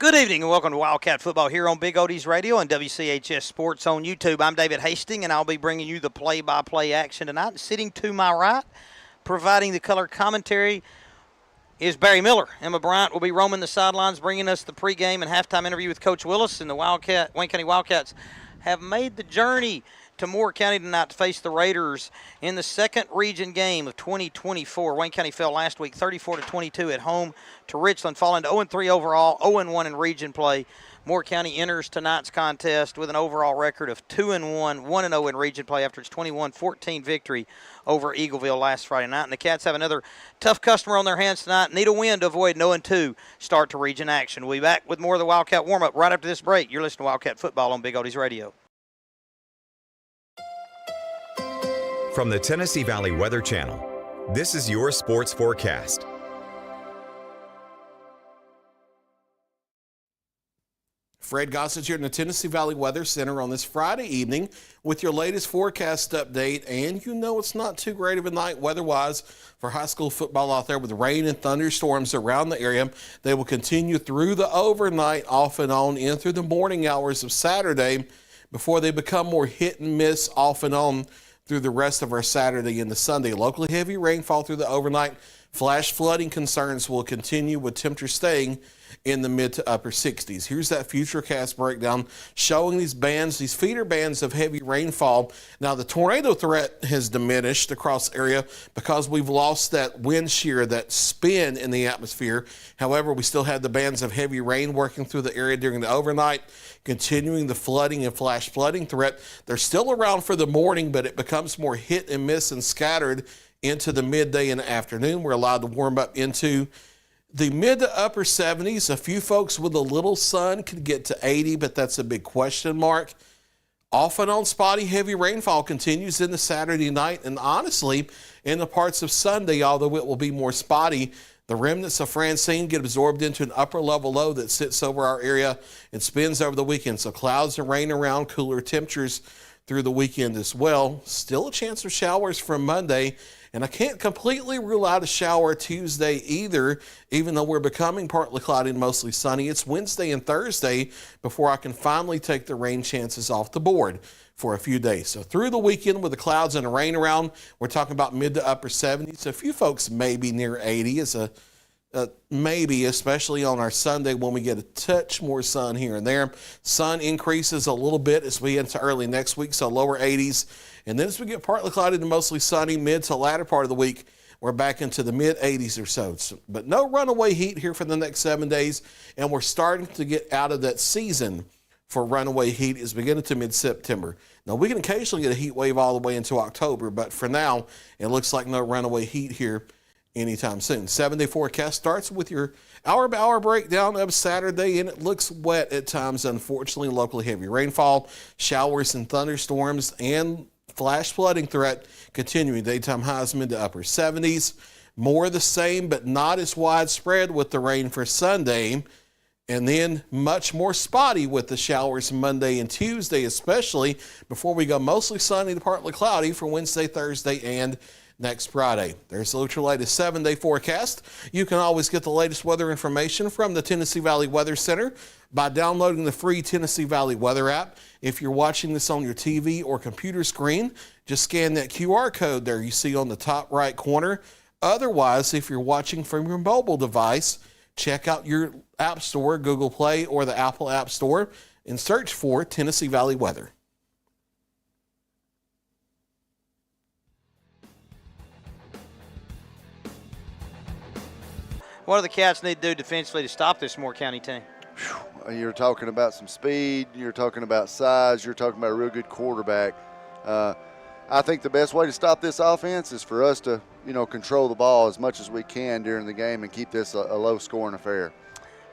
Good evening and welcome to Wildcat Football here on Big Odie's Radio and WCHS Sports on YouTube. I'm David Hastings and I'll be bringing you the play-by-play action tonight. And sitting to my right, providing the color commentary, is Barry Miller. Emma Bryant will be roaming the sidelines, bringing us the pregame and halftime interview with Coach Willis. And the Wayne County Wildcats have made the journey to Moore County tonight to face the Raiders in the second region game of 2024. Wayne County fell last week 34-22 at home to Richland, falling to 0-3 overall, 0-1 in region play. Moore County enters tonight's contest with an overall record of 2-1, 1-0 in region play after its 21-14 victory over Eagleville last Friday night. And the Cats have another tough customer on their hands tonight. Need a win to avoid 0-2 start to region action. We'll be back with more of the Wildcat warm-up right after this break. You're listening to Wildcat Football on Big Oldies Radio. From the Tennessee Valley Weather Channel, this is your sports forecast. Fred Gossage here in the Tennessee Valley Weather Center on this Friday evening with your latest forecast update. And you know it's not too great of a night weather-wise for high school football out there with rain and thunderstorms around the area. They will continue through the overnight, off and on, in through the morning hours of Saturday before they become more hit and miss off and on through the rest of our Saturday into Sunday. Locally heavy rainfall through the overnight. Flash flooding concerns will continue with temperatures staying in the mid to upper 60s. Here's that Futurecast breakdown showing these bands, these feeder bands of heavy rainfall. Now, the tornado threat has diminished across the area because we've lost that wind shear, that spin in the atmosphere. However, we still have the bands of heavy rain working through the area during the overnight, continuing the flooding and flash flooding threat. They're still around for the morning, but it becomes more hit and miss and scattered into the midday and afternoon. We're allowed to warm up into the mid to upper 70s. A few folks with a little sun could get to 80, but that's a big question mark. Off and on spotty heavy rainfall continues into Saturday night, and honestly, in the parts of Sunday, although it will be more spotty, the remnants of Francine get absorbed into an upper level low that sits over our area and spins over the weekend. So clouds and rain around, cooler temperatures through the weekend as well. Still a chance of showers from Monday. And I can't completely rule out a shower Tuesday either, even though we're becoming partly cloudy and mostly sunny. It's Wednesday and Thursday before I can finally take the rain chances off the board for a few days. So through the weekend with the clouds and the rain around, we're talking about mid to upper 70s. A few folks maybe near 80 is a maybe, especially on our Sunday when we get a touch more sun here and there. Sun increases a little bit as we get into early next week, so lower 80s. And then as we get partly cloudy to mostly sunny, mid to latter part of the week, we're back into the mid 80s or so. But no runaway heat here for the next 7 days, and we're starting to get out of that season for runaway heat is beginning to mid-September. Now, we can occasionally get a heat wave all the way into October, but for now, it looks like no runaway heat here anytime soon. 7-day forecast starts with your hour-by-hour breakdown of Saturday, and it looks wet at times, unfortunately. Locally heavy rainfall, showers and thunderstorms, and flash flooding threat continuing. Daytime highs mid to upper 70s. More of the same, but not as widespread with the rain for Sunday. And then much more spotty with the showers Monday and Tuesday, especially before we go mostly sunny to partly cloudy for Wednesday, Thursday, and next Friday. There's the ultra latest 7-day forecast. You can always get the latest weather information from the Tennessee Valley Weather Center by downloading the free Tennessee Valley Weather app. If you're watching this on your TV or computer screen, just scan that QR code there you see on the top right corner. Otherwise, if you're watching from your mobile device, check out your app store, Google Play or the Apple App Store, and search for Tennessee Valley Weather. What do the Cats need to do defensively to stop this Moore County team? You're talking about some speed. You're talking about size. You're talking about a real good quarterback. I think the best way to stop this offense is for us to, control the ball as much as we can during the game and keep this a low-scoring affair.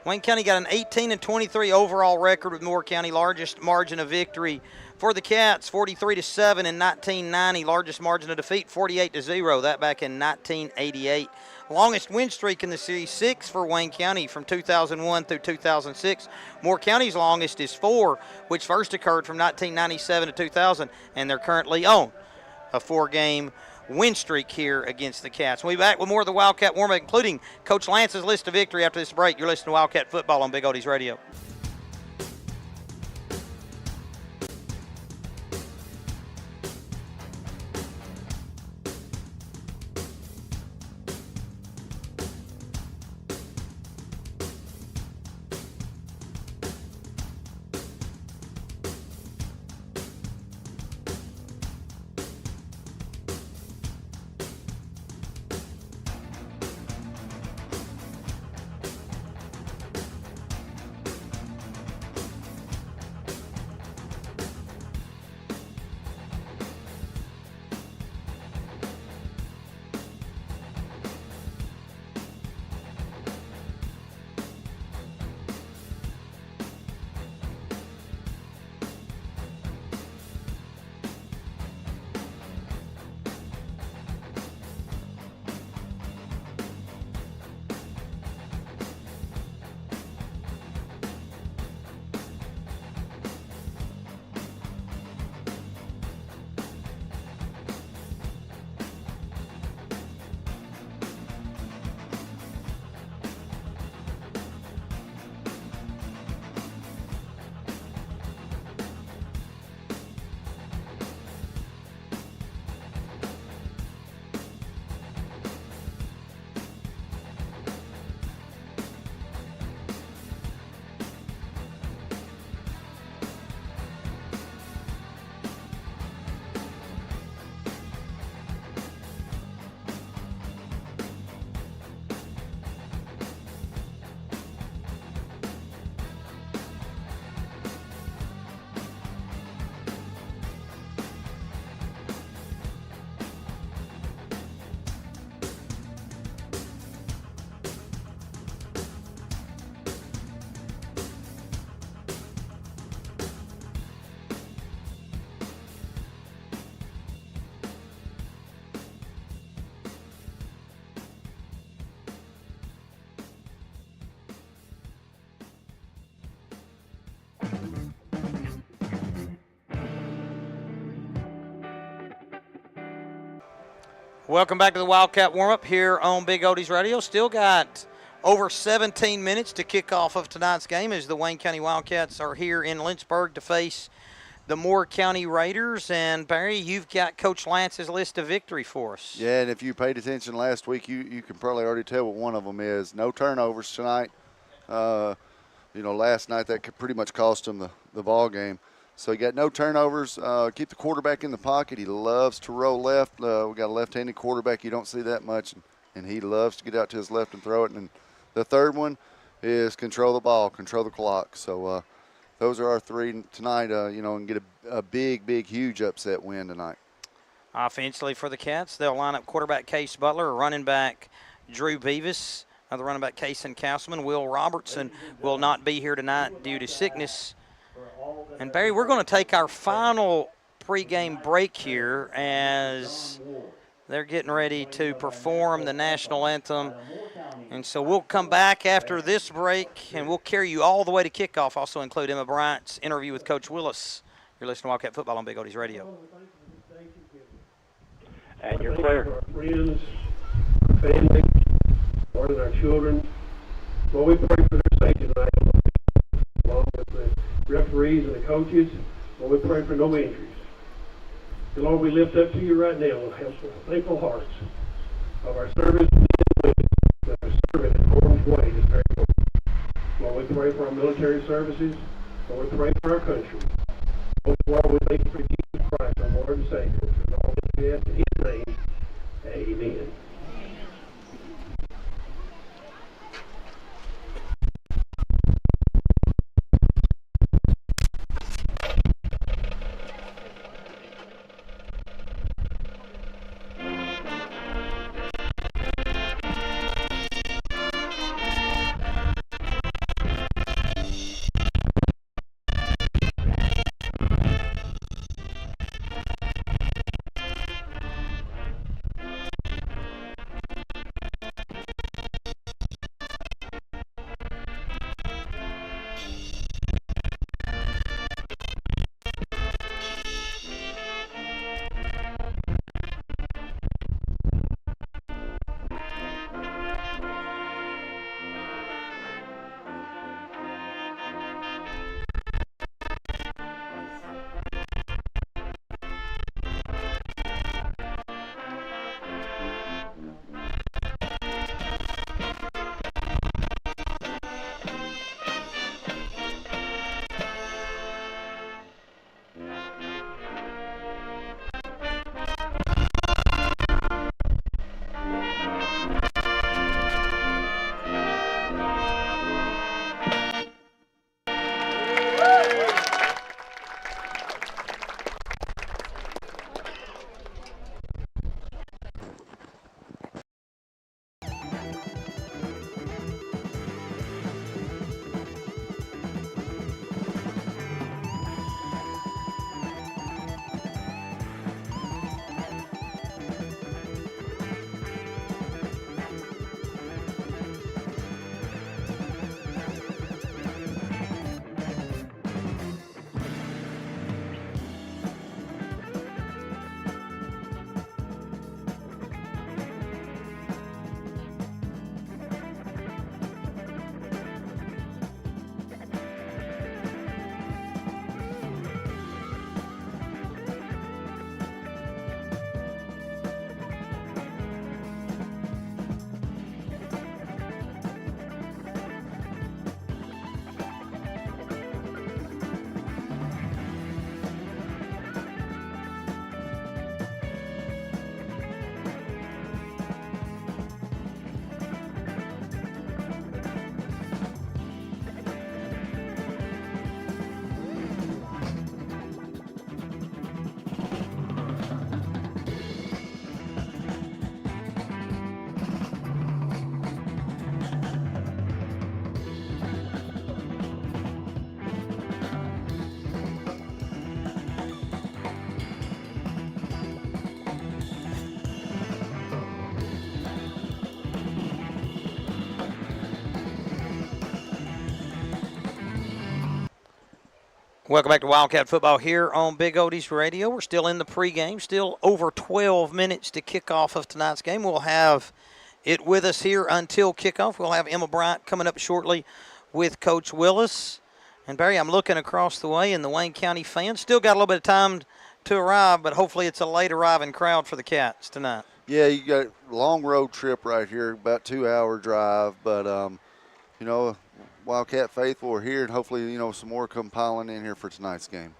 Wayne County got an 18-23 overall record with Moore County, largest margin of victory for the Cats, 43-7 in 1990. Largest margin of defeat, 48-0. That back in 1988. Longest win streak in the series, 6 for Wayne County from 2001 through 2006. Moore County's longest is 4, which first occurred from 1997 to 2000, and they're currently on a 4-game win streak here against the Cats. We'll be back with more of the Wildcat warm-up, including Coach Lance's list of victory after this break. You're listening to Wildcat Football on Big Oldies Radio. Welcome back to the Wildcat warm-up here on Big Oldies Radio. Still got over 17 minutes to kick off of tonight's game as the Wayne County Wildcats are here in Lynchburg to face the Moore County Raiders. And, Barry, you've got Coach Lance's list of victory for us. Yeah, and if you paid attention last week, you can probably already tell what one of them is. No turnovers tonight. Last night that could pretty much cost him the ball game. So he got no turnovers. Keep the quarterback in the pocket. He loves to roll left. We got a left-handed quarterback. You don't see that much, and he loves to get out to his left and throw it. And the third one is control the ball, control the clock. So those are our three tonight. And get a big, huge upset win tonight. Offensively for the Cats, they'll line up quarterback Case Butler, running back Drew Beavis, another running back Kason Castleman. Will Robertson will not be here tonight due to sickness. And, Barry, we're going to take our final pregame break here as they're getting ready to perform the national anthem. And so we'll come back after this break, and we'll carry you all the way to kickoff, also include Emma Bryant's interview with Coach Willis. You're listening to Wildcat Football on Big Oldies Radio. And your player. Our friends, our family, more than our children. Lord, we pray for their safety tonight, along with the referees and the coaches. Lord, we pray for no injuries. And Lord, we lift up to you right now and have some thankful hearts of our service that are serving in harm's way this very moment. Lord, we pray for our military services. Lord, we pray for our country. Lord, we thank you for Jesus Christ, our Lord and Savior. And all that we ask in his name, amen. Welcome back to Wildcat Football here on Big Oldies Radio. We're still in the pregame, still over 12 minutes to kickoff of tonight's game. We'll have it with us here until kickoff. We'll have Emma Bryant coming up shortly with Coach Willis. And, Barry, I'm looking across the way, and the Wayne County fans still got a little bit of time to arrive, but hopefully it's a late arriving crowd for the Cats tonight. Yeah, you got a long road trip right here, about 2-hour drive, but, Wildcat faithful are here, and hopefully, some more come piling in here for tonight's game.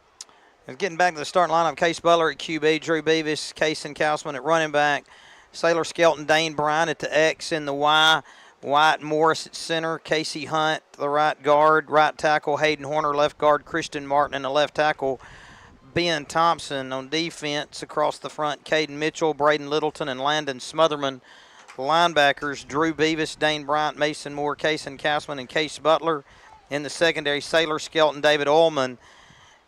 And getting back to the starting lineup, Case Butler at QB, Drew Beavis, Kason Kausman at running back, Sailor Skelton, Dane Bryan at the X and the Y, Wyatt Morris at center, Casey Hunt, the right guard, right tackle, Hayden Horner, left guard, Christian Martin, and the left tackle, Ben Thompson. On defense across the front, Caden Mitchell, Braden Littleton, and Landon Smotherman. The linebackers, Drew Beavis, Dane Bryant, Mason Moore, Kason Kausman, and Case Butler. In the secondary, Sailor Skelton, David Ullman,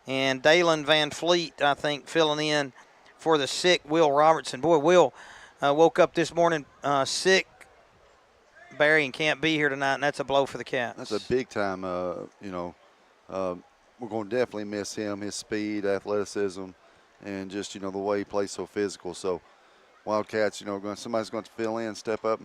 and Dalen Van Fleet, I think, filling in for the sick Will Robertson. Boy, Will woke up this morning sick, Barry, and can't be here tonight, and that's a blow for the Cats. That's a big time, we're going to definitely miss him, his speed, athleticism, and just, the way he plays so physical. So, Wildcats, somebody's going to fill in, step up,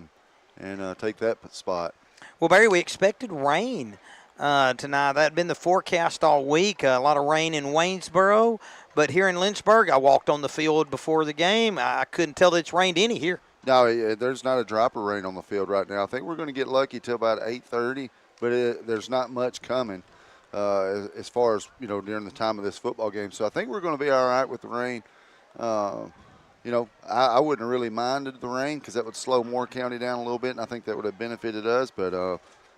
and take that spot. Well, Barry, we expected rain tonight. That had been the forecast all week. A lot of rain in Waynesboro, but here in Lynchburg, I walked on the field before the game. I couldn't tell that it's rained any here. No, there's not a drop of rain on the field right now. I think we're going to get lucky till about 8:30, but there's not much coming as far as, during the time of this football game. So I think we're going to be all right with the rain. I wouldn't have really minded the rain because that would slow Moore County down a little bit, and I think that would have benefited us. But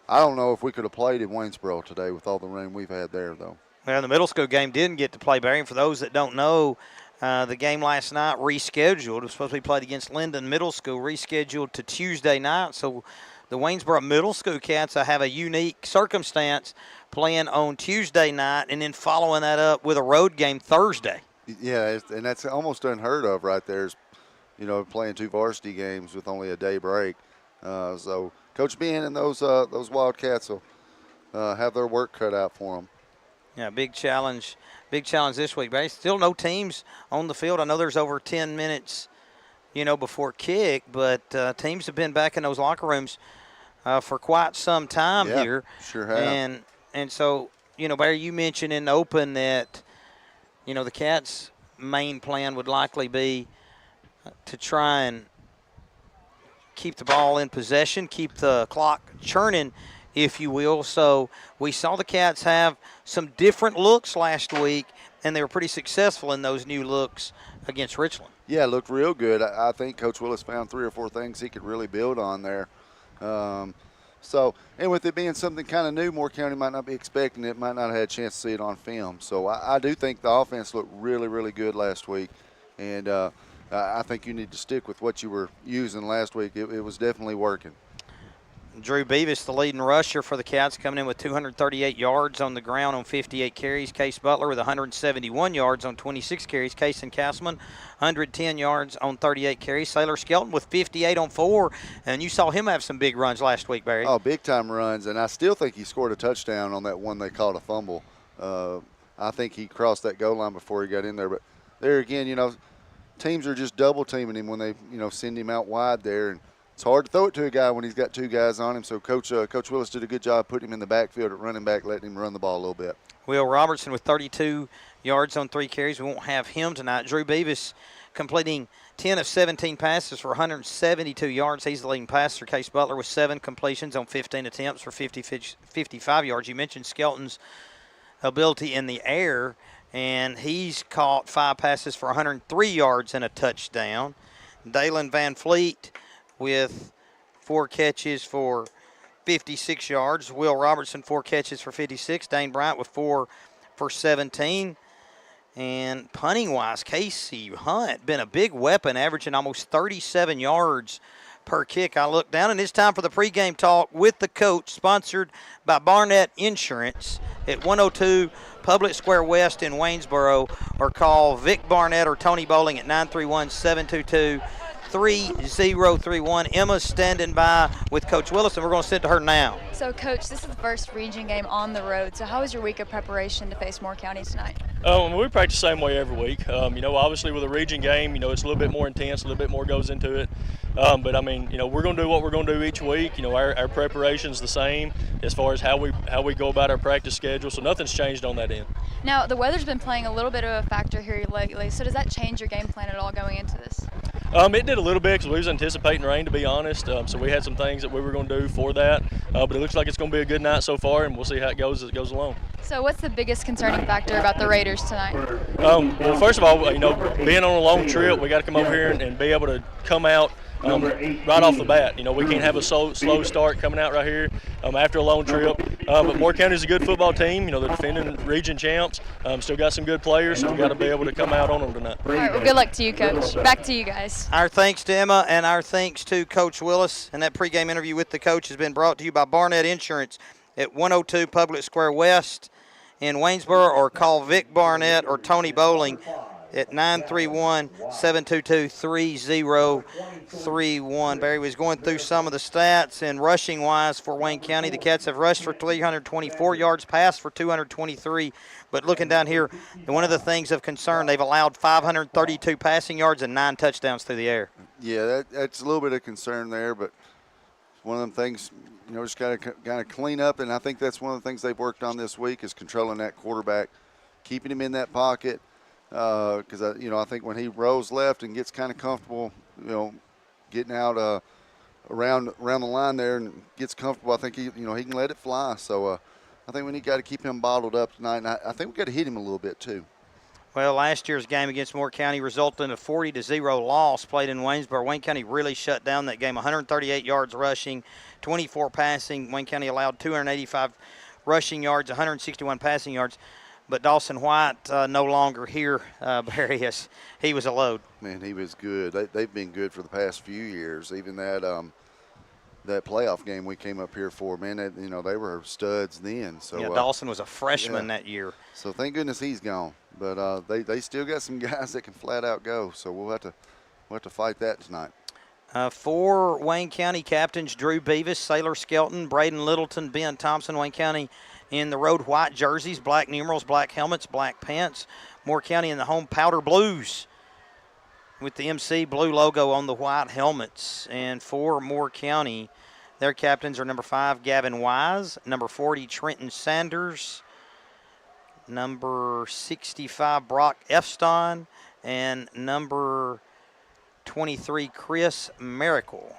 I don't know if we could have played in Waynesboro today with all the rain we've had there, though. Well, the middle school game didn't get to play, Barry. And for those that don't know, the game last night rescheduled. It was supposed to be played against Linden Middle School, rescheduled to Tuesday night. So the Waynesboro Middle School Cats have a unique circumstance playing on Tuesday night and then following that up with a road game Thursday. Yeah, and that's almost unheard of right there, is, playing two varsity games with only a day break. So Coach Ben and those Wildcats will have their work cut out for them. Yeah, big challenge this week, Barry. Still no teams on the field. I know there's over 10 minutes, before kick, but teams have been back in those locker rooms for quite some time here. Sure have. And so, Barry, you mentioned in the open that, the Cats' main plan would likely be to try and keep the ball in possession, keep the clock churning, if you will. So we saw the Cats have some different looks last week, and they were pretty successful in those new looks against Richland. Yeah, it looked real good. I think Coach Willis found 3 or 4 things he could really build on there. And with it being something kind of new, Moore County might not be expecting it, might not have had a chance to see it on film. So I do think the offense looked really, really good last week. And I think you need to stick with what you were using last week. It was definitely working. Drew Beavis, the leading rusher for the Cats, coming in with 238 yards on the ground on 58 carries. Case Butler with 171 yards on 26 carries. Kason Kausman, 110 yards on 38 carries. Sailor Skelton with 58 on 4. And you saw him have some big runs last week, Barry. Oh, big-time runs. And I still think he scored a touchdown on that one they called a fumble. I think he crossed that goal line before he got in there. But there again, teams are just double-teaming him when they, send him out wide there. And it's hard to throw it to a guy when he's got 2 guys on him. So Coach Willis did a good job putting him in the backfield at running back, letting him run the ball a little bit. Will Robertson with 32 yards on 3 carries. We won't have him tonight. Drew Beavis completing 10 of 17 passes for 172 yards. He's the leading passer. Case Butler with 7 completions on 15 attempts for 55 yards. You mentioned Skelton's ability in the air, and he's caught 5 passes for 103 yards and a touchdown. Dalen Van Fleet with 4 catches for 56 yards. Will Robertson, 4 catches for 56. Dane Bryant with 4 for 17. And punting-wise, Casey Hunt been a big weapon, averaging almost 37 yards per kick. I look down, and it's time for the pregame talk with the coach, sponsored by Barnett Insurance at 102 Public Square West in Waynesboro, or call Vic Barnett or Tony Bowling at 931-722 3031. Emma's standing by with Coach Willis, and we're going to send to her now. So, Coach, this is the first region game on the road. So how was your week of preparation to face Moore County tonight? We practice the same way every week. Obviously with a region game, it's a little bit more intense, a little bit more goes into it. But we're going to do what we're going to do each week. Our preparation's the same as far as how we go about our practice schedule. So nothing's changed on that end. Now, the weather's been playing a little bit of a factor here lately. So does that change your game plan at all going into this? It did a little bit because we was anticipating rain, to be honest. So we had some things that we were going to do for that. But it looks like it's going to be a good night so far, and we'll see how it goes as it goes along. So what's the biggest concerning factor about the Raiders tonight? Well, first of all, being on a long trip, we got to come over here and be able to come out right off the bat. We can't have a slow start coming out right here after a long trip. But Moore County is a good football team. The defending region champs. Still got some good players, so we got to be able to come out on them tonight. All right, well, good luck to you, Coach. Back to you guys. Our thanks to Emma and our thanks to Coach Willis. And that pregame interview with the coach has been brought to you by Barnett Insurance at 102 Public Square West in Waynesboro, or call Vic Barnett or Tony Bowling at 931-722-3031. Barry was going through some of the stats, and rushing-wise for Wayne County, the Cats have rushed for 324 yards, passed for 223. But looking down here, one of the things of concern, they've allowed 532 passing yards and 9 touchdowns through the air. Yeah, that's a little bit of concern there, but one of them things, just got to kind of clean up, and I think that's one of the things they've worked on this week is controlling that quarterback, keeping him in that pocket. Because I think when he rolls left and gets kind of comfortable, getting out around the line there and gets comfortable, I think he can let it fly. So I think we got to keep him bottled up tonight, and I think we got to hit him a little bit too. Well, last year's game against Moore County resulted in a 40-0 loss played in Waynesboro. Wayne County really shut down that game. 138 yards rushing, 24 passing. Wayne County allowed 285 rushing yards, 161 passing yards. But Dawson White no longer here, Barry. He was a load. Man, he was good. They've been good for the past few years. Even that playoff game we came up here for, man, they were studs then. So yeah, Dawson was a freshman that year. So thank goodness he's gone. But they still got some guys that can flat out go. So we'll have to fight that tonight. For Wayne County captains, Drew Beavis, Sailor Skelton, Braden Littleton, Ben Thompson. Wayne County in the road white jerseys, black numerals, black helmets, black pants. Moore County in the home powder blues with the MC blue logo on the white helmets. And for Moore County, their captains are number 5, Gavin Wise, number 40, Trenton Sanders, number 65, Brock Efston, and number 23, Chris Miracle.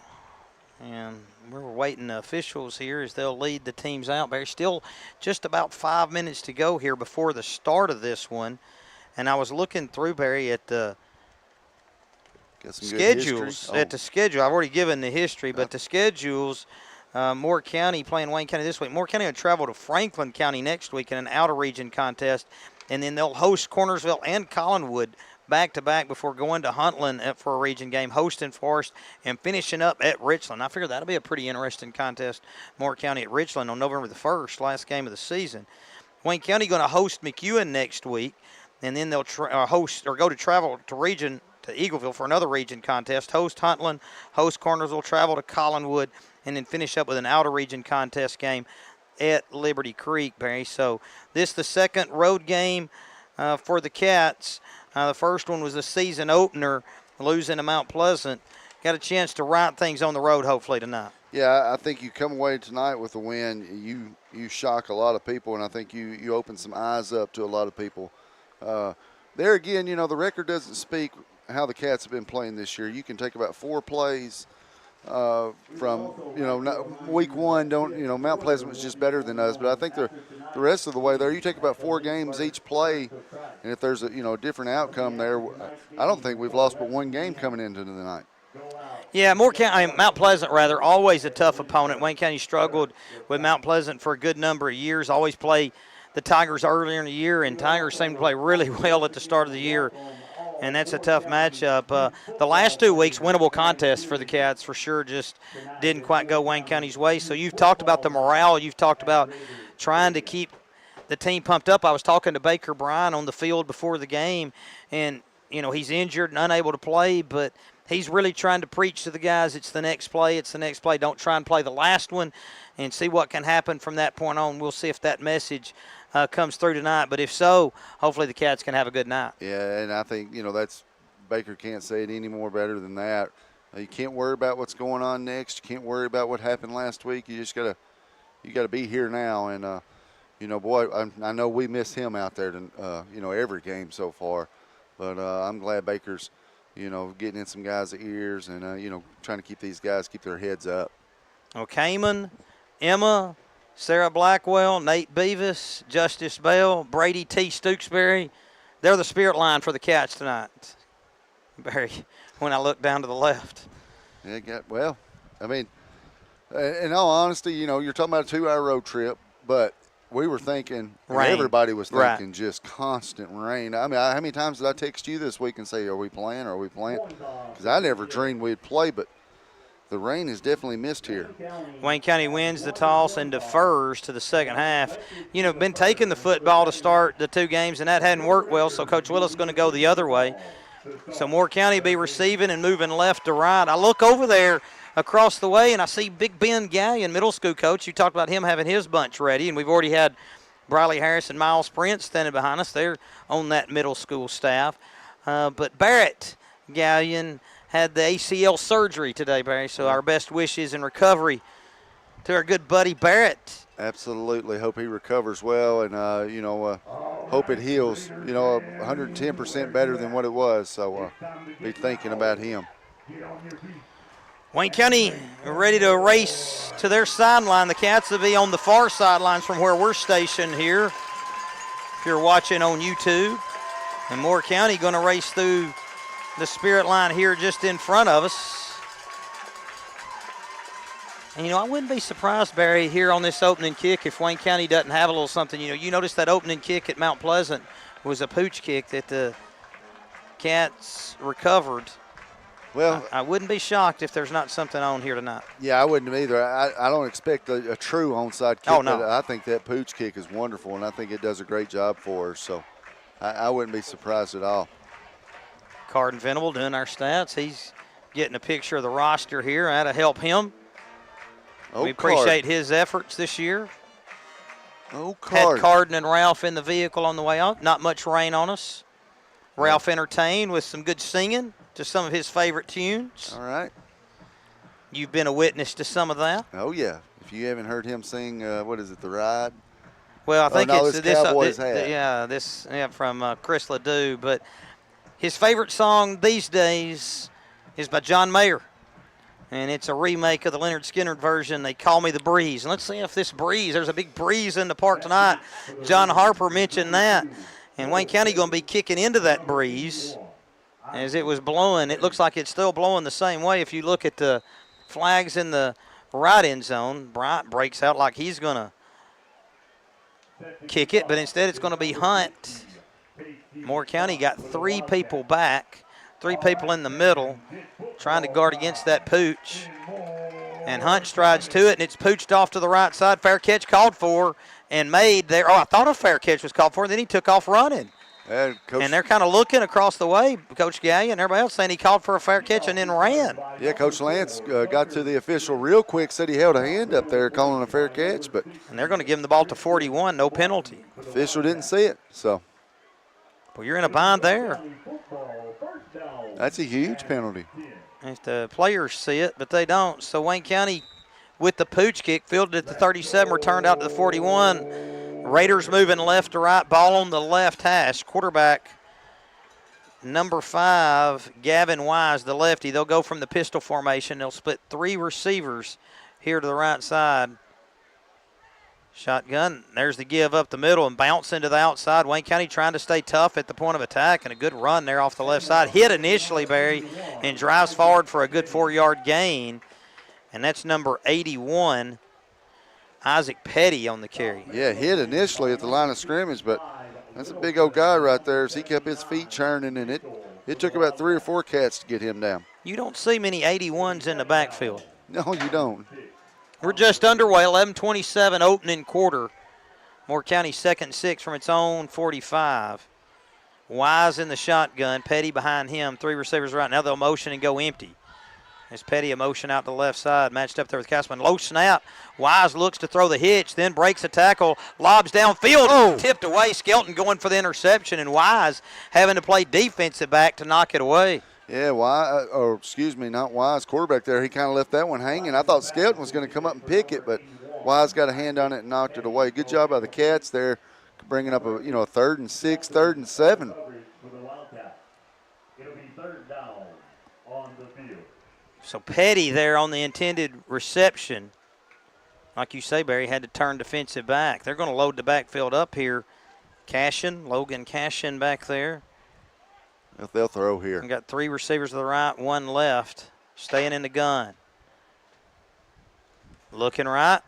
And we're waiting the officials here as they'll lead the teams out. There's still just about 5 minutes to go here before the start of this one. And I was looking through, Barry, at the schedules. At the schedule. I've already given the history, but the schedules, Moore County playing Wayne County this week. Moore County will travel to Franklin County next week in an outer-region contest. And then they'll host Cornersville and Collinwood back-to-back before going to Huntland for a region game, hosting Forest, and finishing up at Richland. I figure that'll be a pretty interesting contest, Moore County at Richland on November the 1st, last game of the season. Wayne County going to host McEwen next week, and then they'll travel to Eagleville for another region contest, host Huntland, host Cornersville, travel to Collinwood, and then finish up with an outer-region contest game at Liberty Creek, Barry. So this is the second road game for the Cats. The first one was the season opener, losing to Mount Pleasant. Got a chance to right things on the road, hopefully, tonight. Yeah, I think you come away tonight with a win. You shock a lot of people, and I think you open some eyes up to a lot of people. There again, the record doesn't speak how the Cats have been playing this year. You can take about 4 plays from, week one. Mount Pleasant was just better than us, but I think the rest of the way there, you take about 4 games each play, and if there's a different outcome there, I don't think we've lost but 1 game coming into the night. Yeah, Mount Pleasant, always a tough opponent. Wayne County struggled with Mount Pleasant for a good number of years, always play the Tigers earlier in the year, and Tigers seem to play really well at the start of the year, and that's a tough matchup. The last 2 weeks, winnable contests for the Cats for sure, just didn't quite go Wayne County's way. So you've talked about the morale. You've talked about trying to keep the team pumped up. I was talking to Baker Bryan on the field before the game, and, he's injured and unable to play, but he's really trying to preach to the guys, it's the next play, it's the next play. Don't try and play the last one and see what can happen from that point on. We'll see if that message comes through tonight. But if so, hopefully the Cats can have a good night. Yeah, and I think, that's Baker can't say it any more better than that. You can't worry about what's going on next. You can't worry about what happened last week. You just got to be here now. And, boy, I know we miss him out there, every game so far. But I'm glad Baker's, getting in some guys' ears and, trying to keep these guys, keep their heads up. Kamen, Emma, Sarah Blackwell, Nate Beavis, Justice Bell, Brady T. Stooksbury. They're the spirit line for the Cats tonight. Barry, when I look down to the left. Yeah, in all honesty, you're talking about a 2-hour road trip, but we were thinking, rain. Everybody was thinking right. just constant rain. I mean, how many times did I text you this week and say, are we playing? Because I never dreamed we'd play, but the rain has definitely missed here. Wayne County wins the toss and defers to the second half. Been taking the football to start the two games, and that hadn't worked well, so Coach Willis is going to go the other way. So Moore County be receiving and moving left to right. I look over there across the way, and I see Big Ben Gallion, middle school coach. You talked about him having his bunch ready, and we've already had Briley Harris and Miles Prince standing behind us. They're on that middle school staff. But Barrett Gallion had the ACL surgery today, Barry, so our best wishes and recovery to our good buddy Barrett. Absolutely. Hope he recovers well and, hope it heals, 110% better than what it was. So be thinking about him. Wayne County ready to race to their sideline. The Cats will be on the far sidelines from where we're stationed here. If you're watching on YouTube. And Moore County going to race through the spirit line here just in front of us. And, I wouldn't be surprised, Barry, here on this opening kick if Wayne County doesn't have a little something. You noticed that opening kick at Mount Pleasant was a pooch kick that the Cats recovered. Well, I wouldn't be shocked if there's not something on here tonight. Yeah, I wouldn't either. I don't expect a true onside kick. Oh, no. But I think that pooch kick is wonderful, and I think it does a great job for us. So I wouldn't be surprised at all. Carden Venable doing our stats. He's getting a picture of the roster here. That'll help him. We appreciate his efforts this year. Had Carden and Ralph in the vehicle on the way out. Not much rain on us. Ralph entertained with some good singing to some of his favorite tunes. All right. You've been a witness to some of that. Oh, yeah. If you haven't heard him sing, what is it, The Ride? Well, I think it's this Cowboys hat. From Chris Ledoux. But his favorite song these days is by John Mayer. And it's a remake of the Leonard Skinner version, They Call Me the Breeze. And let's see if this breeze, there's a big breeze in the park tonight. John Harper mentioned that. And Wayne County going to be kicking into that breeze as it was blowing. It looks like it's still blowing the same way. If you look at the flags in the right end zone, Bryant breaks out like he's going to kick it, but instead it's going to be Hunt. Moore County got 3 people back. 3 people in the middle trying to guard against that pooch. And Hunt strides to it, and it's pooched off to the right side. Fair catch called for and made there. Oh, I thought a fair catch was called for, and then he took off running. And they're kind of looking across the way, Coach Gallion and everybody else saying he called for a fair catch and then ran. Yeah, Coach Lance got to the official real quick, said he held a hand up there calling a fair catch. And they're going to give him the ball to 41, no penalty. Official didn't see it, so. Well, you're in a bind there. That's a huge penalty. If the players see it, but they don't. So Wayne County with the pooch kick, fielded at the 37, returned out to the 41. Raiders moving left to right, ball on the left hash. Quarterback number 5, Gavin Wise, the lefty. They'll go from the pistol formation. They'll split 3 receivers here to the right side. Shotgun, there's the give up the middle and bounce into the outside. Wayne County trying to stay tough at the point of attack, and a good run there off the left side. Hit initially, Barry, and drives forward for a good 4-yard gain. And that's number 81, Isaac Petty on the carry. Yeah, hit initially at the line of scrimmage, but that's a big old guy right there as he kept his feet churning, and it took about 3 or 4 cats to get him down. You don't see many 81s in the backfield. No, you don't. We're just underway, 11:27 opening quarter. Moore County 2nd and 6 from its own 45. Wise in the shotgun. Petty behind him. 3 receivers right now. They'll motion and go empty. As Petty a motion out to the left side, matched up there with Castleman. Low snap. Wise looks to throw the hitch, then breaks a tackle, lobs downfield, tipped away. Skelton going for the interception, and Wise having to play defensive back to knock it away. Yeah, not Wise, quarterback there. He kind of left that one hanging. I thought Skelton was going to come up and pick it, but Wise got a hand on it and knocked it away. Good job by the Cats there, bringing up a 3rd and 6, 3rd and 7. So Petty there on the intended reception. Like you say, Barry, had to turn defensive back. They're going to load the backfield up here. Logan Cashin back there. They'll throw here. We got 3 receivers to the right, 1 left, staying in the gun. Looking right.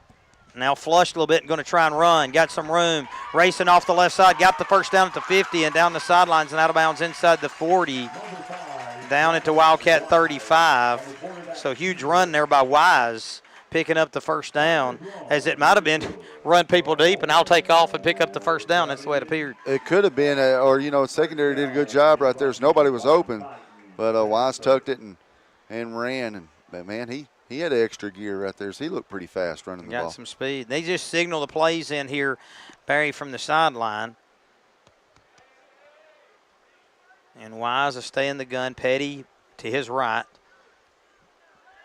Now flushed a little bit and going to try and run. Got some room. Racing off the left side. Got the first down at the 50 and down the sidelines and out of bounds inside the 40. Down into Wildcat 35. So huge run there by Wise, picking up the first down, as it might have been run people deep and I'll take off and pick up the first down. That's the way it appeared. It could have been, secondary did a good job right there. So nobody was open, but Wise tucked it and ran. But man, he had extra gear right there, so he looked pretty fast running the ball. Got some speed. They just signal the plays in here, Barry, from the sideline. And Wise will stay in the gun. Petty to his right.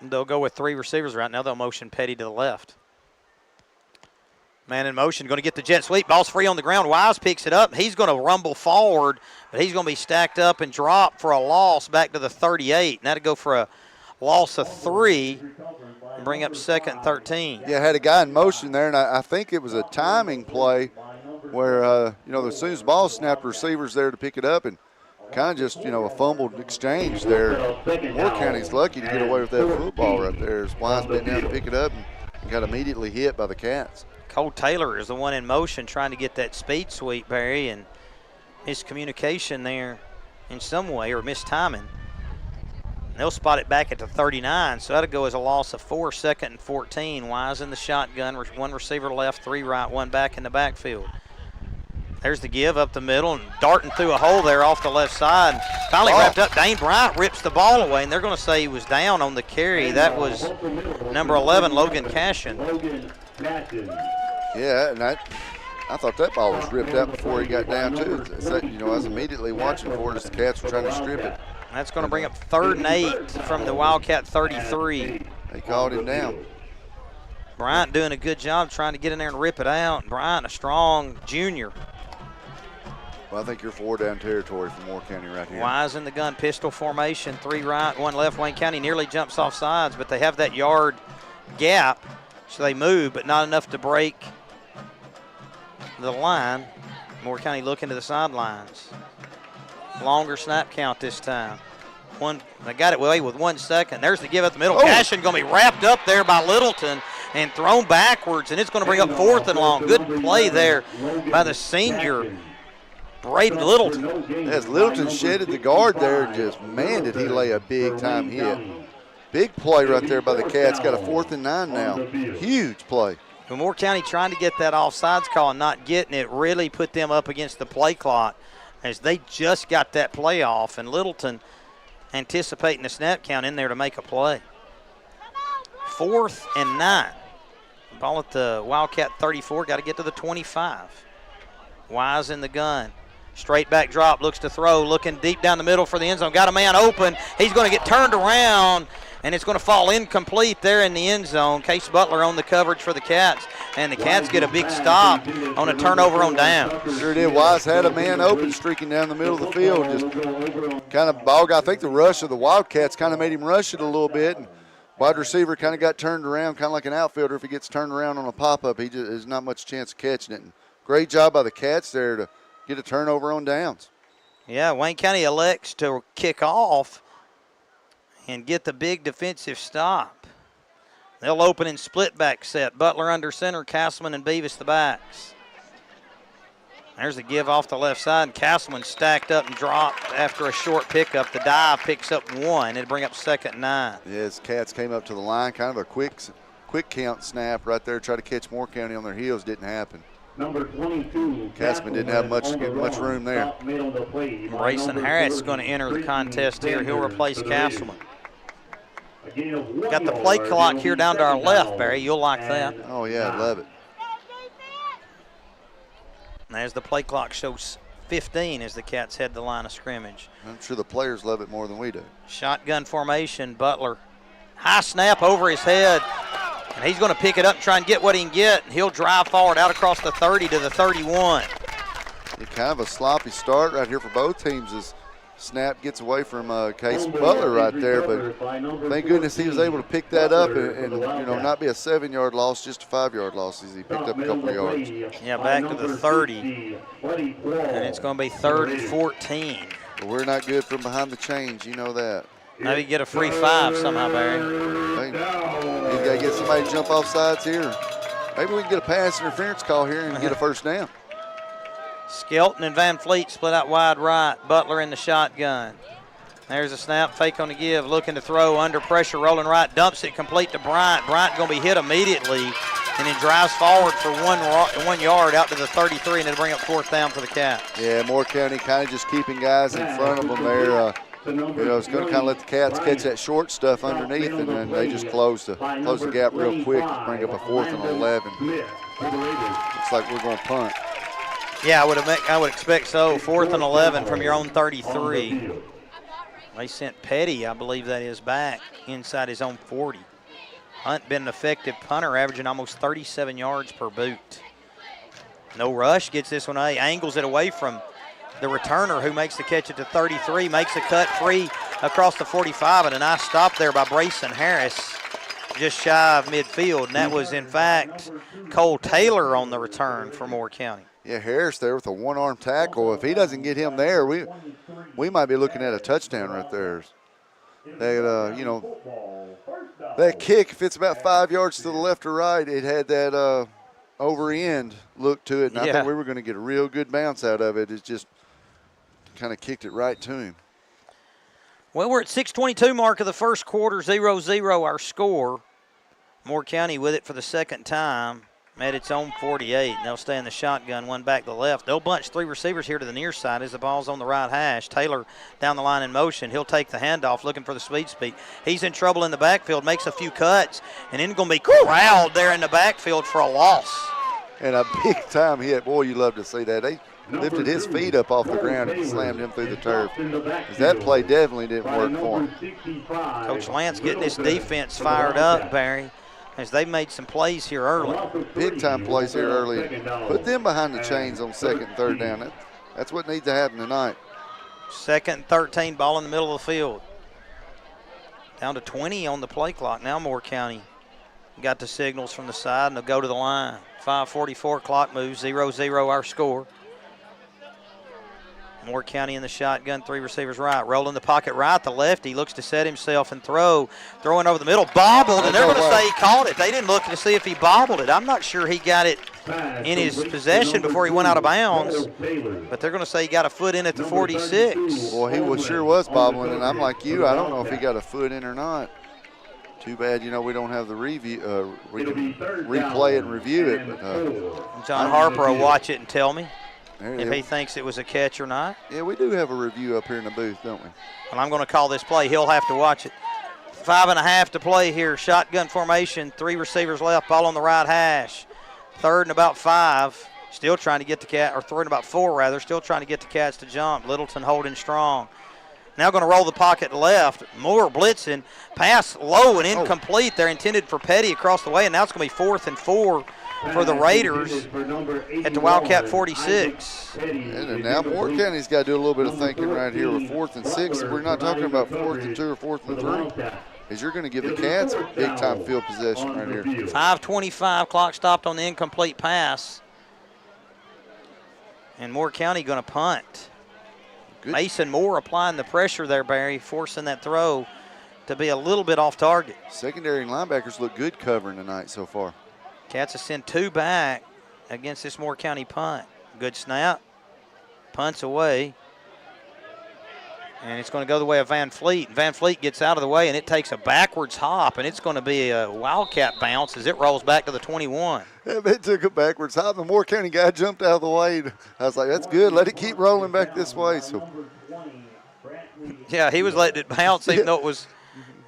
They'll go with 3 receivers right now. They'll motion Petty to the left. Man in motion, going to get the jet sweep. Ball's free on the ground. Wise picks it up. He's going to rumble forward, but he's going to be stacked up and drop for a loss back to the 38. And that'll go for a loss of 3 and bring up 2nd and 13. Yeah, had a guy in motion there, and I think it was a timing play where, as soon as the ball snapped, receivers there to pick it up, and kind of just, a fumbled exchange there. Moore County's lucky to get away with that football right there. As Wise bent down to pick it up and got immediately hit by the Cats. Cole Taylor is the one in motion trying to get that speed sweep, Barry, and miscommunication there in some way, or mistiming. They'll spot it back at the 39, so that'll go as a loss of 4, 2nd and 14. Wise in the shotgun, 1 receiver left, 3 right, 1 back in the backfield. There's the give up the middle and darting through a hole there off the left side. Finally wrapped up. Dane Bryant rips the ball away, and they're going to say he was down on the carry. That was number 11, Logan Cashin. Yeah, and I thought that ball was ripped out before he got down, too. I was immediately watching for it as the Cats were trying to strip it. That's going to bring up 3rd and 8 from the Wildcat 33. They called him down. Bryant doing a good job trying to get in there and rip it out. Bryant, a strong junior. Well, I think you're 4 down territory for Moore County right here. Wise in the gun, pistol formation, 3 right, 1 left. Wayne County nearly jumps off sides, but they have that yard gap, so they move, but not enough to break the line. Moore County looking to the sidelines. Longer snap count this time. They got it away with 1 second. There's the give up the middle. Cashin going to be wrapped up there by Littleton and thrown backwards, and it's going to bring up 4th and long. Good play there by the senior, Braden Littleton. As Littleton shedded the guard there, just, man, did he lay a big-time hit. Big play right there by the Cats. Got a 4th and 9 now. Huge play. Moore County trying to get that offsides call and not getting it really put them up against the play clock as they just got that play off, and Littleton anticipating the snap count in there to make a play. 4th and 9. Ball at the Wildcat 34. Got to get to the 25. Wise in the gun. Straight back drop, looks to throw, looking deep down the middle for the end zone. Got a man open. He's going to get turned around, and it's going to fall incomplete there in the end zone. Case Butler on the coverage for the Cats, and the Cats get a big stop on a turnover on down. Sure did. Wise had a man open streaking down the middle of the field. Just kind of bog. I think the rush of the Wildcats kind of made him rush it a little bit. And wide receiver kind of got turned around, kind of like an outfielder. If he gets turned around on a pop-up, there's not much chance of catching it. And great job by the Cats there to get a turnover on downs. Yeah, Wayne County elects to kick off and get the big defensive stop. They'll open in split back set. Butler under center, Castleman and Beavis the backs. There's the give off the left side, and Castleman stacked up and dropped after a short pickup. The dive picks up 1. It'll bring up 2nd and 9. Yes, Cats came up to the line, kind of a quick count snap right there, try to catch Moore County on their heels, didn't happen. Number 22. Casman didn't have much room there. Grayson Harris is going to enter the contest here. He'll replace Castleman. Got the play clock here down to our left, Barry. You'll like that. Oh, yeah, I love it. And as the play clock shows 15 as the Cats head the line of scrimmage. I'm sure the players love it more than we do. Shotgun formation, Butler. High snap over his head. And he's going to pick it up and try and get what he can get. He'll drive forward out across the 30 to the 31. It's kind of a sloppy start right here for both teams as snap gets away from Case Butler right there. But thank goodness he was able to pick that up and not be a 7-yard loss, just a 5-yard loss as he picked up a couple of yards. Yeah, back to the 30. And it's going to be 3rd and 14. But we're not good from behind the chains, you know that. Maybe get a free 5 somehow, Barry. He's got to get somebody to jump off sides here. Maybe we can get a pass interference call here and get a first down. Skelton and Van Fleet split out wide right. Butler in the shotgun. There's a snap, fake on the give, looking to throw, under pressure, rolling right, dumps it complete to Bryant. Bryant going to be hit immediately and then drives forward for 1 yard out to the 33 and it'll bring up 4th down for the Cats. Yeah, Moore County kind of just keeping guys in front of them there. It's going to kind of let the Cats catch that short stuff underneath, and then they just close the gap real quick to bring up a 4th and 11. Looks like we're going to punt. Yeah, I would expect so. 4th and 11 from your own 33. They sent Petty, I believe that is, back inside his own 40. Hunt been an effective punter, averaging almost 37 yards per boot. No rush, gets this one away, angles it away from the returner who makes the catch at the 33, makes a cut free across the 45, and a nice stop there by Brayson Harris just shy of midfield, and that was, in fact, Cole Taylor on the return for Moore County. Yeah, Harris there with a one-arm tackle. If he doesn't get him there, we might be looking at a touchdown right there. That kick, if it's about 5 yards to the left or right, it had that over end look to it, and I think we were going to get a real good bounce out of it. It's just kind of kicked it right to him. Well, we're at 6:22 mark of the first quarter, 0-0 our score. Moore County with it for the second time at its own 48. They'll stay in the shotgun, one back to the left. They'll bunch 3 receivers here to the near side as the ball's on the right hash. Taylor down the line in motion. He'll take the handoff, looking for the speed. He's in trouble in the backfield, makes a few cuts, and then going to be corralled there in the backfield for a loss. And a big-time hit. Boy, you love to see that. They lifted his feet up off the ground and slammed him through the turf. That play definitely didn't work for him. Coach Lance getting this defense fired up, Barry, as they made some plays here early. Big-time plays here early. Put them behind the chains on 2nd and 3rd down. That's what needs to happen tonight. 2nd and 13, ball in the middle of the field. Down to 20 on the play clock. Now Moore County got the signals from the side, and they'll go to the line. 5:44 clock moves, 0-0 our score. Moore County in the shotgun, 3 receivers right. Rolling the pocket right, the lefty looks to set himself and throw. Throwing over the middle, bobbled, and they're going to say he caught it. They didn't look to see if he bobbled it. I'm not sure he got it in his possession before he went out of bounds, but they're going to say he got a foot in at the 46. Boy, he sure was bobbling, and I'm like you. I don't know if he got a foot in or not. Too bad, we don't have the review. We can replay it and review it. But John Harper will watch it and tell me if he thinks it was a catch or not. Yeah, we do have a review up here in the booth, don't we? Well, I'm going to call this play. He'll have to watch it. 5.5 to play here. Shotgun formation, 3 receivers left, ball on the right hash. 3rd and about 5. Still trying to get the Cat, or 3rd and about 4 rather, still trying to get the Cats to jump. Littleton holding strong. Now going to roll the pocket left. Moore blitzing. Pass low and incomplete. They're intended for Petty across the way, and now it's going to be 4th and 4 for the Raiders at the Wildcat 46. And now Moore County's got to do a little bit of thinking right here with 4th and 6. We're not talking about 4th and 2 or 4th and 3. As you're going to give the Cats big-time field possession right here. 5:25, clock stopped on the incomplete pass. And Moore County going to punt. Good. Mason Moore applying the pressure there, Barry, forcing that throw to be a little bit off target. Secondary and linebackers look good covering tonight so far. Cats have sent 2 back against this Moore County punt. Good snap. Punts away. And it's going to go the way of Van Fleet. Van Fleet gets out of the way, and it takes a backwards hop, and it's going to be a Wildcat bounce as it rolls back to the 21. They took a backwards hop. The Moore County guy jumped out of the way. I was like, that's good. Let it keep rolling back this way. So, Yeah, he was letting it bounce even though it was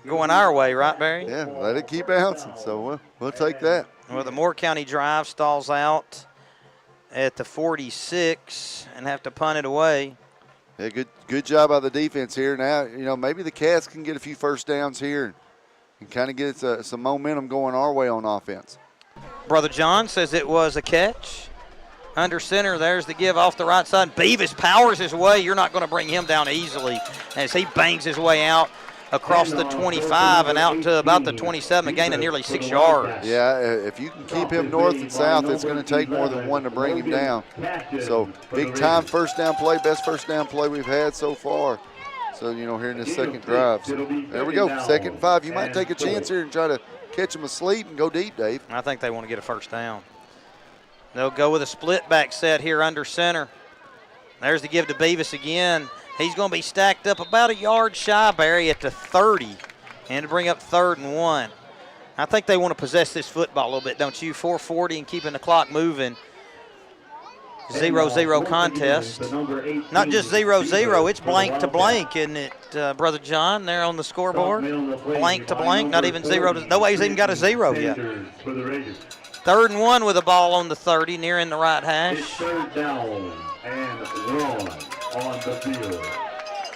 going our way, right, Barry? yeah, let it keep bouncing. So we'll take that. Well, the Moore County drive stalls out at the 46 and have to punt it away. Yeah, good job by the defense here. Now, maybe the Cats can get a few first downs here and kind of get some momentum going our way on offense. Brother John says it was a catch. Under center, there's the give off the right side. Beavis powers his way. You're not going to bring him down easily as he bangs his way out across the 25 and out to about the 27, a gain of nearly 6 yards. Yeah, if you can keep him north and south, it's going to take more than one to bring him down. So big time first down play, best first down play we've had so far. So, here in this second drive. So there we go, 2nd and 5. You might take a chance here and try to catch him asleep and go deep, Dave. I think they want to get a first down. They'll go with a split back set here under center. There's the give to Beavis again. He's going to be stacked up about a yard shy, Barry, at the 30, and to bring up 3rd and 1. I think they want to possess this football a little bit, don't you? 4:40 and keeping the clock moving. 0-0 contest. Not just 0-0, it's blank to blank, isn't it, Brother John, there on the scoreboard? Blank to blank, not even 0 to, nobody's even got a 0 yet. 3rd and 1 with the ball on the 30, nearing the right hash. 3rd down and 1 on the field.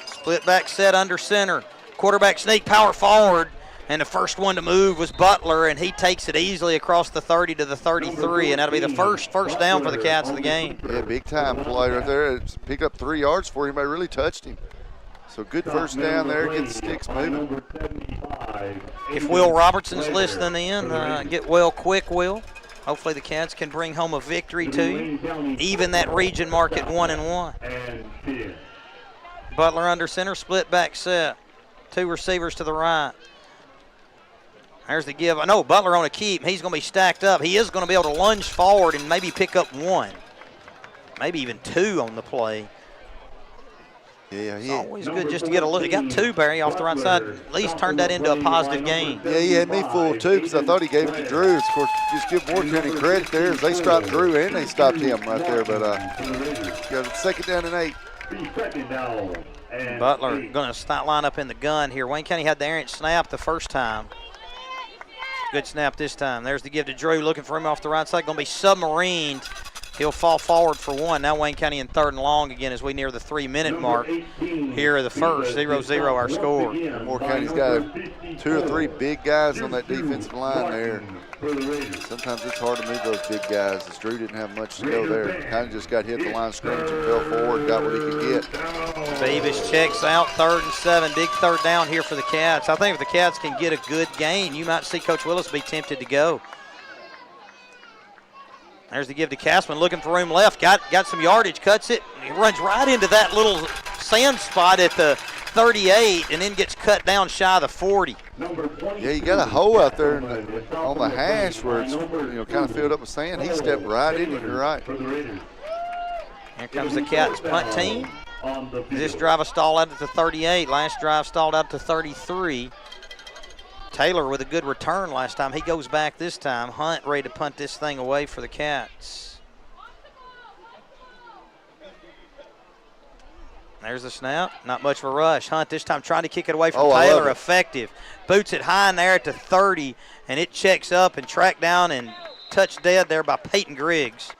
Split back set under center. Quarterback sneak power forward, and the first one to move was Butler, and he takes it easily across the 30 to the 33, and that'll be the first down for the Cats of the game. Yeah, big time play right there. It's picked up 3 yards for him. They really touched him. So good first down there. Get the sticks moving. If Will Robertson's listening in, get well quick, Will. Hopefully the Cats can bring home a victory too. Even that region mark at 1-1. Butler under center, split back set. 2 receivers to the right. There's the give. No, Butler on a keep. He's going to be stacked up. He is going to be able to lunge forward and maybe pick up 1. Maybe even 2 on the play. Yeah, It's always good just to get a look. He got 2, Barry, off the right side. At least turned that into a positive gain. Yeah, he had me fooled too because I thought he gave it to Drew. Of course, just give Moore County credit there as they stopped Drew and they stopped him right there. But got a 2nd down and 8. Butler going to line up in the gun here. Wayne County had the errant snap the first time. Good snap this time. There's the give to Drew, looking for him off the right side. Going to be submarined. He'll fall forward for 1. Now Wayne County in 3rd and long again as we near the 3-minute mark here of the first. 0-0 our score. Moore County's got 2 or 3 big guys on that defensive line there. Sometimes it's hard to move those big guys as Drew didn't have much to go there. Kind of just got hit the line of scrimmage and fell forward, got what he could get. Beavis checks out, 3rd and 7. Big 3rd down here for the Cats. I think if the Cats can get a good gain, you might see Coach Willis be tempted to go. There's the give to Castman, looking for room left. Got some yardage, cuts it. He runs right into that little sand spot at the 38 and then gets cut down shy of the 40. Yeah, you got a hole out there on the hash where it's kind of filled up with sand. He stepped right in it. You're right. Here comes the Cats punt team. This drive stalled out at the 38. Last drive stalled out to 33. Taylor with a good return last time. He goes back this time. Hunt ready to punt this thing away for the Cats. There's the snap. Not much of a rush. Hunt this time trying to kick it away from Taylor. Effective. Boots it high in there at the 30, and it checks up and tracked down and touched dead there by Peyton Griggs.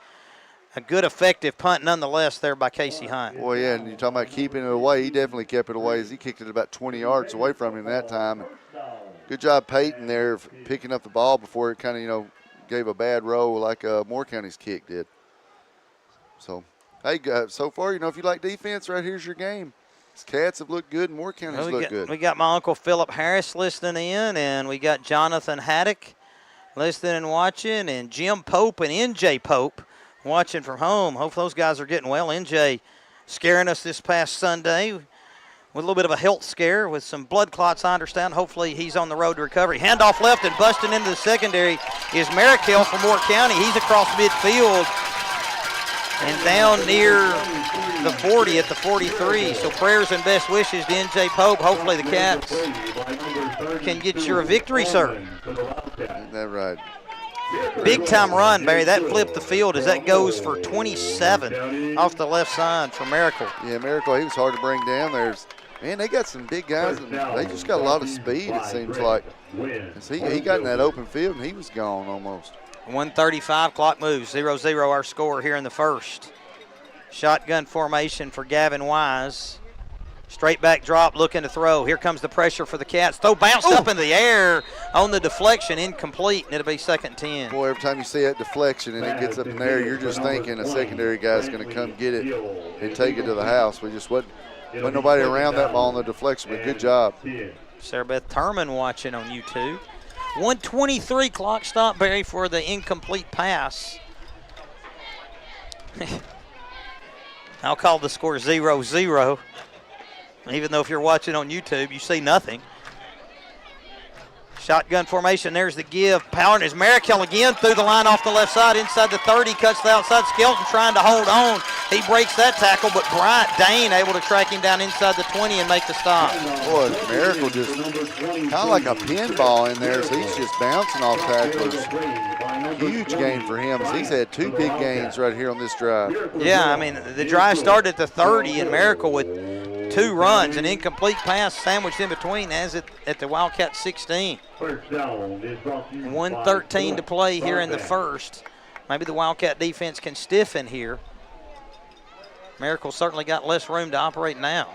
A good, effective punt nonetheless there by Casey Hunt. Boy, yeah, and you're talking about keeping it away. He definitely kept it away as he kicked it about 20 yards away from him that time. Good job, Peyton, there of picking up the ball before it kind of, gave a bad roll like Moore County's kick did. So, hey, so far, if you like defense, right here's your game. These Cats have looked good and Moore County's looked good. We got my Uncle Philip Harris listening in, and we got Jonathan Haddock listening and watching, and Jim Pope and NJ Pope watching from home. Hopefully those guys are getting well. NJ scaring us this past Sunday with a little bit of a health scare with some blood clots, I understand. Hopefully he's on the road to recovery. Handoff left and busting into the secondary is Marikale from Moore County. He's across midfield and down near the 40 at the 43. So prayers and best wishes to NJ Pope. Hopefully the Cats can get you a victory, sir. Isn't that right? Big time run, Barry. That flipped the field as that goes for 27 off the left side for Miracle. Yeah, Miracle, he was hard to bring down. Man, they got some big guys, and they just got a lot of speed, it seems like. He got in that open field, and he was gone almost. 1:35, clock moves, 0-0 our score here in the first. Shotgun formation for Gavin Wise. Straight back drop, looking to throw. Here comes the pressure for the Cats. Throw bounced up in the air on the deflection, incomplete, and it'll be 2nd and 10. Boy, every time you see that deflection and it gets up in the air, you're just thinking a secondary guy's going to come get it and take it to the house. We just wasn't nobody around that ball on the deflection, but good job. Sarah Beth Turman watching on YouTube. 1:23 clock stop, Barry, for the incomplete pass. I'll call the score 0-0. Even though if you're watching on YouTube, you see nothing. Shotgun formation, there's the give. Powering is Marikell again through the line off the left side, inside the 30, cuts the outside. Skelton trying to hold on. He breaks that tackle, but Bryant Dane able to track him down inside the 20 and make the stop. Boy, Miracle just kind of like a pinball in there, so he's just bouncing off tacklers. Huge game for him. He's had 2 big gains right here on this drive. Yeah, I mean, the drive started at the 30, and Miracle with 2 runs, an incomplete pass sandwiched in between as it at the Wildcat 16. 1:13 to play here in the first. Maybe the Wildcat defense can stiffen here. Miracle certainly got less room to operate now.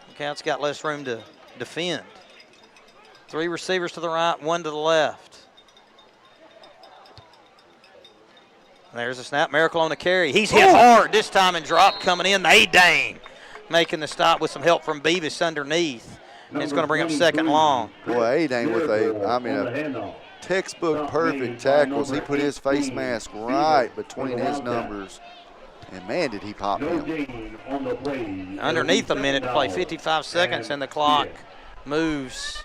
The Cats got less room to defend. 3 receivers to the right, 1 to the left. There's a snap. Miracle on the carry. He's hit hard this time and dropped coming in. Dane making the stop with some help from Beavis underneath. And it's going to bring up 2nd long. Boy, Adane with a textbook perfect tackles. He put his face mask right between his numbers. And, man, did he pop him. Underneath a minute to play, 55 seconds, and the clock moves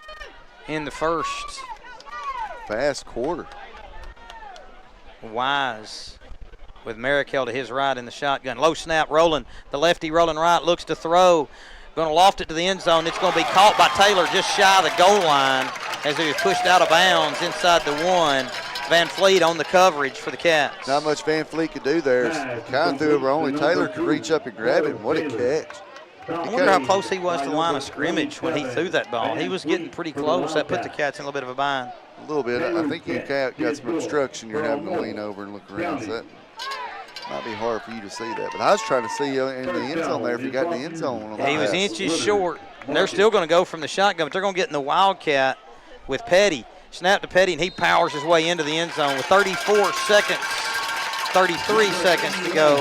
in the first. Fast quarter. Wise with Marikell to his right in the shotgun. Low snap rolling. The lefty rolling right, looks to throw. Going to loft it to the end zone. It's going to be caught by Taylor just shy of the goal line as he was pushed out of bounds inside the 1. Van Fleet on the coverage for the Cats. Not much Van Fleet could do there. Kind of threw it where only Taylor could reach up and grab it. What a catch. I wonder how close he was to the line of scrimmage when he threw that ball. He was getting pretty close. That put the Cats in a little bit of a bind. A little bit. I think you've got some obstruction. You're having to lean over and look around. So that might be hard for you to see that. But I was trying to see you in the end zone there if you got in the end zone. He was inches short. They're still going to go from the shotgun, but they're going to get in the Wildcat with Petty. Snap to Petty, and he powers his way into the end zone with 33 seconds to go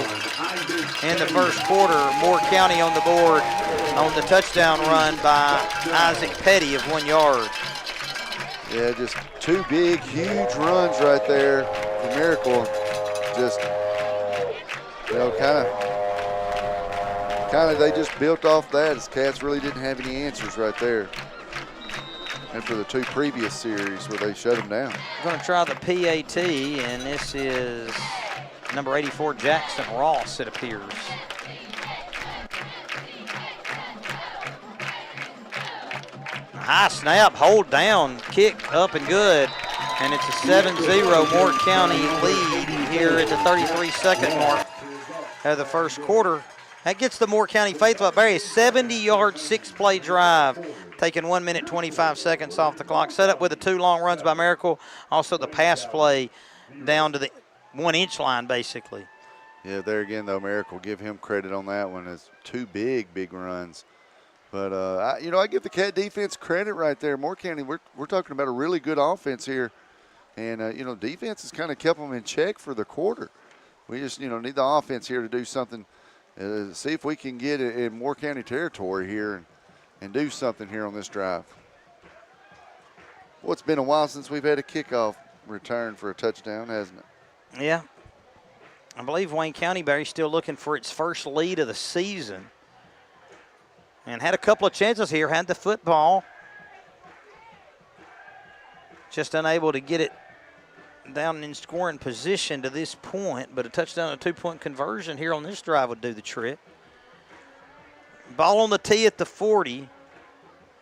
in the first quarter. Moore County on the board on the touchdown run by Isaac Petty of 1 yard. Yeah, just 2 big, huge runs right there for Miracle. Just, kind of, they just built off that as Cats really didn't have any answers right there. And for the 2 previous series where they shut them down. We're going to try the PAT, and this is number 84, Jackson Ross, it appears. High snap, hold down, kick up and good. And it's a 7-0 Moore County lead here at the 33-second mark of the first quarter. That gets the Moore County faithful up. Barry, a 70-yard, 6-play drive, taking 1 minute, 25 seconds off the clock. Set up with the 2 long runs by Miracle. Also the pass play down to the 1-inch line, basically. Yeah, there again, though, Miracle, give him credit on that one. It's 2 big runs. But, I give the Cat defense credit right there. Moore County, we're talking about a really good offense here. And, defense has kind of kept them in check for the quarter. We just, need the offense here to do something. See if we can get in Moore County territory here and do something here on this drive. Well, it's been a while since we've had a kickoff return for a touchdown, hasn't it? Yeah. I believe Wayne County, Barry's still looking for its first lead of the season. And had a couple of chances here, had the football. Just unable to get it down in scoring position to this point, but a touchdown and a 2-point conversion here on this drive would do the trick. Ball on the tee at the 40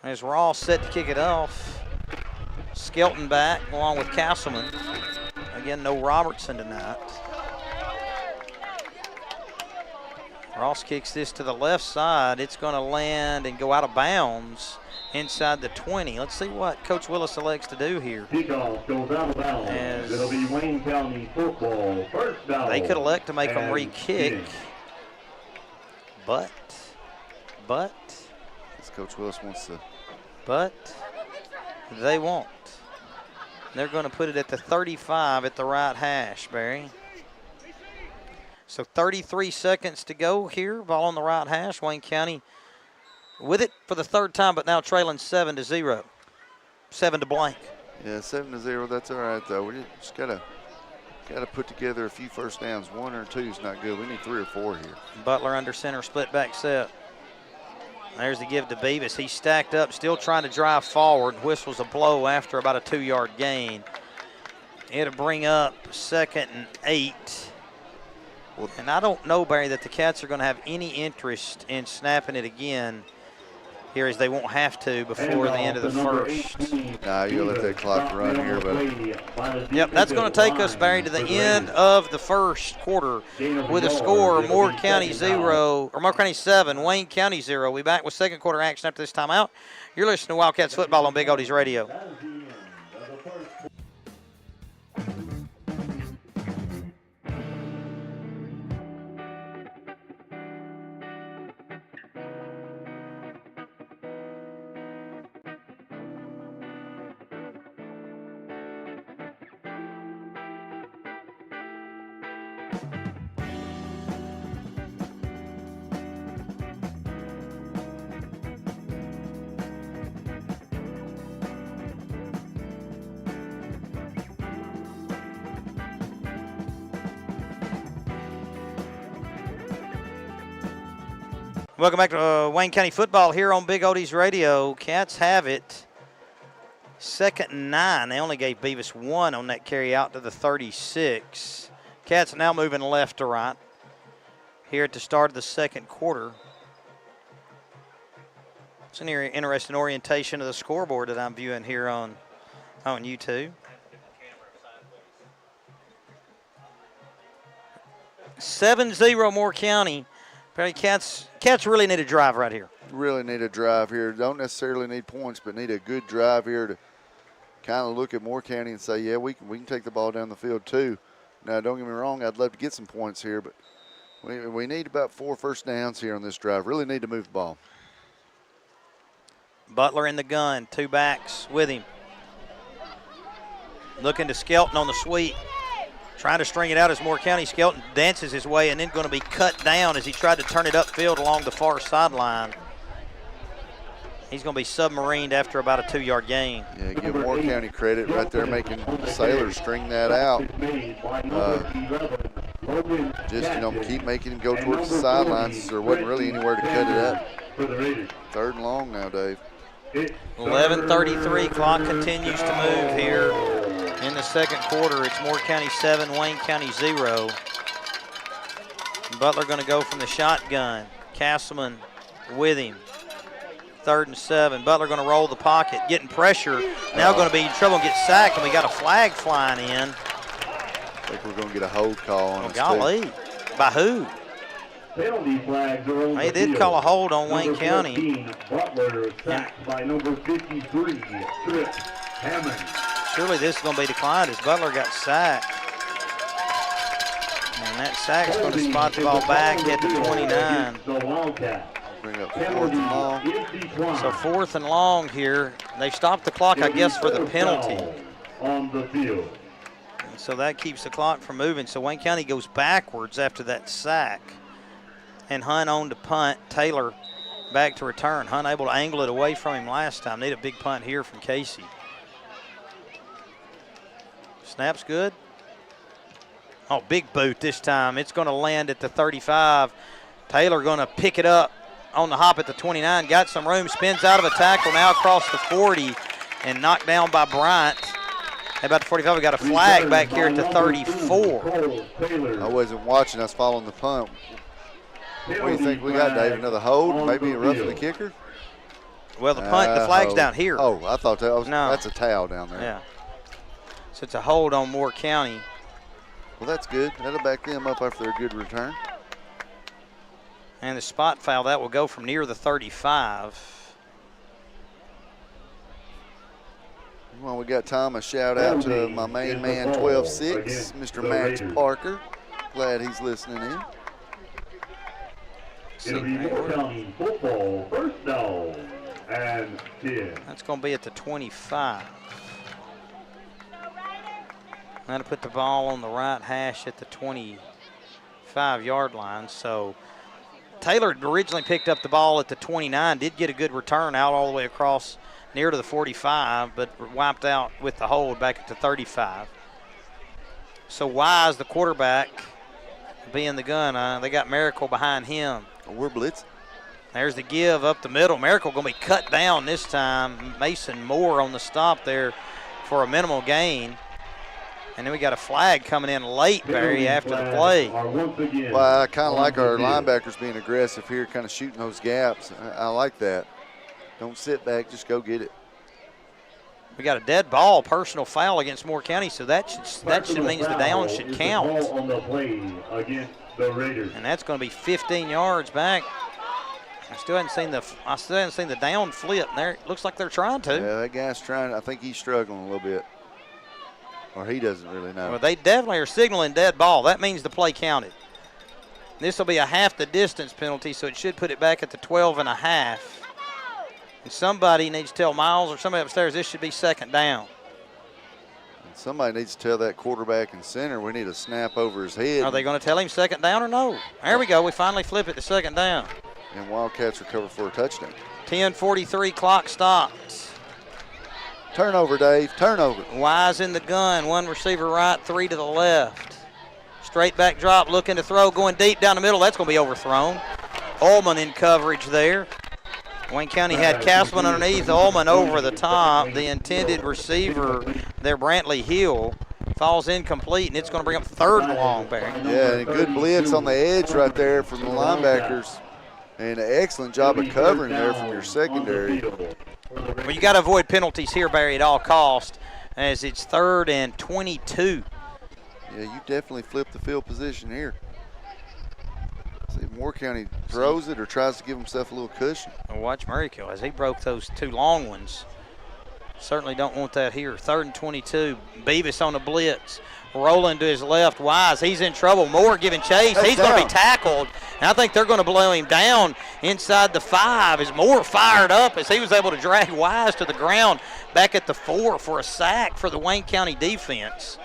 as Ross set to kick it off. Skelton back along with Castleman. again, no Robertson tonight. Ross kicks this to the left side. It's going to land and go out of bounds inside the 20. Let's see what Coach Willis elects to do here. Kickoff goes out of bounds. It'll be Wayne County football. First down. They could elect to make them re-kick, but As Coach Willis wants to. But they won't. They're going to put it at the 35 at the right hash, Barry. So 33 seconds to go here. Ball on the right hash. Wayne County with it for the third time, but now trailing 7-0. 7 to blank. Yeah, 7-0. That's all right though. We just gotta put together a few first downs. 1 or 2 is not good. We need 3 or 4 here. Butler under center, split back set. There's the give to Beavis. He's stacked up, still trying to drive forward. Whistles a blow after about a 2-yard gain. It'll bring up 2nd and 8. And I don't know, Barry, that the Cats are going to have any interest in snapping it again here, as they won't have to before the end of the first. Nah, you let that clock run here, but. Yep, that's going to take us, Barry, to the end of the first quarter with a score: Moore County 7, Wayne County 0. We back with second quarter action after this timeout. You're listening to Wildcats football on Big Oldies Radio. Welcome back to Wayne County football here on Big Oldies Radio. Cats have it. 2nd and 9. They only gave Beavis 1 on that carry out to the 36. Cats now moving left to right here at the start of the second quarter. It's an interesting orientation of the scoreboard that I'm viewing here on YouTube. 7-0 Moore County. Cats really need a drive right here. Really need a drive here. Don't necessarily need points, but need a good drive here to kind of look at Moore County and say, yeah, we can take the ball down the field too. Now, don't get me wrong, I'd love to get some points here, but we need about 4 first downs here on this drive. Really need to move the ball. Butler in the gun, 2 backs with him. Looking to Skelton on the sweep. Trying to string it out as Moore County. Skelton dances his way and then going to be cut down as he tried to turn it upfield along the far sideline. He's going to be submarined after about a 2-yard gain. Yeah, give Moore County credit right there, making Sailor string that out. Keep making him go towards the sidelines. There wasn't really anywhere to cut it up. 3rd and long now, Dave. 11:33, clock continues to move here in the second quarter. It's Moore County 7, Wayne County 0. Butler going to go from the shotgun. Castleman with him. 3rd and 7. Butler going to roll the pocket, getting pressure. Now going to be in trouble and get sacked, and we got a flag flying in. I think we're going to get a hold call on us, golly. too. By who? Penalty flags are on They the did field. call a hold on Wayne Number County. 14, Butler sacked by number 53, Trip Hammond. Surely this is going to be declined as Butler got sacked. And that sack's going to spot the ball back at the 29. The Wildcat. Bring up 4th and long. So 4th and long here. They stopped the clock, I guess, for the penalty. On the field. And so that keeps the clock from moving. So Wayne County goes backwards after that sack. And Hunt on to punt. Taylor back to return. Hunt able to angle it away from him last time. Need a big punt here from Casey. Snap's good. Oh, big boot this time. It's going to land at the 35. Taylor going to pick it up on the hop at the 29. Got some room. Spins out of a tackle now across the 40 and knocked down by Bryant. About the 45, we got a flag back here at the 34. I wasn't watching. I was following the punt. What do you think we got, Dave? Another hold? Maybe a roughing the kicker? Well, the flag's down here. Oh, I thought that was no. That's a towel down there. Yeah. So it's a hold on Moore County. Well, that's good. That'll back them up after a good return. And the spot foul, that will go from near the 35. Well, we got time. A shout out to my main man, 12-6, Mr. Max Parker. Glad he's listening in. It'll be York County football, first down and 10. That's going to be at the 25. That'll put the ball on the right hash at the 25-yard line. So Taylor originally picked up the ball at the 29, did get a good return out all the way across near to the 45, but wiped out with the hold back at the 35. So Wise, the quarterback, being the gun, they got Miracle behind him. We're blitzing. There's the give up the middle. Miracle going to be cut down this time. Mason Moore on the stop there for a minimal gain. And then we got a flag coming in late, Barry, after the play. Well, I kind of like our linebackers being aggressive here, kind of shooting those gaps. I like that. Don't sit back, just go get it. We got a dead ball, personal foul against Moore County, so that should mean the down should count. On the play against the Raiders. And that's going to be 15 yards back. I still haven't seen the down flip there. It looks like they're trying to. Yeah, that guy's trying. I think he's struggling a little bit. Or he doesn't really know. Well, they definitely are signaling dead ball. That means the play counted. This will be a half the distance penalty, so it should put it back at the 12.5. And somebody needs to tell Miles or somebody upstairs this should be second down. And somebody needs to tell that quarterback and center we need a snap over his head. Are they going to tell him second down or no? There we go. We finally flip it to second down. And Wildcats recover for a touchdown. 10:43 clock stops. Turnover, Dave. Turnover. Wise in the gun. One receiver right, three to the left. Straight back drop, looking to throw, going deep down the middle. That's going to be overthrown. Ullman in coverage there. Wayne County had Castleman underneath, Ullman over the top. The intended receiver there, Brantley Hill, falls incomplete, and it's going to bring up third and long, Barry. Yeah, and a good blitz on the edge right there from the linebackers. And an excellent job of covering there from your secondary. Well, you got to avoid penalties here, Barry, at all costs, as it's 3rd and 22. Yeah, you definitely flip the field position here. See if Moore County throws it or tries to give himself a little cushion. Well, watch Murray kill as he broke those two long ones. Certainly don't want that here. 3rd and 22. Beavis on the blitz. Rolling to his left. Wise, he's in trouble. Moore giving chase. He's going to be tackled. And I think they're going to blow him down inside the 5 as Moore fired up as he was able to drag Wise to the ground back at the 4 for a sack for the Wayne County defense.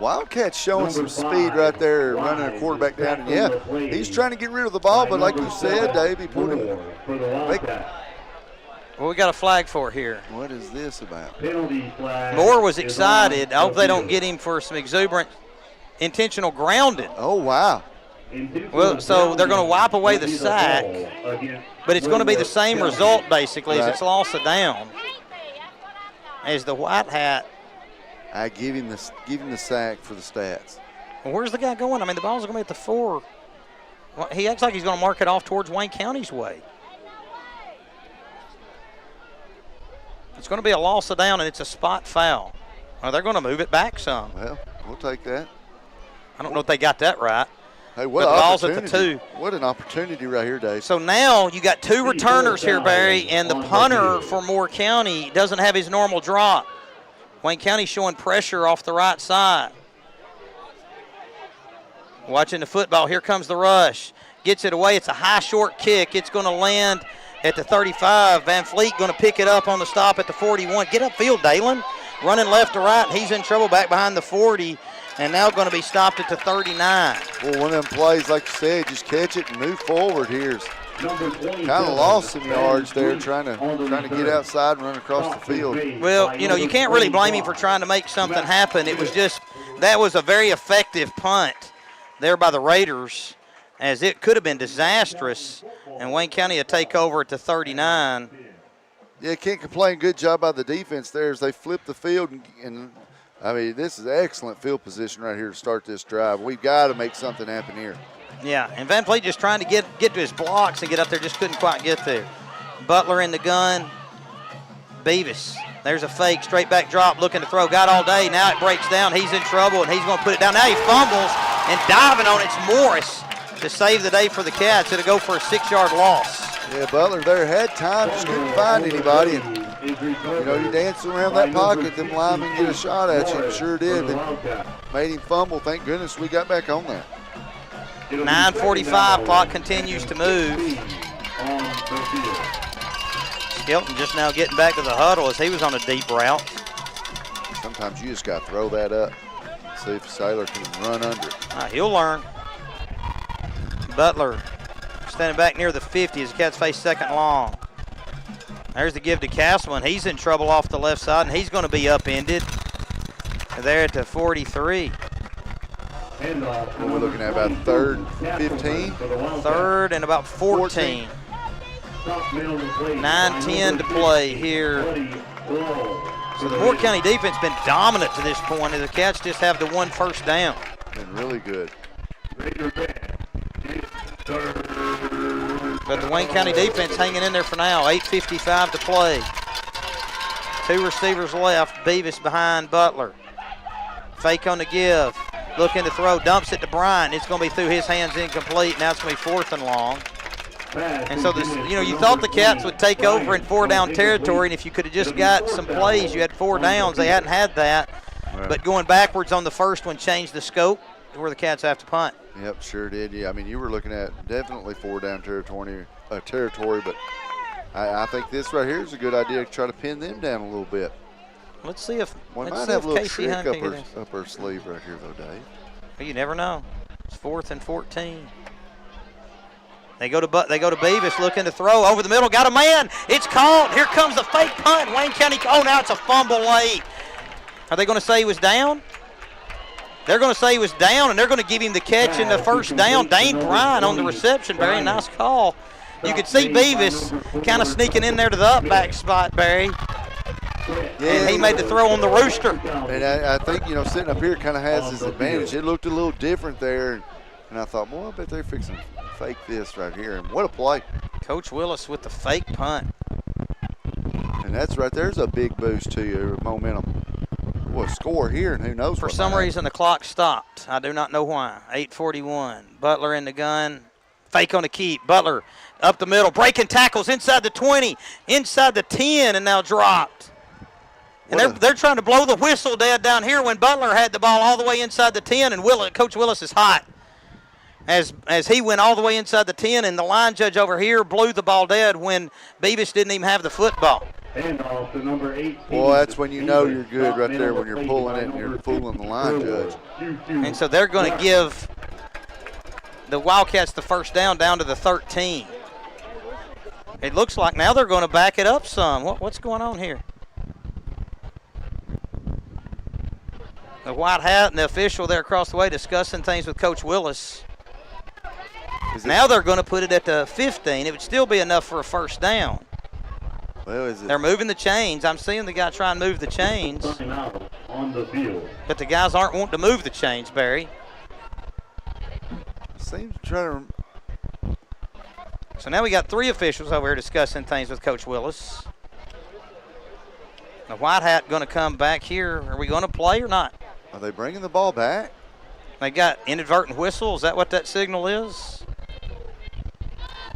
Wildcat's showing some speed right there, running a quarterback down. And yeah, he's trying to get rid of the ball, but like you said, Dave, he put him. Well, we got a flag for it here. What is this about? Moore was excited. I hope they don't get him for some exuberant intentional grounding. Oh, wow. Well, so they're going to wipe away the sack, but it's going to be the same result, basically, as it's loss of down. As the white hat. I give him the sack for the stats. Well, where's the guy going? I mean, the ball's going to be at the 4. Well, he acts like he's going to mark it off towards Wayne County's way. It's going to be a loss of down, and it's a spot foul. Or they're going to move it back some. Well, we'll take that. I don't know if they got that right. Hey, what but an the ball's opportunity. at the 2. What an opportunity right here, Dave. So now you got 2 returners here, Barry, and the punter for Moore County doesn't have his normal drop. Wayne County showing pressure off the right side. Watching the football. Here comes the rush. Gets it away. It's a high, short kick. It's going to land at the 35. Van Fleet going to pick it up on the stop at the 41. Get upfield, Dalen. Running left to right. He's in trouble back behind the 40. And now going to be stopped at the 39. Well, one of them plays, like you said, just catch it and move forward here. Kind of lost some yards there trying to get outside and run across the field. Well, you know, you can't really blame him for trying to make something happen. It was just, that was a very effective punt there by the Raiders, as it could have been disastrous, and Wayne County would take over at the 39. Yeah, can't complain. Good job by the defense there as they flip the field. And I mean, this is excellent field position right here to start this drive. We've got to make something happen here. Yeah, and Van Fleet just trying to get to his blocks and get up there, just couldn't quite get there. Butler in the gun. Beavis There's a fake, straight back drop, looking to throw. Got all day. Now it breaks down. He's in trouble, and he's going to put it down. Now he fumbles, and diving on it's Morris to save the day for the Cats. It'll go for a 6-yard loss. Yeah, Butler there had time, just couldn't find anybody. And, you danced around that pocket, them linemen get a shot at you. Sure did. But made him fumble. Thank goodness we got back on that. 9:45, clock continues to move. Skelton just now getting back to the huddle as he was on a deep route. Sometimes you just got to throw that up, see if Sailor can run under it. He'll learn. Butler standing back near the 50 as the Cats face second long. There's the give to Castleman. He's in trouble off the left side, and he's going to be upended. There at the 43. We're looking at about 3rd and 15. 3rd and about 14. 9:10 to play here. So the Moore County defense been dominant to this point, and the Cats just have the 1 first down. Been really good. But the Wayne County defense hanging in there for now. 8:55 to play. 2 receivers left. Beavis behind Butler. Fake on the give. Looking to throw. Dumps it to Bryan. It's going to be through his hands, incomplete. Now it's going to be 4th and long. And so this, you thought the Cats would take over in 4-down territory, and if you could have just got some plays, you had 4 downs. They hadn't had that. Right. But going backwards on the first one changed the scope to where the Cats have to punt. Yep, sure did. Yeah, I mean, you were looking at definitely 4-down territory, but I think this right here is a good idea to try to pin them down a little bit. Let's see if We let's might see have if a little Casey trick Hunt can get this. up her sleeve right here, though, Dave. Well, you never know. It's 4th and 14. They go to Beavis looking to throw over the middle. Got a man. It's caught. Here comes the fake punt. Wayne County. Oh, now it's a fumble late. Are they going to say he was down? They're going to say he was down, and they're going to give him the catch in the first down. Dane Bryan on the reception. Very nice call. You could see Beavis kind of sneaking in there to the up back spot, Barry. Yeah, And he made the throw on the rooster. And I think, sitting up here kind of has his advantage. It looked a little different there, and I thought, boy, I bet they're fixing to fake this right here. And what a play. Coach Willis with the fake punt. And that's right there's a big boost to your momentum. We'll score here, and who knows For what some might reason, the clock stopped. I do not know why. 8:41. Butler in the gun. Fake on the keep. Butler up the middle. Breaking tackles inside the 20, inside the 10, and now dropped. And they're trying to blow the whistle dead down here when Butler had the ball all the way inside the 10, and Coach Willis is hot. As he went all the way inside the 10, and the line judge over here blew the ball dead when Beavis didn't even have the football. Boy, that's when you know you're good right there, when you're pulling it and you're fooling the line judge. And so they're going to give the Wildcats the first down to the 13. It looks like now they're going to back it up some. What's going on here? The white hat and the official there across the way discussing things with Coach Willis. Now they're going to put it at the 15. It would still be enough for a first down. Well, They're moving the chains. I'm seeing the guy try and move the chains. But the guys aren't wanting to move the chains, Barry. Seems to try to. So now we got 3 officials over here discussing things with Coach Willis. The white hat going to come back here. Are we going to play or not? Are they bringing the ball back? They got inadvertent whistle. Is that what that signal is?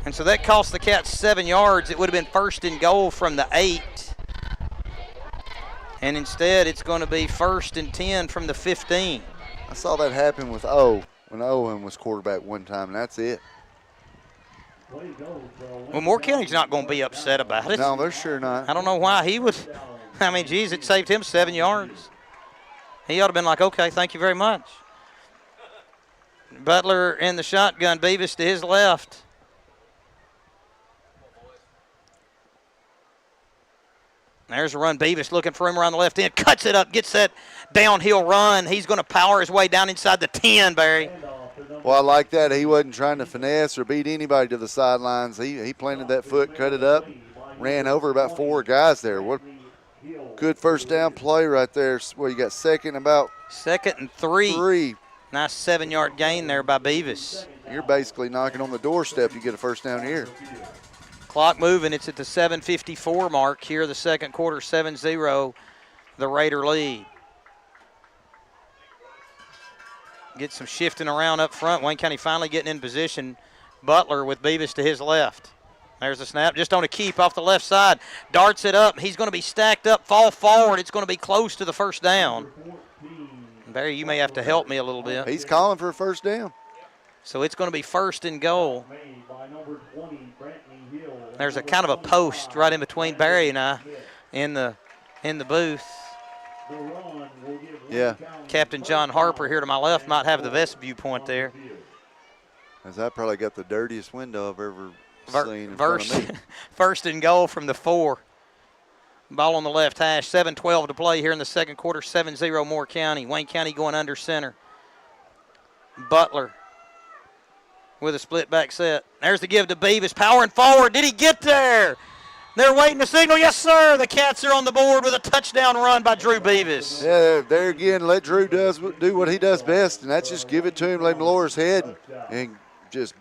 And so that cost the Cats 7 yards. It would have been 1st and goal from the 8. And instead, it's going to be 1st and 10 from the 15. I saw that happen with O when Owen was quarterback one time, and that's it. Well, Moore County's not going to be upset about it. No, they're sure not. I don't know why he would. I mean, geez, it saved him 7 yards. He ought to have been like, okay, thank you very much. Butler in the shotgun, Beavis to his left. There's a run. Beavis looking for him around the left end. Cuts it up, gets that downhill run. He's going to power his way down inside the 10, Barry. Well, I like that. He wasn't trying to finesse or beat anybody to the sidelines. He planted that foot, cut it up, ran over about 4 guys there. What good first down play right there. Well, you got second and 3. Nice 7-yard gain there by Beavis. You're basically knocking on the doorstep. You get a first down here. Clock moving. It's at the 7:54 mark here, the second quarter, 7-0, the Raider lead. Get some shifting around up front. Wayne County finally getting in position. Butler with Beavis to his left. There's the snap, just on a keep off the left side. Darts it up. He's going to be stacked up, fall forward. It's going to be close to the first down. Barry, you may have to help me a little bit. He's calling for a first down. So it's going to be first and goal. There's a kind of a post right in between Barry and I in the booth. Yeah. Captain John Harper here to my left might have the best viewpoint there. As I probably got the dirtiest window I've ever seen in front of me. First and goal from the 4. Ball on the left hash, 7:12 to play here in the second quarter, 7-0 Moore County. Wayne County going under center. Butler with a split back set. There's the give to Beavis, powering forward. Did he get there? They're waiting to signal. Yes, sir. The Cats are on the board with a touchdown run by Drew Beavis. Yeah, there again, let Drew do what he does best, and that's just give it to him, let him lower his head and just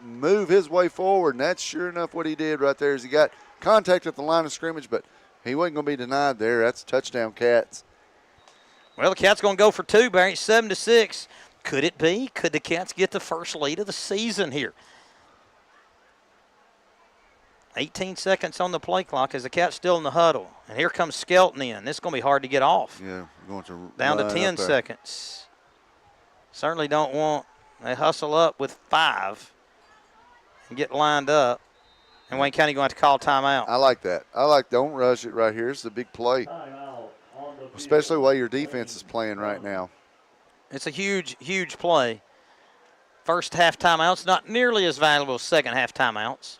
move his way forward. And that's sure enough what he did right there. Is he got contact at the line of scrimmage, but he wasn't going to be denied there. That's a touchdown, Cats. Well, the Cats going to go for 2, Barry. 7-6. Could it be? Could the Cats get the first lead of the season here? 18 seconds on the play clock as the Cats still in the huddle. And here comes Skelton in. This is going to be hard to get off. Yeah, going to down to 10 seconds. Certainly don't want – they hustle up with 5 and get lined up. And Wayne County going to have to call timeout. I like that. Don't rush it right here. It's a big play, especially the way your defense is playing right now. It's a huge, huge play. First half timeouts, not nearly as valuable as second half timeouts.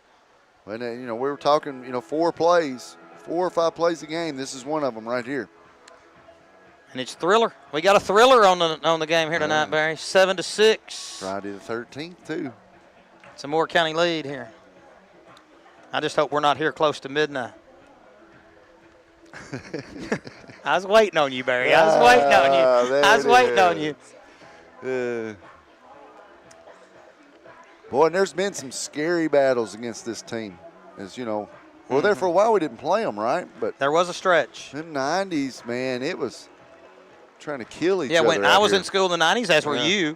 And, we were talking, 4 or 5 plays a game. This is one of them right here. And it's thriller. We got a thriller on the game here tonight, Barry. 7-6. Friday the 13th, too. It's a Moore County lead here. I just hope we're not here close to midnight. I was waiting on you, Barry. I was waiting on you. I was waiting on you. Boy, and there's been some scary battles against this team. As you know, there for a while we didn't play them, right? But there was a stretch. In the 90s, man, it was trying to kill each other. Yeah, when I was here. in school in the 90s, as were you,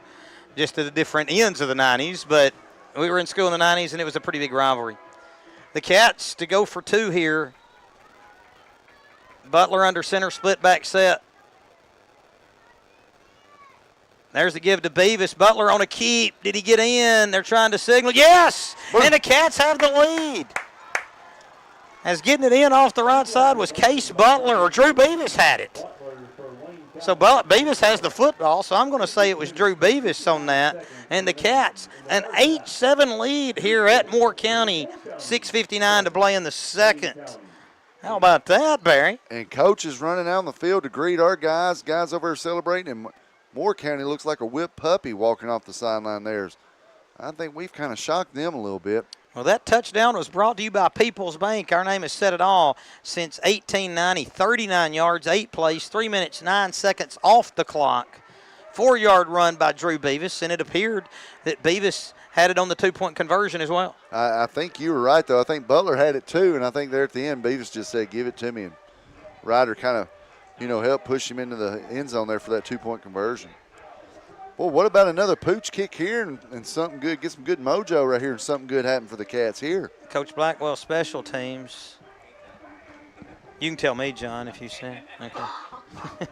just at the different ends of the 90s. But we were in school in the 90s, and it was a pretty big rivalry. The Cats to go for 2 here. Butler under center, split back set. There's the give to Beavis. Butler on a keep. Did he get in? They're trying to signal. Yes! And the Cats have the lead. As getting it in off the right side was Case Butler, or Drew Beavis had it. So Beavis has the football, so I'm going to say it was Drew Beavis on that. And the Cats, an 8-7 lead here at Moore County. 6:59 to play in the second. How about that, Barry? And Coach is running out on the field to greet our guys. Guys over here celebrating, and Moore County looks like a whipped puppy walking off the sideline there. I think we've kind of shocked them a little bit. Well, that touchdown was brought to you by People's Bank. Our name has said it all since 1890. 39 yards, 8 plays, 3 minutes, 9 seconds off the clock. 4-yard run by Drew Beavis, and it appeared that Beavis had it on the 2-point conversion as well. I think you were right, though. I think Butler had it, too, and I think there at the end, Beavis just said, give it to me, and Ryder kind of, helped push him into the end zone there for that 2-point conversion. Well, what about another pooch kick here and something good, get some good mojo right here and something good happen for the Cats here. Coach Blackwell, special teams. You can tell me, John, if you see. Okay.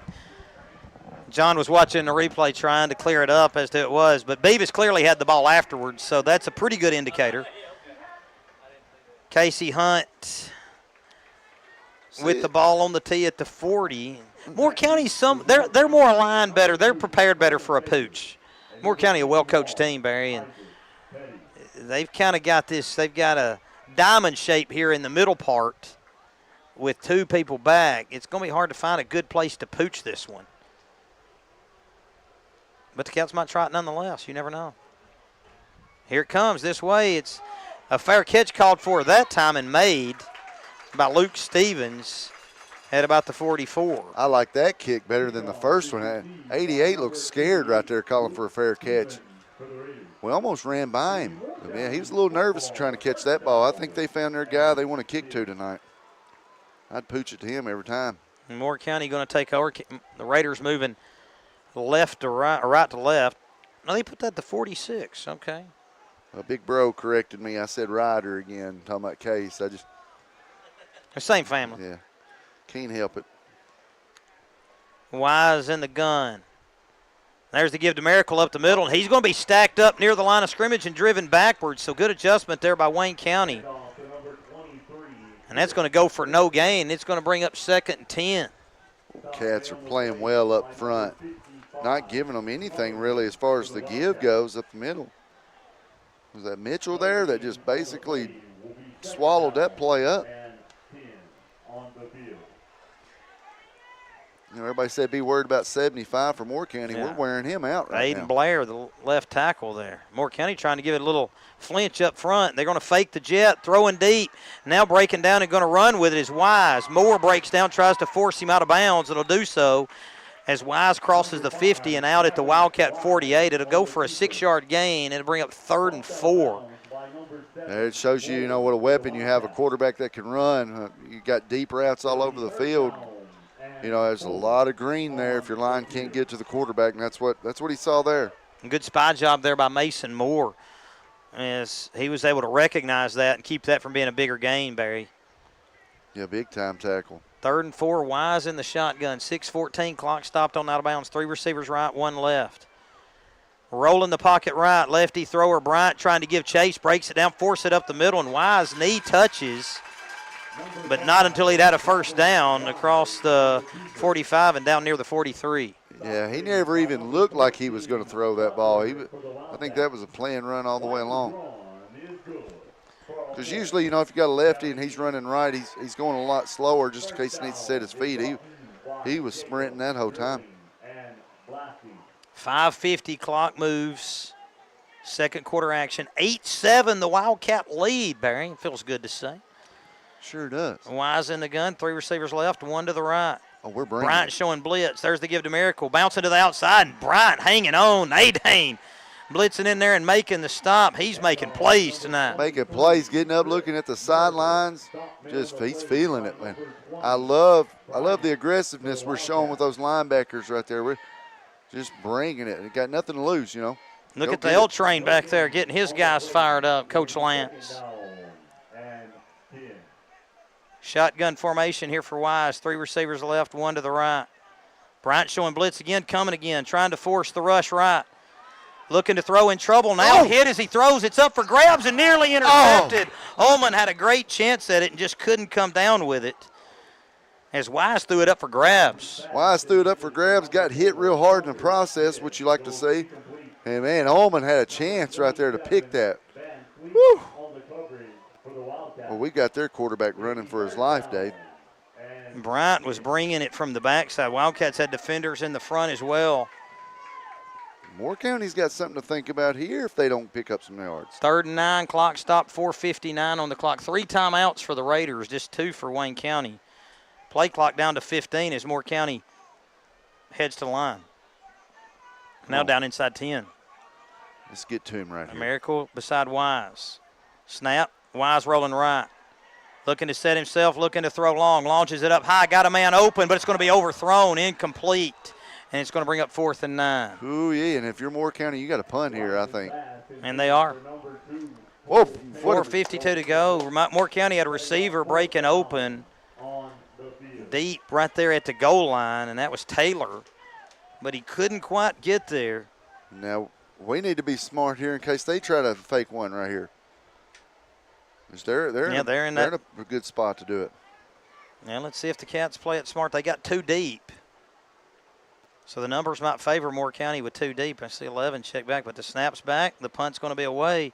John was watching the replay trying to clear it up as to it was, but Beavis clearly had the ball afterwards, so that's a pretty good indicator. Casey Hunt with the ball on the tee at the 40. Moore County, they're more aligned better. They're prepared better for a pooch. Moore County, a well-coached team, Barry, and they've kind of got this. They've got a diamond shape here in the middle part with 2 people back. It's going to be hard to find a good place to pooch this one. But the Cats might try it nonetheless. You never know. Here it comes this way. It's a fair catch called for that time and made by Luke Stevens at about the 44. I like that kick better than the first one. 88 looks scared right there calling for a fair catch. We almost ran by him. But man, he was a little nervous trying to catch that ball. I think they found their guy they want to kick to tonight. I'd pooch it to him every time. And Moore County going to take over. The Raiders moving left to right, or right to left. No, they put that to 46. Okay. Big Bro corrected me. I said Ryder again, talking about Case. The same family. Yeah, can't help it. Wise in the gun. There's the give to Miracle up the middle, and he's going to be stacked up near the line of scrimmage and driven backwards. So good adjustment there by Wayne County. And that's going to go for no gain. It's going to bring up 2nd and 10. Cats are playing well up front, not giving them anything really as far as the give goes up the middle. Was that Mitchell there that just basically swallowed that play up? You know, everybody said be worried about 75 for Moore County. Yeah. We're wearing him out right now. Aiden Blair, the left tackle there. Moore County trying to give it a little flinch up front. They're going to fake the jet, throwing deep. Now breaking down and going to run with it is Wise. Moore breaks down, tries to force him out of bounds. It'll do so as Wise crosses the 50 and out at the Wildcat 48. It'll go for a 6-yard gain. It'll bring up 3rd and 4. It shows you, what a weapon you have, a quarterback that can run. You got deep routes all over the field. There's a lot of green there if your line can't get to the quarterback, and that's what he saw there. Good spy job there by Mason Moore, as he was able to recognize that and keep that from being a bigger gain, Barry. Yeah, big-time tackle. 3rd and 4, Wise in the shotgun. 6:14, clock stopped on out of bounds. 3 receivers right, 1 left. Rolling the pocket right, lefty thrower Bryant trying to give chase, breaks it down, force it up the middle, and Wise knee touches, but not until he'd had a first down across the 45 and down near the 43. Yeah, he never even looked like he was going to throw that ball. I think that was a planned run all the way along. Because usually, if you got a lefty and he's running right, he's going a lot slower just in case he needs to set his feet. He was sprinting that whole time. 5:50 clock moves. Second quarter action. 8-7 the Wildcat lead, Barry. It feels good to say. Sure does. Wise in the gun. 3 receivers left, 1 to the right. Oh, we're bringing Bryant showing blitz. There's the give to Miracle. Bouncing to the outside, and Bryant hanging on. Nadane blitzing in there and making the stop. He's making plays tonight. Making plays, getting up, looking at the sidelines. He's feeling it, man. I love the aggressiveness we're showing with those linebackers right there. We're just bringing it. We got nothing to lose, Look at the L-Train back there getting his guys fired up, Coach Lance. Shotgun formation here for Wise. 3 receivers left, 1 to the right. Bryant showing blitz again, coming again, trying to force the rush right. Looking to throw in trouble now. Hit as he throws. It's up for grabs and nearly intercepted. Ullman had a great chance at it and just couldn't come down with it as Wise threw it up for grabs. Wise threw it up for grabs, got hit real hard in the process, which you like to see. And, man, Ullman had a chance right there to pick that. Woo. Well, we got their quarterback running for his life, Dave. Bryant was bringing it from the backside. Wildcats had defenders in the front as well. Moore County's got something to think about here if they don't pick up some yards. 3rd and 9, clock stopped, 4:59 on the clock. 3 timeouts for the Raiders, just 2 for Wayne County. Play clock down to 15 as Moore County heads to the line. Now down inside 10. Let's get to him right here. Miracle beside Wise. Snap. Wise rolling right. Looking to set himself, looking to throw long. Launches it up high. Got a man open, but it's going to be overthrown, incomplete. And it's going to bring up 4th and 9. Ooh, yeah, and if you're Moore County, you got a punt here, I think. And they are. Whoa. 4:52 to go. Moore County had a receiver breaking open deep right there at the goal line, and that was Taylor. But he couldn't quite get there. Now, we need to be smart here in case they try to fake one right here. They're in a good spot to do it. Now let's see if the Cats play it smart. They got 2 deep. So the numbers might favor Moore County with 2 deep. I see 11 check back, but the snap's back. The punt's going to be away.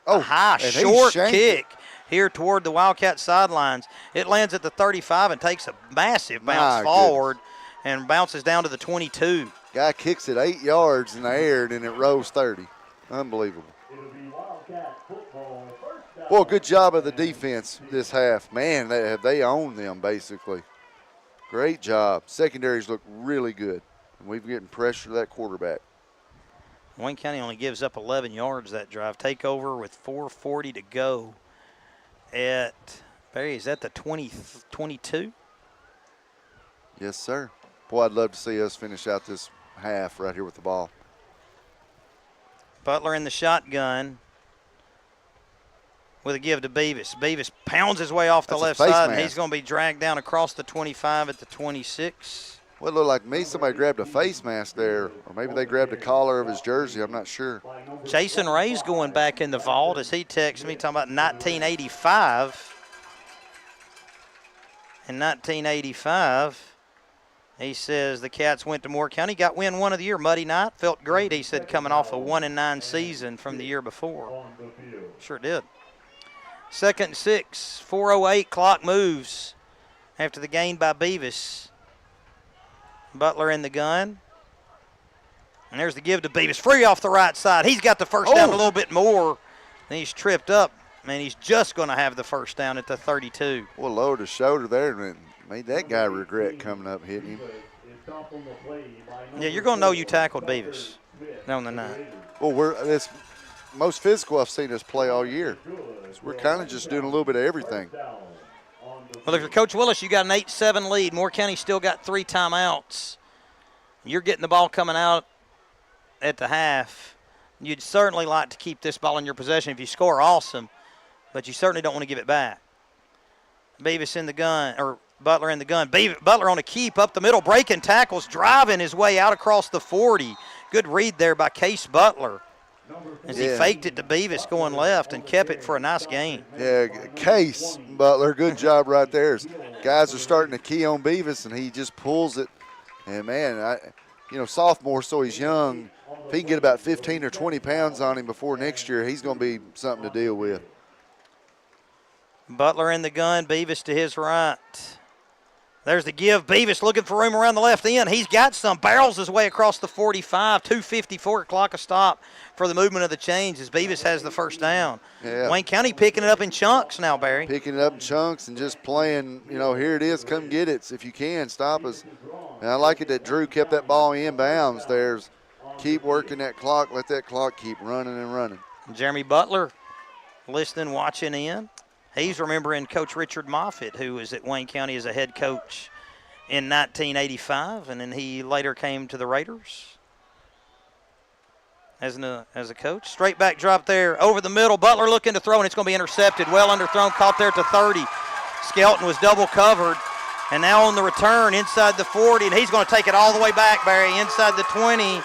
A high, short kick here toward the Wildcat sidelines. It lands at the 35 and takes a massive bounce forward and bounces down to the 22. Guy kicks it 8 yards in the air, and it rolls 30. Unbelievable. Boy, good job of the defense this half. Man, they own them basically. Great job. Secondaries look really good. And we've getting pressure to that quarterback. Wayne County only gives up 11 yards that drive. Take over with 4:40 to go at, Barry, is that the 22? Yes, sir. Boy, I'd love to see us finish out this half right here with the ball. Butler in the shotgun with a give to Beavis. Beavis pounds his way off the left side, and he's going to be dragged down across the 25 at the 26. Well, it looked like to me somebody grabbed a face mask there, or maybe they grabbed a collar of his jersey. I'm not sure. Jason Ray's going back in the vault as he texts me talking about 1985. In 1985, he says the Cats went to Moore County, got win one of the year, Muddy Night. Felt great, he said, coming off a 1-9 season from the year before. Sure did. 2nd and 6, 4:08, clock moves after the gain by Beavis. Butler in the gun. And there's the give to Beavis. Free off the right side. He's got the first down a little bit more. And he's tripped up. And he's just going to have the first down at the 32. Well, lowered his shoulder there and made that guy regret coming up hitting him. Yeah, you're going to know you tackled Beavis on the night. Well, it's most physical I've seen us play all year. So we're kind of just doing a little bit of everything. Well, if you're Coach Willis, you got an 8-7 lead. Moore County still got 3 timeouts. You're getting the ball coming out at the half. You'd certainly like to keep this ball in your possession. If you score, awesome, but you certainly don't want to give it back. Beavis in the gun, or Butler in the gun. Butler on a keep up the middle, breaking tackles, driving his way out across the 40. Good read there by Case Butler as he faked it to Beavis going left and kept it for a nice gain. Yeah, Case Butler, good job right there. Guys are starting to key on Beavis, and he just pulls it. And, man, sophomore, so he's young. If he can get about 15 or 20 pounds on him before next year, he's going to be something to deal with. Butler in the gun, Beavis to his right. There's the give. Beavis looking for room around the left end. He's got some. Barrels his way across the 45. 2:54, clock a stop for the movement of the chains as Beavis has the first down. Yeah. Wayne County picking it up in chunks now, Barry. Picking it up in chunks and just playing, here it is, come get it if you can, stop us. And I like it that Drew kept that ball in bounds. Keep working that clock, let that clock keep running and running. Jeremy Butler listening, watching in. He's remembering Coach Richard Moffitt, who was at Wayne County as a head coach in 1985, and then he later came to the Raiders as a coach. Straight back drop there over the middle. Butler looking to throw, and it's going to be intercepted. Well underthrown, caught there at the 30. Skelton was double covered, and now on the return inside the 40, and he's going to take it all the way back, Barry, inside the 20,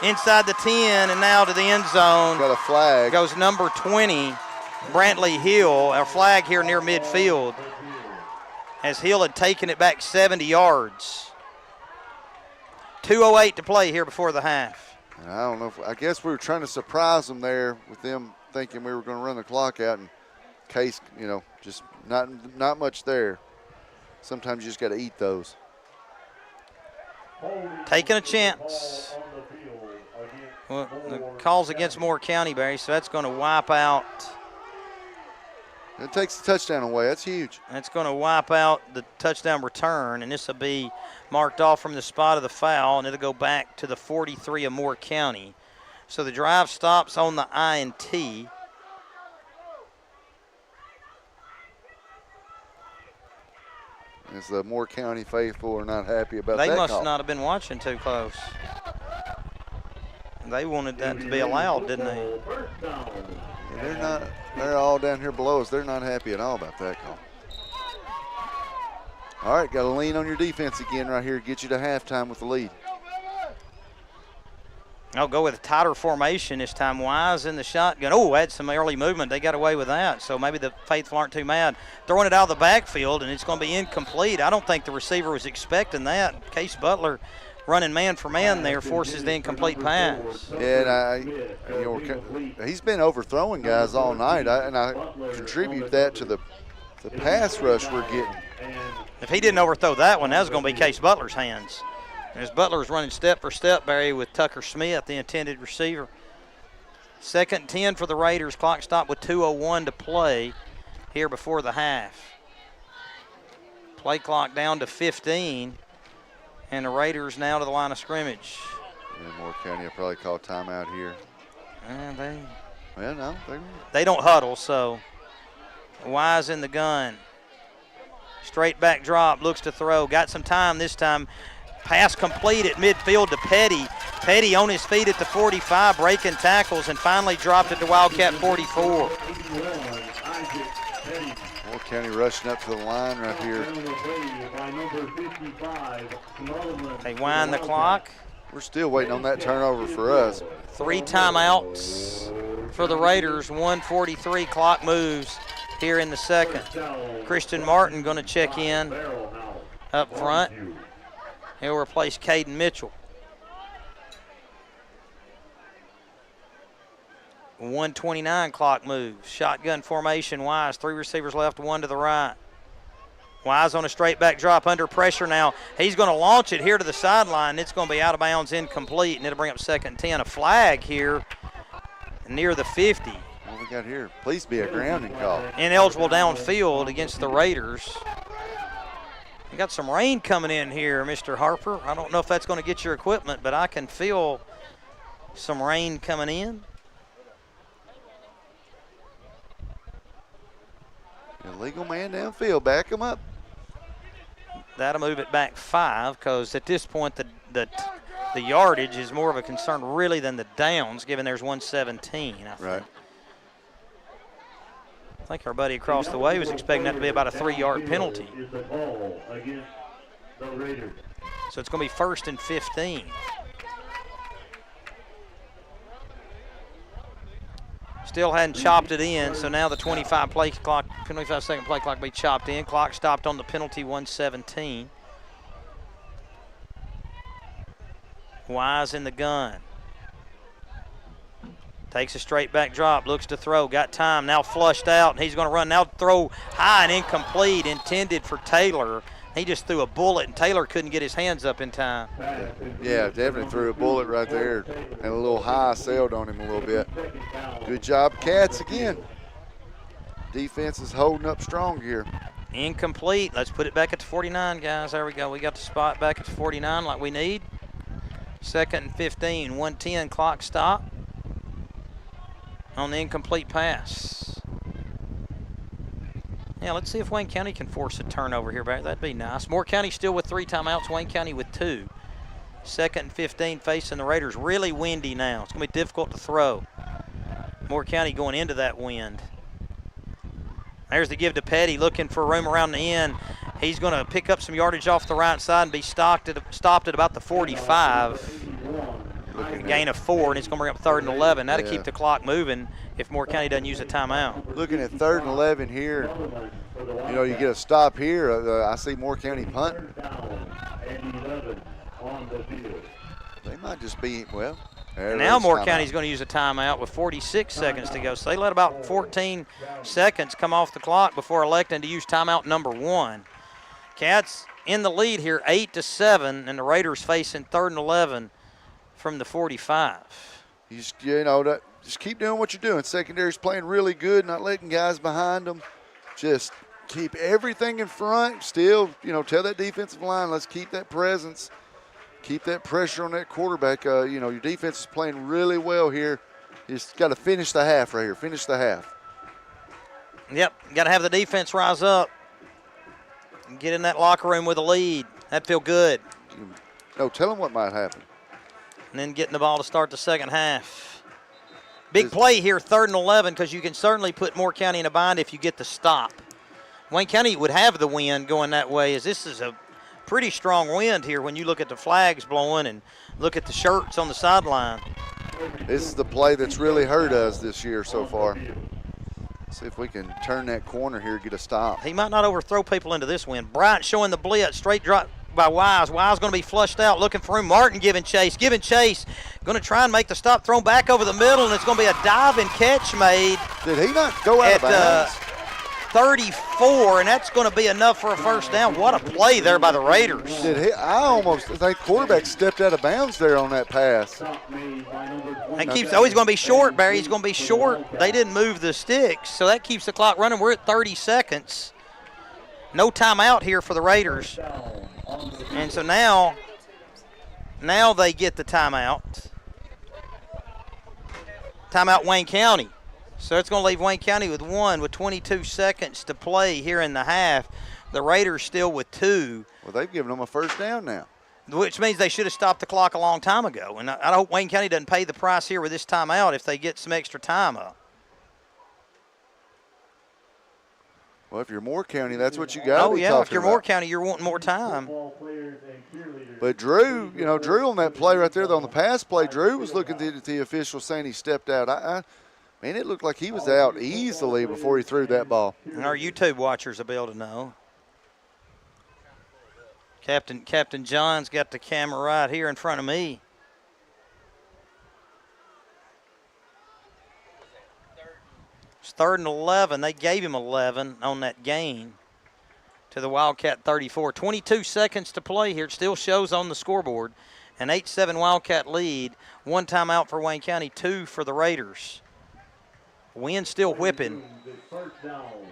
inside the 10, and now to the end zone. Got a flag. Goes number 20. Brantley Hill, a flag here near midfield, as Hill had taken it back 70 yards. 2:08 to play here before the half. I don't know. I guess we were trying to surprise them there with them thinking we were going to run the clock out, and Case, just not much there. Sometimes you just got to eat those. Taking a chance. Well, the call's against Moore County, Barry, so that's going to wipe out. It takes the touchdown away. That's huge. That's going to wipe out the touchdown return, and this will be marked off from the spot of the foul, and it'll go back to the 43 of Moore County. So the drive stops on the INT. As the Moore County faithful are not happy about that They must call. not have been watching too close. They wanted that to be allowed, didn't they? Yeah, they're not. They're all down here below us. They're not happy at all about that call. All right, got to lean on your defense again right here. Get you to halftime with the lead. I'll go with a tighter formation this time. Wise in the shotgun. Oh, had some early movement. They got away with that, so maybe the faithful aren't too mad. Throwing it out of the backfield, and it's going to be incomplete. I don't think the receiver was expecting that. Case Butler running man for man there forces the incomplete pass. Yeah, and he's been overthrowing guys all night, and I contribute that to the pass rush we're getting. If he didn't overthrow that one, that was going to be Case Butler's hands. As Butler was running step for step, Barry, with Tucker Smith, the intended receiver. 2nd and 10 for the Raiders. Clock stop with 2:01 to play here before the half. Play clock down to 15, and the Raiders now to the line of scrimmage. Yeah, Moore County will probably call timeout here. Well, no. They don't huddle, so Wise in the gun. Straight back drop, looks to throw. Got some time this time. Pass complete at midfield to Petty. Petty on his feet at the 45, breaking tackles, and finally dropped it to Wildcat 44. Moore County rushing up to the line right here. They wind the clock. We're still waiting on that turnover for us. 3 timeouts for the Raiders. 1:43 clock moves here in the second. Christian Martin going to check in up front. He'll replace Caden Mitchell. 1:29 clock moves. Shotgun formation, Wise. 3 receivers left, 1 to the right. Wise on a straight back drop under pressure now. He's going to launch it here to the sideline. It's going to be out of bounds, incomplete, and it'll bring up 2nd and 10. A flag here near the 50. What we got here? Please be a grounding call. Ineligible downfield against the Raiders. We got some rain coming in here, Mr. Harper. I don't know if that's going to get your equipment, but I can feel some rain coming in. Illegal man downfield. Back him up. That'll move it back 5, because at this point the yardage is more of a concern really than the downs, given there's 117. Right. I think our buddy across the way was expecting that to be about a 3-yard penalty. So it's going to be 1st and 15. Still hadn't chopped it in, so now the 25-second play clock will be chopped in. Clock stopped on the penalty, 117. Wise in the gun. Takes a straight back drop, looks to throw, got time, now flushed out, and he's going to run. Now throw high and incomplete, intended for Taylor. He just threw a bullet, and Taylor couldn't get his hands up in time. Yeah, definitely threw a bullet right there. And a little high sailed on him a little bit. Good job, Cats, again. Defense is holding up strong here. Incomplete. Let's put it back at the 49, guys. There we go. We got the spot back at the 49 like we need. 2nd and 15, 1:10 clock stop on the incomplete pass. Yeah, let's see if Wayne County can force a turnover here back. That'd be nice. Moore County still with 3 timeouts. Wayne County with 2. 2nd and 15 facing the Raiders. Really windy now. It's going to be difficult to throw. Moore County going into that wind. There's the give to Petty, looking for room around the end. He's going to pick up some yardage off the right side and be stopped at about the 45. A gain of 4, and it's going to bring up 3rd and 11. That'll keep the clock moving if Moore County doesn't use a timeout. Looking at 3rd and 11 here, you know, you get a stop here. I see Moore County punting. They might just be, well. And now Moore County's going to use a timeout with 46 seconds to go. So they let about 14 seconds come off the clock before electing to use timeout number 1. Cats in the lead here, 8-7, and the Raiders facing 3rd and 11 from the 45. Just keep doing what you're doing. Secondary's playing really good, not letting guys behind them. Just keep everything in front. Still, tell that defensive line, let's keep that presence. Keep that pressure on that quarterback. Your defense is playing really well here. You just got to finish the half right here. Finish the half. Yep, got to have the defense rise up and get in that locker room with a lead. That'd feel good. No, tell them what might happen. And then getting the ball to start the second half. Big play here, 3rd and 11, because you can certainly put Moore County in a bind if you get the stop. Wayne County would have the win going that way, as this is a pretty strong wind here when you look at the flags blowing and look at the shirts on the sideline. This is the play that's really hurt us this year so far. See if we can turn that corner here, get a stop. He might not overthrow people into this wind. Bryant showing the blitz, straight drop by Wise. Wise going to be flushed out, looking for him. Martin giving chase. Going to try and make the stop, thrown back over the middle, and it's going to be a diving catch made. Did he not go out of bounds? 34, and that's going to be enough for a first down. What a play there by the Raiders. I almost think quarterback stepped out of bounds there on that pass. That keeps, he's going to be short, Barry. He's going to be short. They didn't move the sticks, so that keeps the clock running. We're at 30 seconds. No timeout here for the Raiders. And so now Now they get the timeout. Timeout Wayne County. So it's going to leave Wayne County with 1 with 22 seconds to play here in the half. The Raiders still with 2. Well, they've given them a first down now. Which means they should have stopped the clock a long time ago. And I hope Wayne County doesn't pay the price here with this timeout if they get some extra time up. Well, if you're Moore County, that's what you got. Oh, yeah, if you're Moore County, you're wanting more time. But Drew, Drew on that play right there, on the pass play, Drew was looking at the official saying he stepped out. Man, it looked like he was out easily before he threw that ball. And our YouTube watchers will be able to know. Captain John's got the camera right here in front of me. It's 3rd and 11. They gave him 11 on that gain to the Wildcat 34. 22 seconds to play here. It still shows on the scoreboard. An 8-7 Wildcat lead. 1 timeout for Wayne County, 2 for the Raiders. Wind still whipping.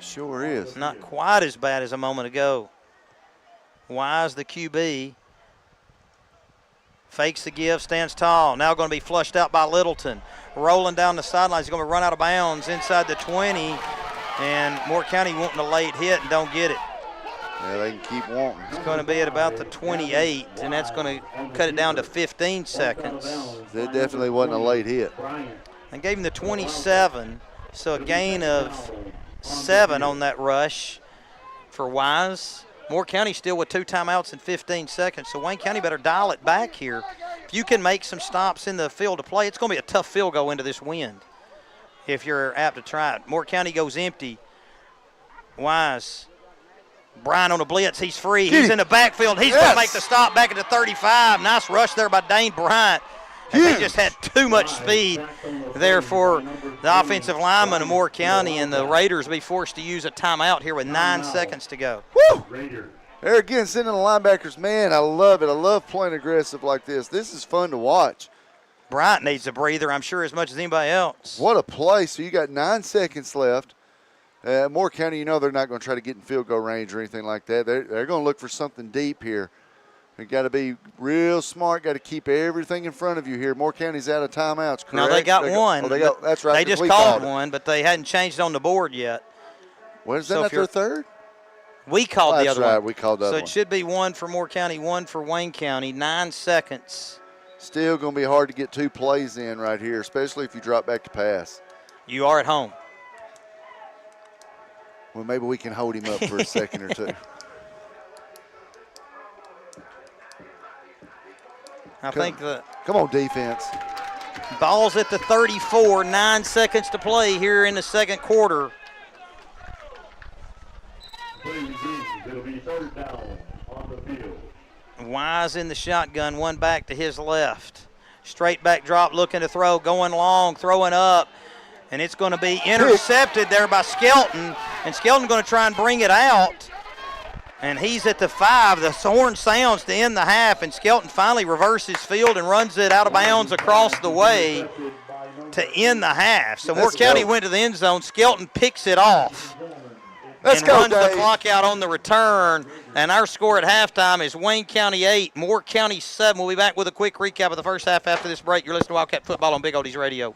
Sure is. Not quite as bad as a moment ago. Wise, the QB. Fakes the give, stands tall. Now going to be flushed out by Littleton. Rolling down the sidelines. He's going to run out of bounds inside the 20. And Moore County wanting a late hit and don't get it. Yeah, they can keep wanting. It's going to be at about the 28, and that's going to cut it down to 15 seconds. That definitely wasn't a late hit. They gave him the 27, so a gain of 7 on that rush for Wise. Moore County still with 2 timeouts in 15 seconds, so Wayne County better dial it back here. If you can make some stops in the field to play, it's going to be a tough field goal into this wind if you're apt to try it. Moore County goes empty. Wise. Brian on a blitz. He's free. He's in the backfield. He's going to make the stop back at the 35. Nice rush there by Dane Bryant. And they just had too much speed there for the offensive lineman of Moore County, and the Raiders will be forced to use a timeout here with 9 seconds to go. Woo! There again, sending the linebackers. Man, I love it. I love playing aggressive like this. This is fun to watch. Bryant needs a breather, I'm sure, as much as anybody else. What a play. So you got 9 seconds left. Moore County, they're not going to try to get in field goal range or anything like that. They're going to look for something deep here. You got to be real smart. Got to keep everything in front of you here. Moore County's out of timeouts, correct? No, they got one. That's right. They just called one, but they hadn't changed on the board yet. What is that? Not their third? We called the other one. That's right. We called the other one. So it should be 1 for Moore County, 1 for Wayne County. 9 seconds. Still going to be hard to get 2 plays in right here, especially if you drop back to pass. You are at home. Well, maybe we can hold him up for a second or two. Come on, defense. Ball's at the 34, 9 seconds to play here in the second quarter. It'll be 3rd down on the field. Wise in the shotgun, one back to his left. Straight back drop, looking to throw, going long, throwing up. And it's going to be intercepted there by Skelton. And Skelton's going to try and bring it out. And he's at the 5. The horn sounds to end the half, and Skelton finally reverses field and runs it out of bounds across the way to end the half. So Moore County went to the end zone. Skelton picks it off and runs the clock out on the return. And our score at halftime is Wayne County 8, Moore County 7. We'll be back with a quick recap of the first half after this break. You're listening to Wildcat Football on Big Oldies Radio.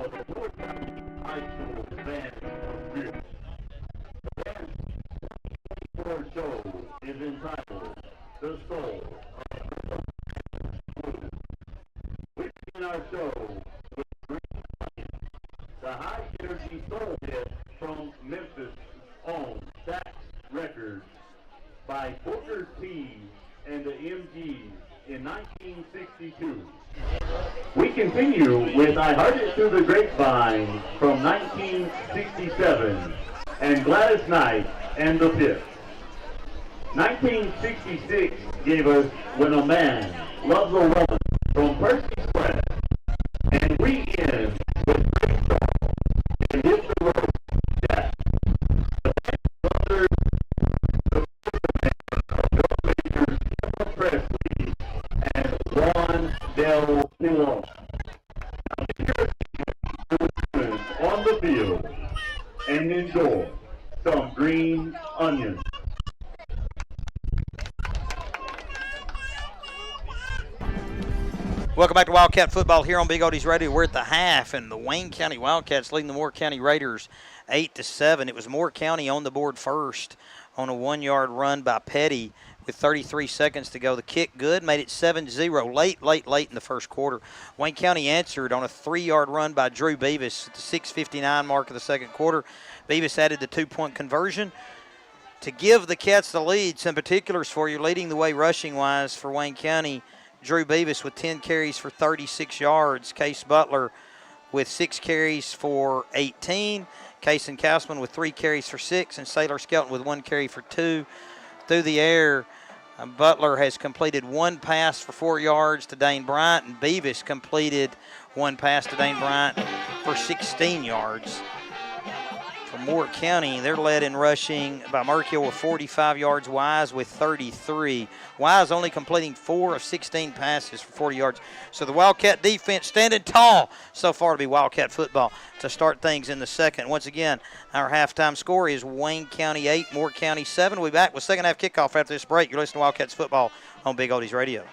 for the Wildcat High School band of music. The band's 2024 show is entitled The Soul of Blue. We begin our show with Green Onion, the high energy soul hit from Memphis' own Stax Records by Booker T and the MGs in 1962. We continue with I Heard It Through the Grapevine from 1967 and Gladys Knight and the Fifth. 1966 gave us When a Man Loves a Woman from Percy Sledge, and we end with Great Song and Hit the Road, Jack. The brothers, the Filmmakers, Kevin Presley and Juan Del Pilon. Now here on the field and enjoy some Green Onions. Welcome back to Wildcat Football here on Big Oldies Radio. We're at the half, and the Wayne County Wildcats leading the Moore County Raiders 8-7. It was Moore County on the board first on a 1-yard run by Petty with 33 seconds to go. The kick good, made it 7-0 late in the first quarter. Wayne County answered on a 3-yard run by Drew Beavis at the 6:59 mark of the second quarter. Beavis added the 2-point conversion to give the Cats the lead. Some particulars for you, leading the way rushing-wise for Wayne County. Drew Beavis with 10 carries for 36 yards. Case Butler with 6 carries for 18. Kason Kausman with 3 carries for 6. And Sailor Skelton with 1 carry for 2. Through the air, Butler has completed 1 pass for 4 yards to Dane Bryant. And Beavis completed 1 pass to Dane Bryant for 16 yards. For Moore County, they're led in rushing by Merkill with 45 yards, Wise with 33. Wise only completing 4 of 16 passes for 40 yards. So the Wildcat defense standing tall so far to be Wildcat football to start things in the second. Once again, our halftime score is Wayne County 8, Moore County 7. We'll be back with second half kickoff after this break. You're listening to Wildcats football on Big Oldies Radio.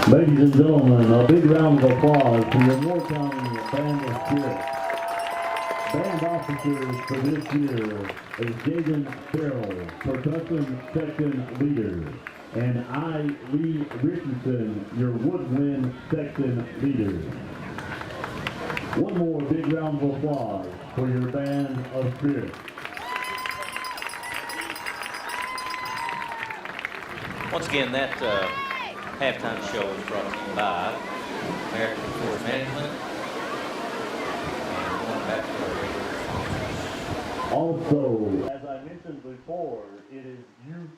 Ladies and gentlemen, a big round of applause for your Moore County Band of Spirit. Band officers for this year is Jaden Farrell, percussion section leader, and I. Lee Richardson, your woodwind section leader. One more big round of applause for your Band of Spirit. Once again, that halftime show is brought to you by American Forest Management and going back to our regular. Also, as I mentioned before, it is youth.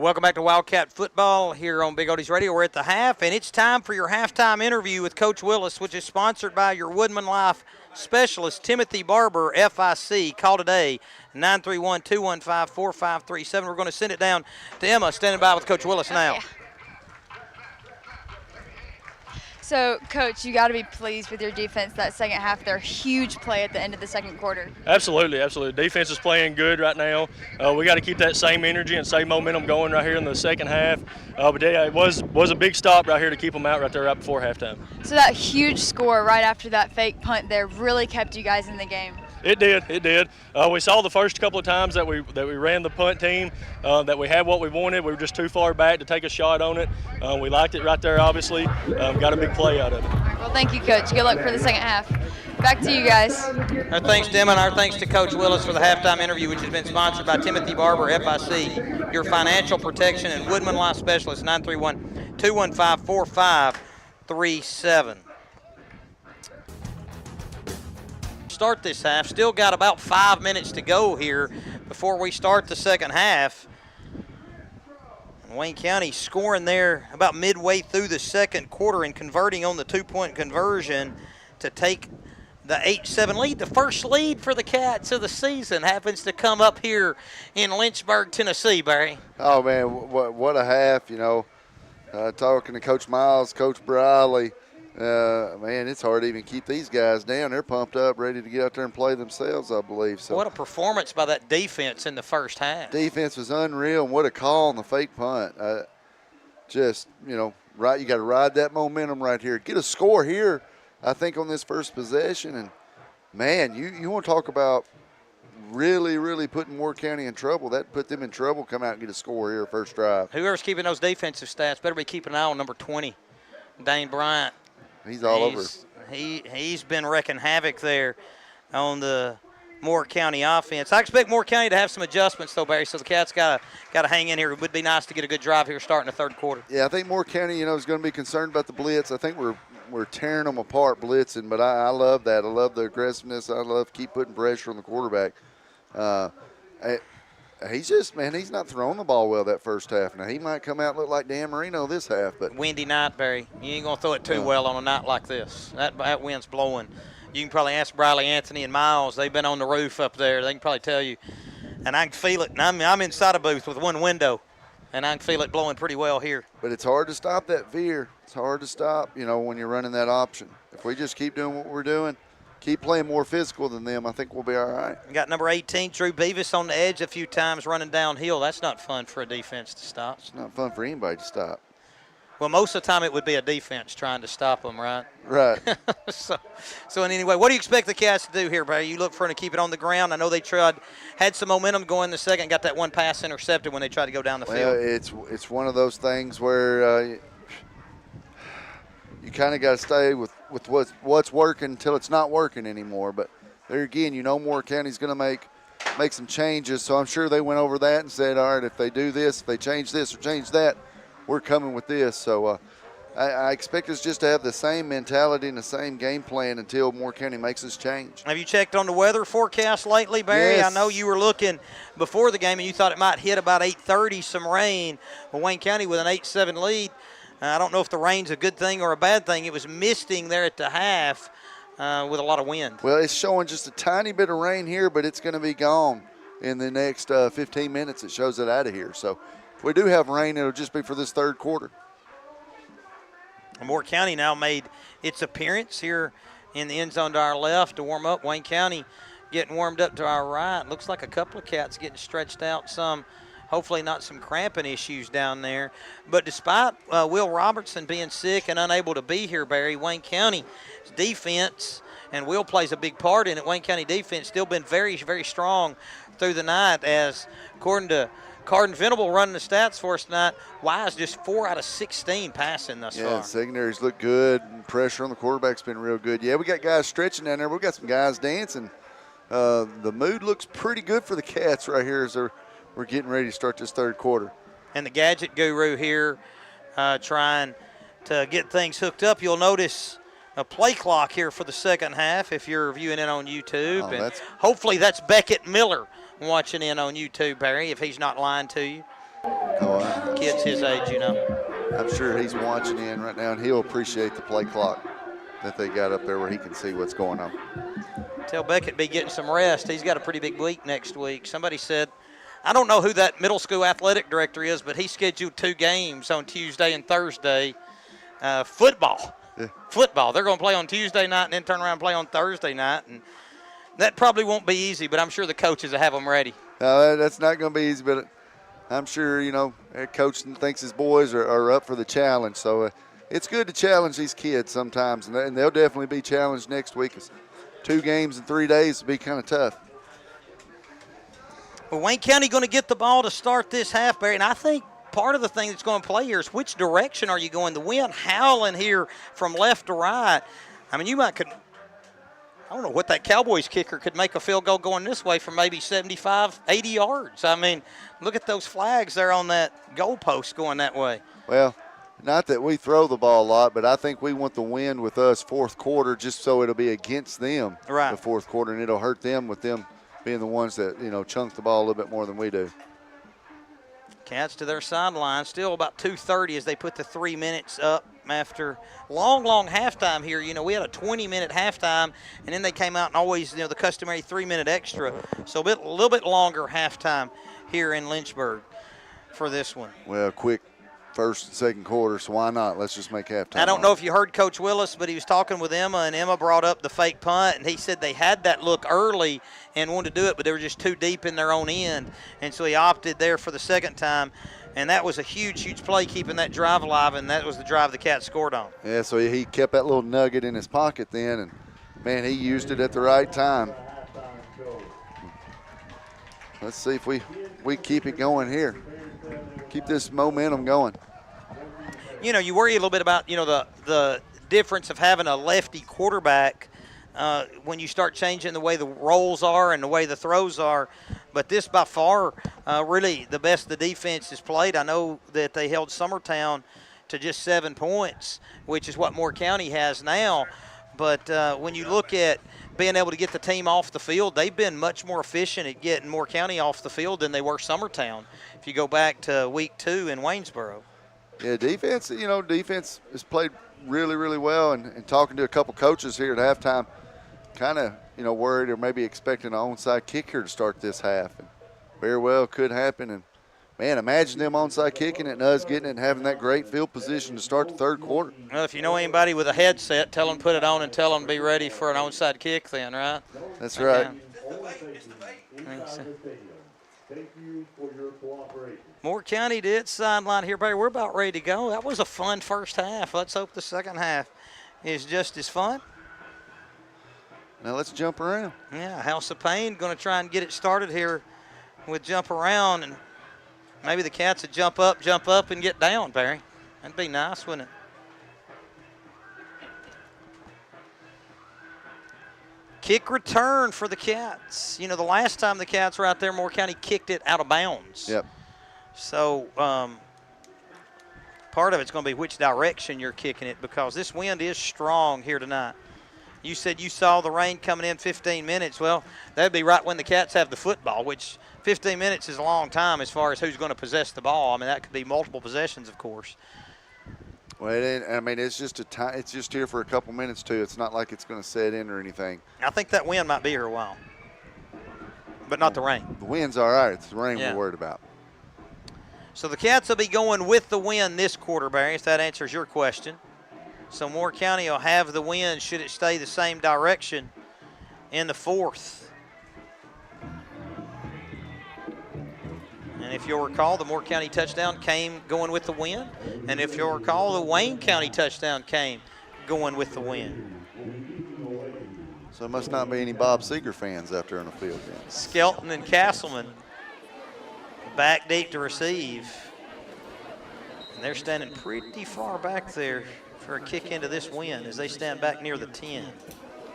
Welcome back to Wildcat Football here on Big Odie's Radio. We're at the half, and it's time for your halftime interview with Coach Willis, which is sponsored by your Woodman Life specialist, Timothy Barber, FIC. Call today, 931-215-4537. We're going to send it down to Emma, standing by with Coach Willis now. Yeah. So, Coach, you got to be pleased with your defense that second half. Their huge play at the end of the second quarter. Absolutely, absolutely. Defense is playing good right now. We got to keep that same energy and same momentum going right here in the second half. But yeah, it was a big stop right here to keep them out right there right before halftime. So that huge score right after that fake punt there really kept you guys in the game. It did. We saw the first couple of times that we ran the punt team, that we had what we wanted. We were just too far back to take a shot on it. We liked it right there, obviously. Got a big play out of it. All right, well, thank you, Coach. Good luck for the second half. Back to you guys. Our thanks to Emma, and our thanks to Coach Willis for the halftime interview, which has been sponsored by Timothy Barber, FIC, your financial protection and Woodman Life specialist, 931-215-4537. Start this half. Still got about 5 minutes to go here before we start the second half. Wayne County scoring there about midway through the second quarter and converting on the two-point conversion to take the 8-7 lead. The first lead for the Cats of the season happens to come up here in Lynchburg, Tennessee, Barry. Oh, man, what a half, talking to Coach Miles, Coach Briley. Man, it's hard to even keep these guys down. They're pumped up, ready to get out there and play themselves, I believe. So what a performance by that defense in the first half. Defense was unreal, and what a call on the fake punt. Right, you got to ride that momentum right here. Get a score here, I think, on this first possession. And, man, you want to talk about really, really putting Moore County in trouble. That put them in trouble. Come out and get a score here first drive. Whoever's keeping those defensive stats better be keeping an eye on number 20, Dane Bryant. He's all over. He's been wrecking havoc there on the Moore County offense. I expect Moore County to have some adjustments, though, Barry, so the Cats got to hang in here. It would be nice to get a good drive here starting the third quarter. Yeah, I think Moore County, is going to be concerned about the blitz. I think we're tearing them apart blitzing, but I love that. I love the aggressiveness. I love keep putting pressure on the quarterback. He's not throwing the ball well that first half. Now, he might come out and look like Dan Marino this half. But windy night, Barry. You ain't going to throw it too well on a night like this. That wind's blowing. You can probably ask Briley, Anthony, and Miles. They've been on the roof up there. They can probably tell you. And I can feel it. And I'm inside a booth with one window, and I can feel it blowing pretty well here. But it's hard to stop that veer. It's hard to stop, when you're running that option. If we just keep doing what we're doing, keep playing more physical than them, I think we'll be all right. We got number 18, Drew Beavis, on the edge a few times running downhill. That's not fun for a defense to stop. It's not fun for anybody to stop. Well, most of the time it would be a defense trying to stop them, right? Right. So anyway, what do you expect the Cats to do here, Barry? You look for them to keep it on the ground. I know they had some momentum going in the second, got that one pass intercepted when they tried to go down the field. It's one of those things where you kind of got to stay with what's working until it's not working anymore. But there again, Moore County's going to make some changes. So I'm sure they went over that and said, all right, if they do this, if they change this or change that, we're coming with this. So I expect us just to have the same mentality and the same game plan until Moore County makes us change. Have you checked on the weather forecast lately, Barry? Yes. I know you were looking before the game and you thought it might hit about 8:30, some rain. Well, Wayne County with an 8-7 lead. I don't know if the rain's a good thing or a bad thing. It was misting there at the half with a lot of wind. Well, it's showing just a tiny bit of rain here, but it's going to be gone in the next 15 minutes. It shows it out of here. So if we do have rain, it'll just be for this third quarter. Moore County now made its appearance here in the end zone to our left to warm up. Wayne County getting warmed up to our right. Looks like a couple of Cats getting stretched out some. Hopefully not some cramping issues down there. But despite Will Robertson being sick and unable to be here, Barry, Wayne County's defense, and Will plays a big part in it, Wayne County defense still been very, very strong through the night, as according to Carden Venable running the stats for us tonight, Wise just 4 out of 16 passing thus far. Yeah, secondaries look good. Pressure on the quarterback's been real good. Yeah, we got guys stretching down there. We got some guys dancing. The mood looks pretty good for the Cats right here as we're getting ready to start this third quarter. And the gadget guru here trying to get things hooked up. You'll notice a play clock here for the second half if you're viewing it on YouTube. Oh, and hopefully that's Beckett Miller watching in on YouTube, Barry, if he's not lying to you. Oh, kids his age, you know. I'm sure he's watching in right now, and he'll appreciate the play clock that they got up there where he can see what's going on. Tell Beckett be getting some rest. He's got a pretty big week next week. Somebody said, I don't know who that middle school athletic director is, but he scheduled 2 games on Tuesday and Thursday. Football. Yeah. Football. They're going to play on Tuesday night and then turn around and play on Thursday night. And that probably won't be easy, but I'm sure the coaches will have them ready. No, that's not going to be easy, but I'm sure, you know, their coach thinks his boys are up for the challenge. So it's good to challenge these kids sometimes, and they'll definitely be challenged next week. 2 games in 3 days will be kind of tough. Well, Wayne County going to get the ball to start this half, Barry, and I think part of the thing that's going to play here is which direction are you going? The wind howling here from left to right. I mean, I don't know what that Cowboys kicker could make a field goal going this way from maybe 75, 80 yards. I mean, look at those flags there on that goalpost going that way. Well, not that we throw the ball a lot, but I think we want the wind with us fourth quarter just so it'll be against them the fourth quarter, and it'll hurt them with them being the ones that, you know, chunk the ball a little bit more than we do. Cats to their sideline. Still about 2:30 as they put the 3 minutes up after long halftime here. You know, we had a 20-minute halftime, and then they came out and always, you know, the customary 3-minute extra. So a little bit longer halftime here in Lynchburg for this one. Well, quick first and second quarter, so why not? Let's just make halftime. I don't know if you heard Coach Willis, but he was talking with Emma, and Emma brought up the fake punt, and he said they had that look early and wanted to do it, but they were just too deep in their own end, and so he opted there for the second time, and that was a huge play keeping that drive alive, and that was the drive the Cats scored on. Yeah, so he kept that little nugget in his pocket then, and, man, he used it at the right time. Let's see if we keep it going here. Keep this momentum going. You know, you worry a little bit about, you know, the difference of having a lefty quarterback when you start changing the way the rolls are and the way the throws are. But this by far really the best the defense has played. I know that they held Summertown to just 7 points, which is what Moore County has now. But when you look at being able to get the team off the field, they've been much more efficient at getting Moore County off the field than they were Summertown, if you go back to week 2 in Waynesboro. Yeah, defense has played really well. And talking to a couple coaches here at halftime, kind of, you know, worried or maybe expecting an onside kick here to start this half. And very well could happen. And, man, imagine them onside kicking it and us getting it and having that great field position to start the third quarter. Well, if you know anybody with a headset, tell them put it on and tell them to be ready for an onside kick then, right? That's right. Thank you for your cooperation. Moore County to its sideline here, Barry. We're about ready to go. That was a fun first half. Let's hope the second half is just as fun. Now let's jump around. Yeah, House of Pain going to try and get it started here with jump around, and maybe the Cats would jump up and get down, Barry. That'd be nice, wouldn't it? Kick return for the Cats. You know, the last time the Cats were out there, Moore County kicked it out of bounds. Yep. So part of it's going to be which direction you're kicking it, because this wind is strong here tonight. You said you saw the rain coming in 15 minutes. Well, that'd be right when the Cats have the football, which 15 minutes is a long time as far as who's going to possess the ball. I mean, that could be multiple possessions, of course. Well, it's just here for a couple minutes, too. It's not like it's going to set in or anything. I think that wind might be here a while, but not the rain. The wind's all right. It's the rain we're worried about. So the Cats will be going with the wind this quarter, Barry, if that answers your question. So Moore County will have the wind should it stay the same direction in the fourth. And if you'll recall, the Moore County touchdown came going with the wind. And if you'll recall, the Wayne County touchdown came going with the wind. So there must not be any Bob Seeger fans out there on the field then. Skelton and Castleman back deep to receive. And they're standing pretty far back there for a kick into this wind as they stand back near the 10.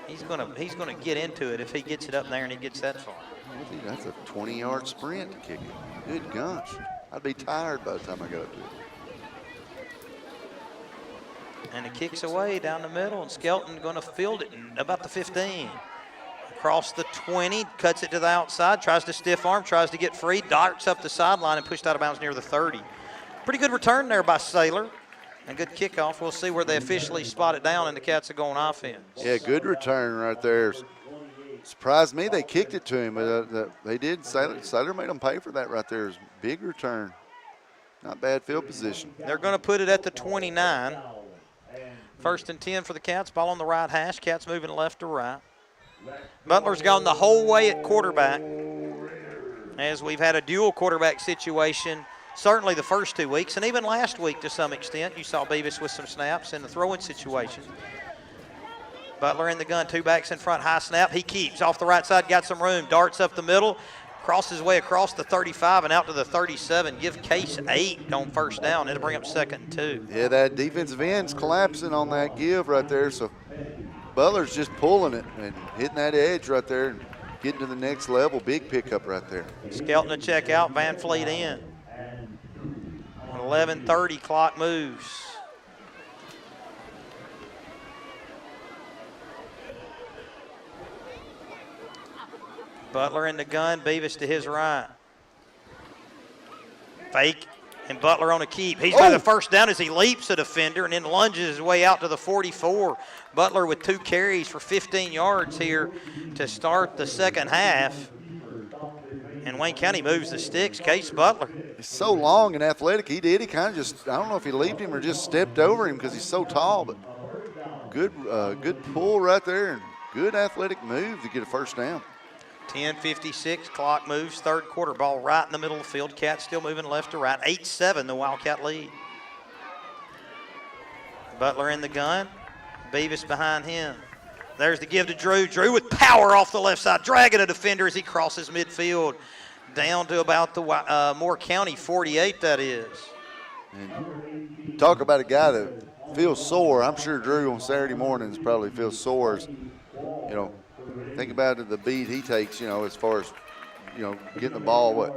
He's gonna get into it if he gets it up there and he gets that far. Gee, that's a 20-yard sprint to kick it. Good gosh. I'd be tired by the time I got up to it. And it kicks away down the middle, and Skelton going to field it in about the 15. Across the 20, cuts it to the outside, tries to stiff arm, tries to get free, darts up the sideline and pushed out of bounds near the 30. Pretty good return there by Saylor. A good kickoff. We'll see where they officially spot it down and the Cats are going offense. Yeah, good return right there. Surprised me they kicked it to him, but they did. Saylor made them pay for that right there. Big return. Not bad field position. They're going to put it at the 29. 1st and 10 for the Cats. Ball on the right hash. Cats moving left to right. Butler's gone the whole way at quarterback, as we've had a dual quarterback situation certainly the first 2 weeks, and even last week to some extent. You saw Beavis with some snaps in the throwing situation. Butler in the gun, 2 backs in front, high snap. He keeps off the right side, got some room, darts up the middle, crosses his way across the 35 and out to the 37. Give Case 8 on 1st down. It'll bring up 2nd and 2. Yeah, that defensive end's collapsing on that give right there, so Butler's just pulling it and hitting that edge right there and getting to the next level. Big pickup right there. Skelton to check out, Van Fleet in. 11:30 clock moves. Butler in the gun, Beavis to his right. Fake, and Butler on a keep. He's got the 1st down as he leaps a defender and then lunges his way out to the 44. Butler with 2 carries for 15 yards here to start the 2nd half. And Wayne County moves the sticks. Case Butler. He's so long and athletic. He kind of just, I don't know if he leaped him or just stepped over him because he's so tall, but good pull right there and good athletic move to get a 1st down. 10:56, clock moves, 3rd quarter, ball right in the middle of the field. Cats still moving left to right. 8-7, the Wildcat lead. Butler in the gun, Beavis behind him. There's the give to Drew. Drew with power off the left side, dragging a defender as he crosses midfield. Down to about the Moore County 48, that is. And talk about a guy that feels sore. I'm sure Drew on Saturday mornings probably feels sore. As, think about it, the beat he takes, as far as, getting the ball,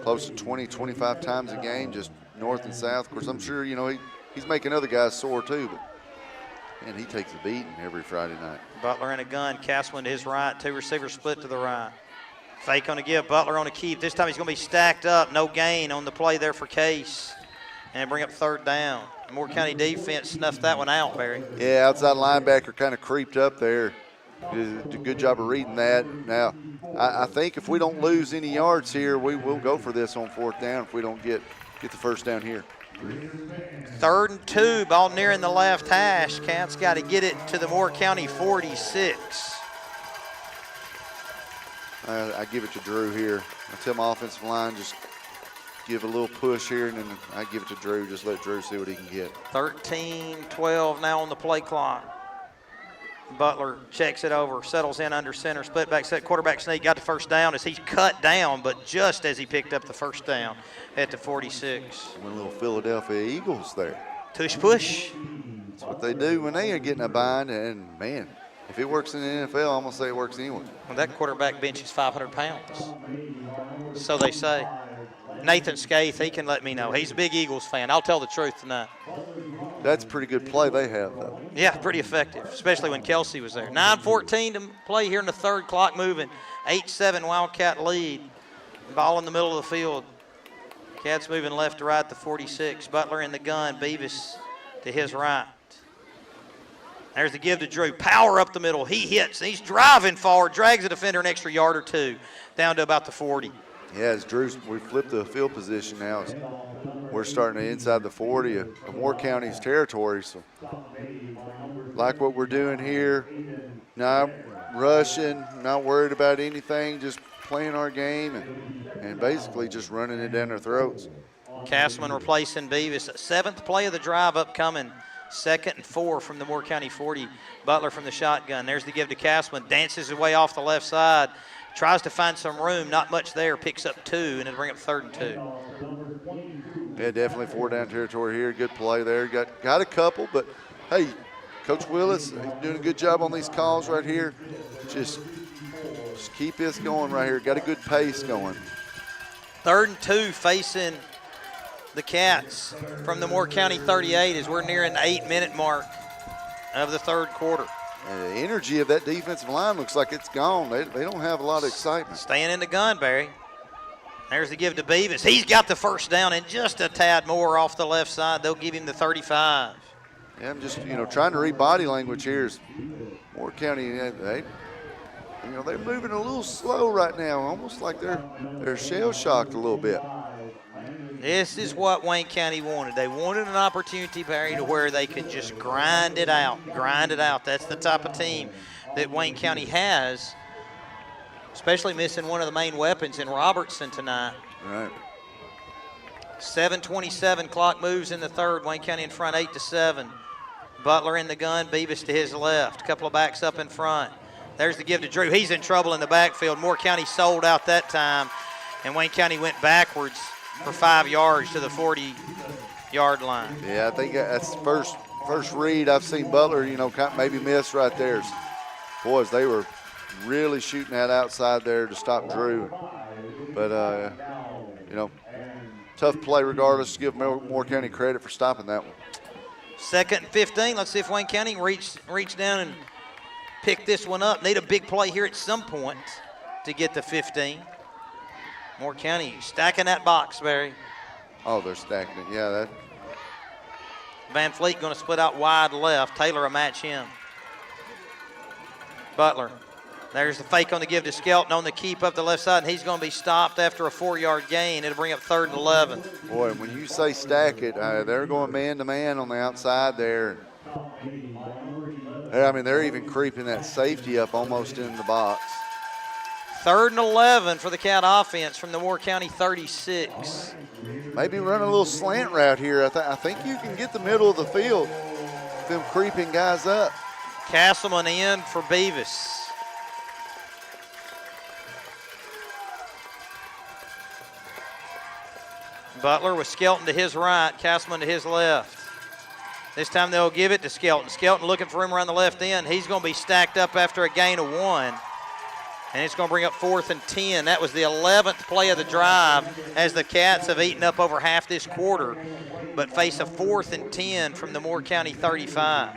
close to 20, 25 times a game, just north and south. Of course, I'm sure, he's making other guys sore too, but man, he takes a beating every Friday night. Butler in a gun, Castleman to his right, 2 receivers split to the right. Fake on a give, Butler on a keep. This time he's going to be stacked up, no gain on the play there for Case. And bring up 3rd down. The Moore County defense snuffed that one out, Barry. Yeah, outside linebacker kind of creeped up there. Did a good job of reading that. Now, I think if we don't lose any yards here, we will go for this on 4th down if we don't get the 1st down here. 3rd and 2, ball nearing the left hash. Cats got to get it to the Moore County 46. I give it to Drew here. I tell my offensive line, just give a little push here, and then I give it to Drew. Just let Drew see what he can get. 13-12 now on the play clock. Butler checks it over, settles in under center, split back set, quarterback sneak, got the 1st down as he's cut down, but just as he picked up the 1st down at the 46. One little Philadelphia Eagles there. Tush push. That's what they do when they are getting a bind, and man, if it works in the NFL, I'm going to say it works anywhere. Well, that quarterback bench is 500 pounds. So they say. Nathan Skaith, he can let me know. He's a big Eagles fan. I'll tell the truth tonight. That's a pretty good play they have, though. Yeah, pretty effective, especially when Kelsey was there. 9:14 to play here in the 3rd, clock moving. 8-7 Wildcat lead. Ball in the middle of the field. Cats moving left to right, the 46. Butler in the gun, Beavis to his right. There's the give to Drew. Power up the middle. He hits. He's driving forward, drags a defender an extra yard or 2, down to about the 40. Yeah, as Drew's, we flipped the field position now. We're starting to inside the 40 of Moore County's territory. So, like what we're doing here, not rushing, not worried about anything, just playing our game and basically just running it down their throats. Castleman replacing Beavis. 7th play of the drive upcoming. 2nd and 4 from the Moore County 40. Butler from the shotgun. There's the give to Castleman. Dances his way off the left side. Tries to find some room. Not much there. Picks up 2, and it'll bring up 3rd and 2. Yeah, definitely 4-down territory here. Good play there. Got a couple, but hey, Coach Willis doing a good job on these calls right here. Just keep this going right here. Got a good pace going. 3rd and 2 facing the Cats from the Moore County 38 as we're nearing the 8-minute mark of the 3rd quarter. And the energy of that defensive line looks like it's gone. They don't have a lot of excitement. Staying in the gun, Barry. There's the give to Beavis. He's got the first down and just a tad more off the left side. They'll give him the 35. Yeah, I'm just, trying to read body language here. Moore County, they're moving a little slow right now, almost like they're shell-shocked a little bit. This is what Wayne County wanted. They wanted an opportunity, Barry, to where they could just grind it out. That's the type of team that Wayne County has, especially missing one of the main weapons in Robertson tonight. Right. 7:27 clock moves in the third. Wayne County in front 8-7. Butler in the gun, Beavis to his left. A couple of backs up in front. There's the give to Drew. He's in trouble in the backfield. Moore County sold out that time, and Wayne County went backwards for 5 yards to the 40-yard line. Yeah, I think that's the first read I've seen Butler, maybe miss right there. Boys, they were really shooting that outside there to stop Drew. But, tough play regardless. Give Moore County credit for stopping that one. 2nd and 15. Let's see if Wayne County can reach down and pick this one up. Need a big play here at some point to get the 15. Moore County stacking that box, Barry. Oh, they're stacking it. Yeah, that. Van Fleet going to split out wide left. Taylor will match him. Butler. There's the fake on the give to Skelton on the keep up the left side, and he's going to be stopped after a 4-yard gain. It'll bring up 3rd and 11. Boy, when you say stack it, they're going man-to-man on the outside there. They're even creeping that safety up almost in the box. 3rd and 11 for the Cat offense from the Moore County 36. Maybe run a little slant route here. I think you can get the middle of the field, them creeping guys up. Castleman in for Beavis. Butler with Skelton to his right, Castleman to his left. This time they'll give it to Skelton. Skelton looking for him around the left end. He's going to be stacked up after a gain of 1. And it's going to bring up 4th and 10. That was the 11th play of the drive as the Cats have eaten up over half this quarter, but face a 4th and 10 from the Moore County 35.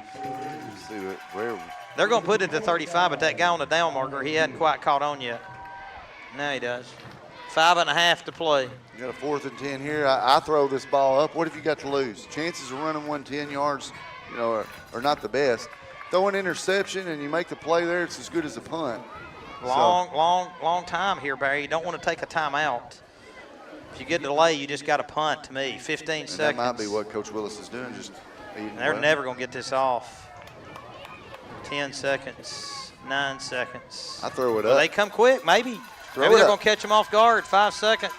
See where they're going to put it to 35, but that guy on the down marker, he hadn't quite caught on yet. Now he does. 5.5 to play. You got a 4th and 10 here. I throw this ball up. What have you got to lose? Chances of running 110 yards, are not the best. Throw an interception and you make the play there, it's as good as a punt. Long time here, Barry. You don't want to take a timeout. If you get a delay, you just got to punt to me. 15 seconds. That might be what Coach Willis is doing. They're never going to get this off. 10 seconds, 9 seconds. I throw it Will up. they come quick? Maybe. Maybe they're going to catch them off guard. 5 seconds.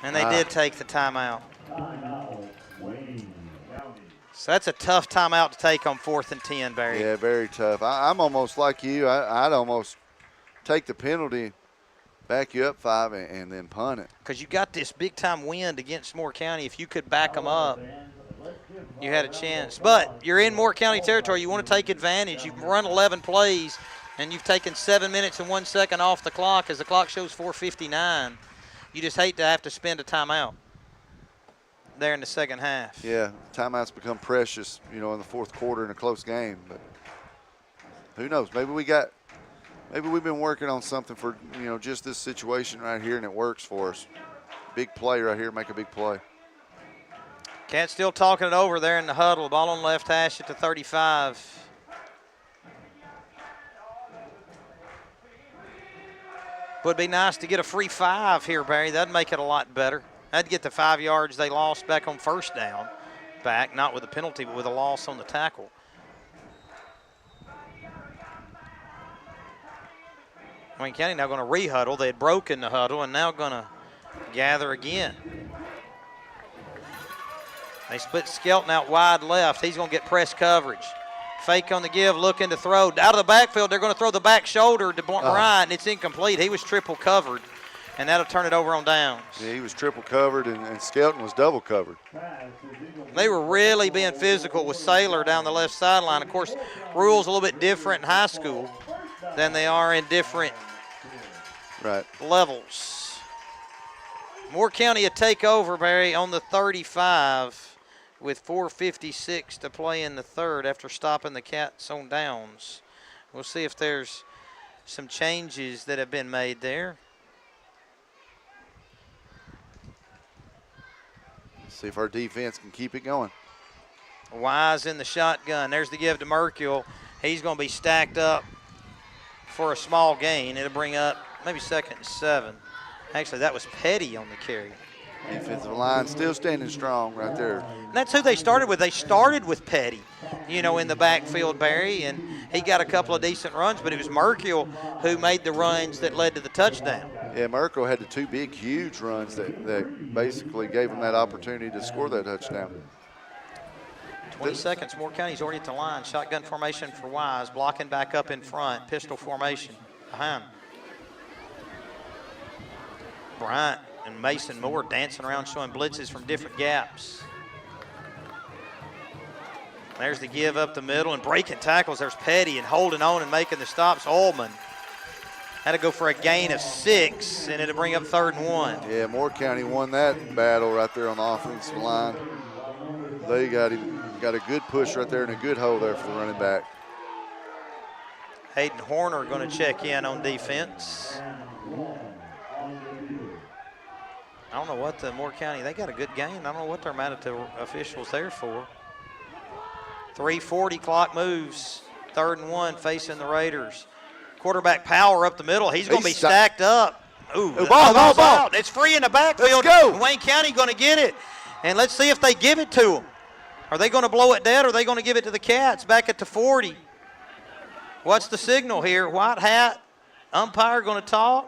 And they did take the timeout. So that's a tough timeout to take on 4th and 10, Barry. Yeah, very tough. I'm almost like you. I'd almost take the penalty, back you up 5, and then punt it. Because you got this big-time wind against Moore County. If you could back them up, you had a chance. But you're in Moore County territory. You want to take advantage. You've run 11 plays, and you've taken 7 minutes and 1 second off the clock as the clock shows 4:59. You just hate to have to spend a timeout there in the second half. Yeah, timeouts become precious, in the fourth quarter in a close game. But who knows? Maybe we've been working on something for, just this situation right here, and it works for us. Big play right here, make a big play. Cats still talking it over there in the huddle. Ball on left hash at the 35. Would be nice to get a free 5 here, Barry. That'd make it a lot better. That'd get the 5 yards they lost back on first down back, not with a penalty, but with a loss on the tackle. Wayne County now going to re-huddle. They had broken the huddle and now going to gather again. They split Skelton out wide left. He's going to get press coverage. Fake on the give, looking to throw. Out of the backfield, they're going to throw the back shoulder to Bryant, and it's incomplete. He was triple covered, and that'll turn it over on downs. Yeah, he was triple covered, and Skelton was double covered. They were really being physical with Saylor down the left sideline. Of course, rules a little bit different in high school than they are in different levels. Moore County a takeover, Barry, on the 35 with 4:56 to play in the third after stopping the Cats on downs. We'll see if there's some changes that have been made there. See if our defense can keep it going. Wise in the shotgun. There's the give to Mercule. He's going to be stacked up for a small gain. It'll bring up maybe 2nd and 7. Actually, that was Petty on the carry. Defensive line still standing strong right there. And that's who they started with. They started with Petty, in the backfield, Barry, and he got a couple of decent runs, but it was Mercule who made the runs that led to the touchdown. Yeah, Mercule had the 2 big, huge runs that basically gave him that opportunity to score that touchdown. 20 seconds. Moore County's already at the line. Shotgun formation for Wise. Blocking back up in front. Pistol formation behind. Bryant and Mason Moore dancing around showing blitzes from different gaps. There's the give up the middle and breaking tackles. There's Petty and holding on and making the stops. Ullman had to go for a gain of 6, and it'll bring up 3rd and 1. Yeah, Moore County won that battle right there on the offensive line. They got a good push right there and a good hold there for the running back. Hayden Horner going to check in on defense. I don't know what the Moore County, they got a good game. I don't know what they're mad at the officials there for. 3:40 clock moves. 3rd and 1 facing the Raiders. Quarterback Power up the middle. He's going to be stacked up. Ooh, ball. It's free in the backfield. Let's go. Wayne County going to get it. And let's see if they give it to them. Are they going to blow it dead or are they going to give it to the Cats back at the 40? What's the signal here? White hat, umpire going to talk.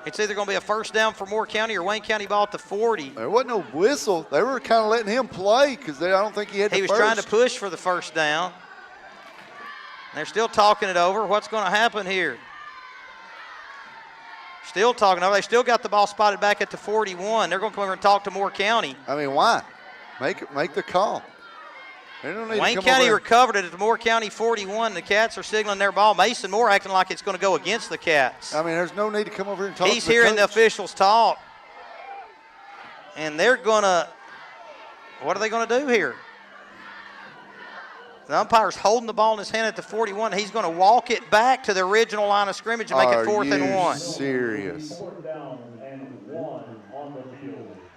It's either going to be a 1st down for Moore County or Wayne County ball at the 40. There wasn't no whistle. They were kind of letting him play because I don't think he had the He was trying to push for the 1st down. They're still talking it over. What's going to happen here? Still talking over. They still got the ball spotted back at the 41. They're going to come over and talk to Moore County. I mean, why? Make the call. They don't need Wayne to come County over recovered it at the Moore County 41. The Cats are signaling their ball. Mason Moore acting like it's going to go against the Cats. I mean, there's no need to come over here and talk He's to the hearing coach. the officials talk. And they're going to, what are they going to do here? The umpire's holding the ball in his hand at the 41. He's going to walk it back to the original line of scrimmage and make it 4th and 1. Are you serious?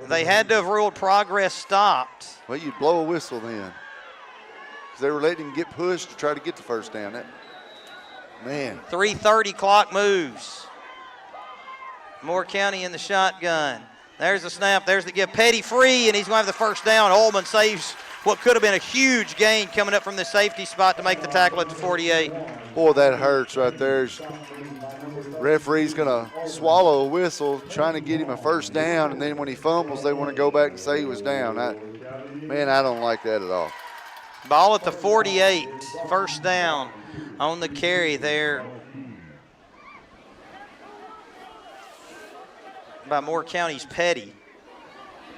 They had to have ruled progress stopped. Well, you'd blow a whistle then. Because they were letting him get pushed to try to get the 1st down. Man. 3:30 clock moves. Moore County in the shotgun. There's the snap. There's the give. Petty free, and he's going to have the 1st down. Ullman saves what could have been a huge gain coming up from the safety spot to make the tackle at the 48. Boy, that hurts right there. Referee's going to swallow a whistle trying to get him a 1st down, and then when he fumbles, they want to go back and say he was down. Man, I don't like that at all. Ball at the 48. 1st down on the carry there by Moore County's Petty.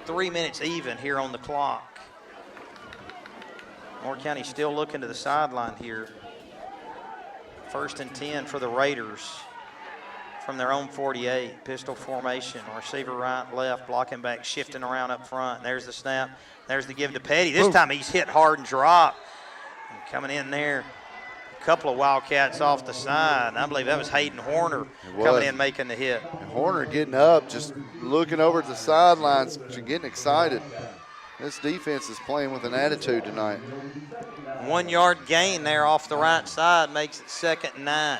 3 minutes even here on the clock. Moore County still looking to the sideline here. 1st and 10 for the Raiders from their own 48. Pistol formation. Receiver right, left, blocking back, shifting around up front. There's the snap. There's the give to Petty. This time he's hit hard and dropped. And coming in there, a couple of Wildcats off the side. I believe that was Hayden Horner coming in making the hit. And Horner getting up, just looking over at the sidelines, getting excited. This defense is playing with an attitude tonight. 1 yard gain there off the right side makes it 2nd and 9.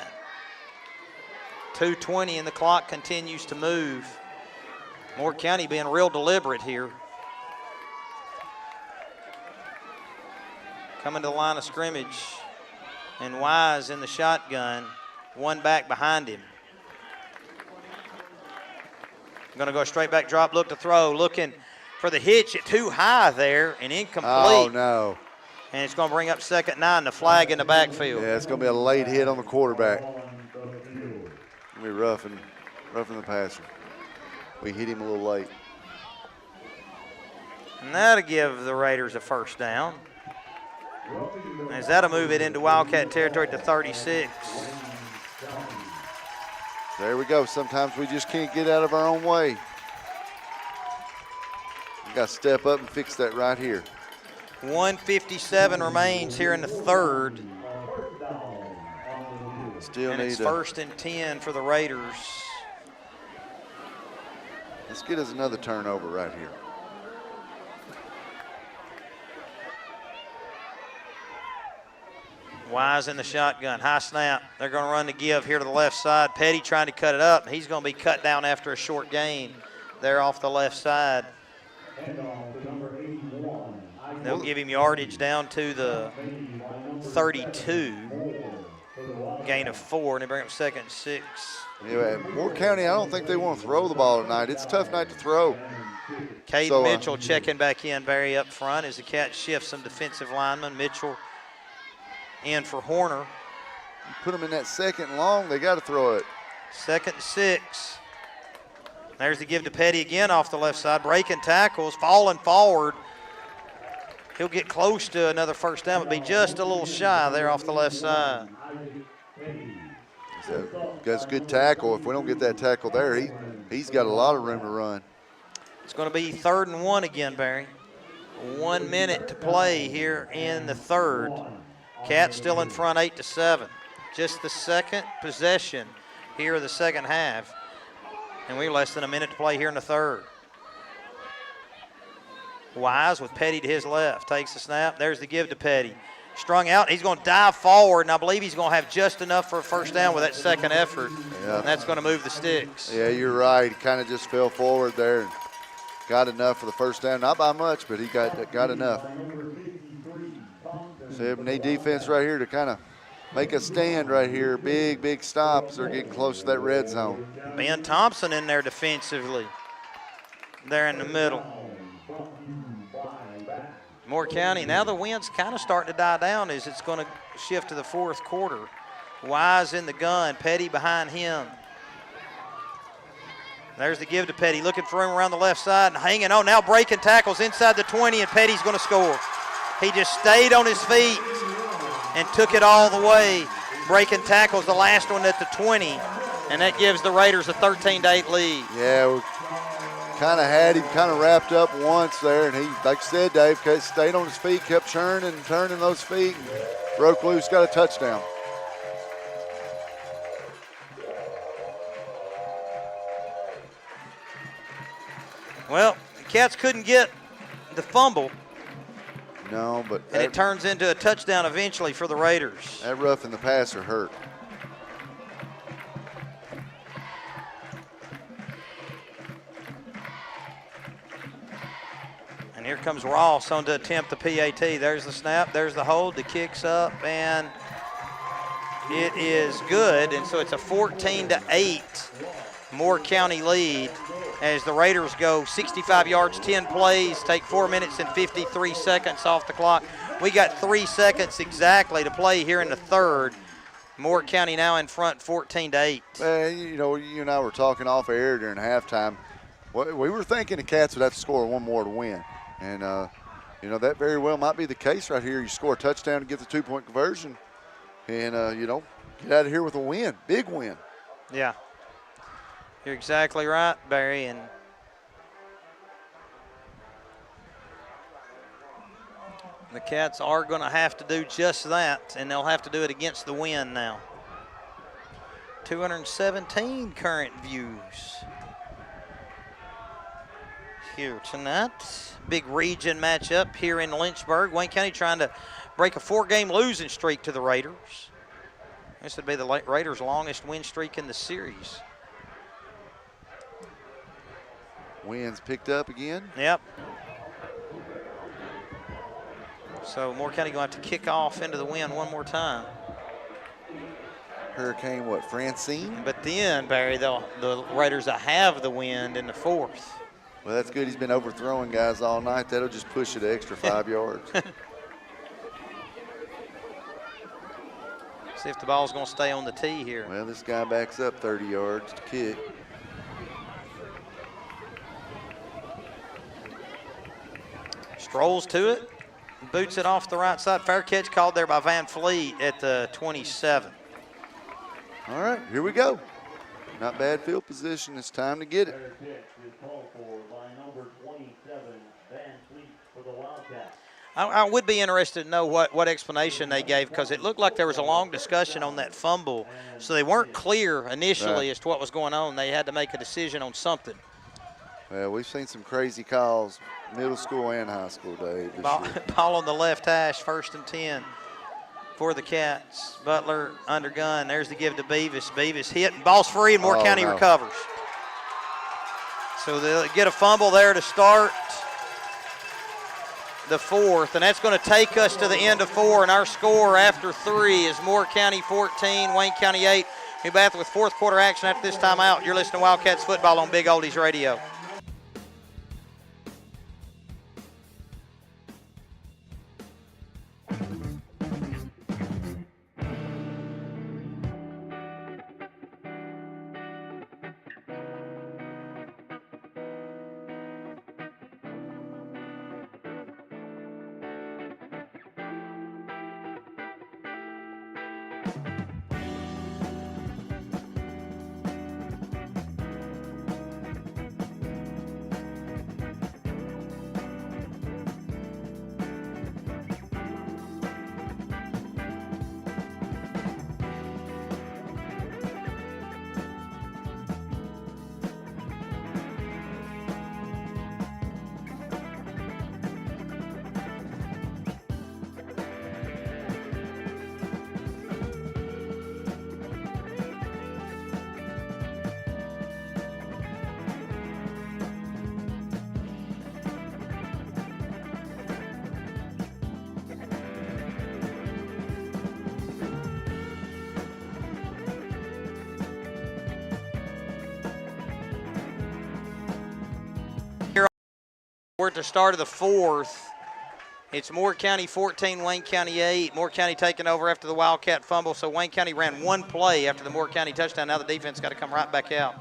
2:20 and the clock continues to move. Moore County being real deliberate here. Coming to the line of scrimmage. And Wise in the shotgun. 1 back behind him. Going to go straight back, drop, look to throw. Looking for the hitch at too high there and incomplete. Oh, no. And it's going to bring up 2nd and 9, the flag in the backfield. Yeah, it's going to be a late hit on the quarterback. Going to be roughing the passer. We hit him a little late. And that'll give the Raiders a 1st down. As that'll move it into Wildcat territory to 36. There we go. Sometimes we just can't get out of our own way. We got to step up and fix that right here. 1:57 remains here in the 3rd. Still and need it's 1st and 10 for the Raiders. Let's get us another turnover right here. Wise in the shotgun. High snap. They're going to run the give here to the left side. Petty trying to cut it up. He's going to be cut down after a short gain there off the left side. They'll give him yardage down to the 32. Gain of 4, and they bring up 2nd and 6. Yeah, Moore County, I don't think they want to throw the ball tonight. It's a tough night to throw. Caden Mitchell checking back in, Barry up front as the Cats shift some defensive linemen. Mitchell in for Horner. You put them in that 2nd and long, they got to throw it. 2nd and 6. There's the give to Petty again off the left side. Breaking tackles, falling forward. He'll get close to another first down, but be just a little shy there off the left side. That's a good tackle. If we don't get that tackle there, he's got a lot of room to run. It's going to be 3rd and 1 again, Barry. 1 minute to play here in the 3rd. Cats still in front 8-7. Just the 2nd possession here of the 2nd half. And we're less than a minute to play here in the 3rd. Wise with Petty to his left. Takes the snap. There's the give to Petty. Strung out. He's going to dive forward, and I believe he's going to have just enough for a first down with that 2nd effort. Yeah. And that's going to move the sticks. Yeah, you're right. He kind of just fell forward there and got enough for the first down. Not by much, but he got enough. So they need defense right here to kind of make a stand right here. Big, big stops. They're getting close to that red zone. Ben Thompson in there defensively. There in the middle. Moore County, now the wind's kind of starting to die down as it's going to shift to the 4th quarter. Wise in the gun, Petty behind him. There's the give to Petty, looking for him around the left side and hanging on. Now breaking tackles inside the 20, and Petty's going to score. He just stayed on his feet and took it all the way. Breaking tackles, the last one at the 20, and that gives the Raiders a 13-8 lead. Yeah, we kind of had him kind of wrapped up once there, and he, like you said, Dave, stayed on his feet, kept churning and turning those feet, and broke loose, got a touchdown. Well, the Cats couldn't get the fumble. No, but and it turns into a touchdown eventually for the Raiders. That roughing the passer hurt. And here comes Ross on to attempt the PAT. There's the snap, there's the hold, the kick's up, and it is good. And so it's a 14-8 Moore County lead as the Raiders go 65 yards, 10 plays, take 4 minutes and 53 seconds off the clock. We got 3 seconds exactly to play here in the 3rd. Moore County now in front 14-8. You know, you and I were talking off air during halftime. We were thinking the Cats would have to score one more to win. And, you know, that very well might be the case right here. You score a touchdown and get the 2-point conversion and, you know, get out of here with a win, big win. Yeah. You're exactly right, Barry. And the Cats are going to have to do just that, and they'll have to do it against the wind now. 217 current views here tonight. Big region matchup here in Lynchburg. Wayne County trying to break a 4-game losing streak to the Raiders. This would be the Raiders' longest win streak in the series. Winds picked up again. Yep. So Moore County going to have to kick off into the wind one more time. Hurricane, what, Francine? But then, Barry, the Raiders will have the wind in the 4th. Well, that's good. He's been overthrowing guys all night. That'll just push it an extra 5 yards. See if the ball's going to stay on the tee here. Well, this guy backs up 30 yards to kick. Strolls to it, boots it off the right side. Fair catch called there by Van Fleet at the 27. All right, here we go. Not bad field position. It's time to get it. I would be interested to know what explanation they gave, because it looked like there was a long discussion on that fumble. So they weren't clear initially as to what was going on. They had to make a decision on something. Well, we've seen some crazy calls, middle school and high school, Dave. Ball on the left hash, 1st and 10. for the Cats. Butler under gun. There's the give to Beavis. Beavis hit, and ball's free, and Moore County recovers. So they'll get a fumble there to start the fourth, and that's going to take us to the end of 4, and our score after 3 is Moore County 14, Wayne County 8. We'll be back with fourth quarter action after this timeout. You're listening to Wildcats football on Big Oldies Radio. We're at the start of the fourth. It's Moore County 14, Wayne County 8. Moore County taking over after the Wildcat fumble. So Wayne County ran one play after the Moore County touchdown. Now the defense got to come right back out.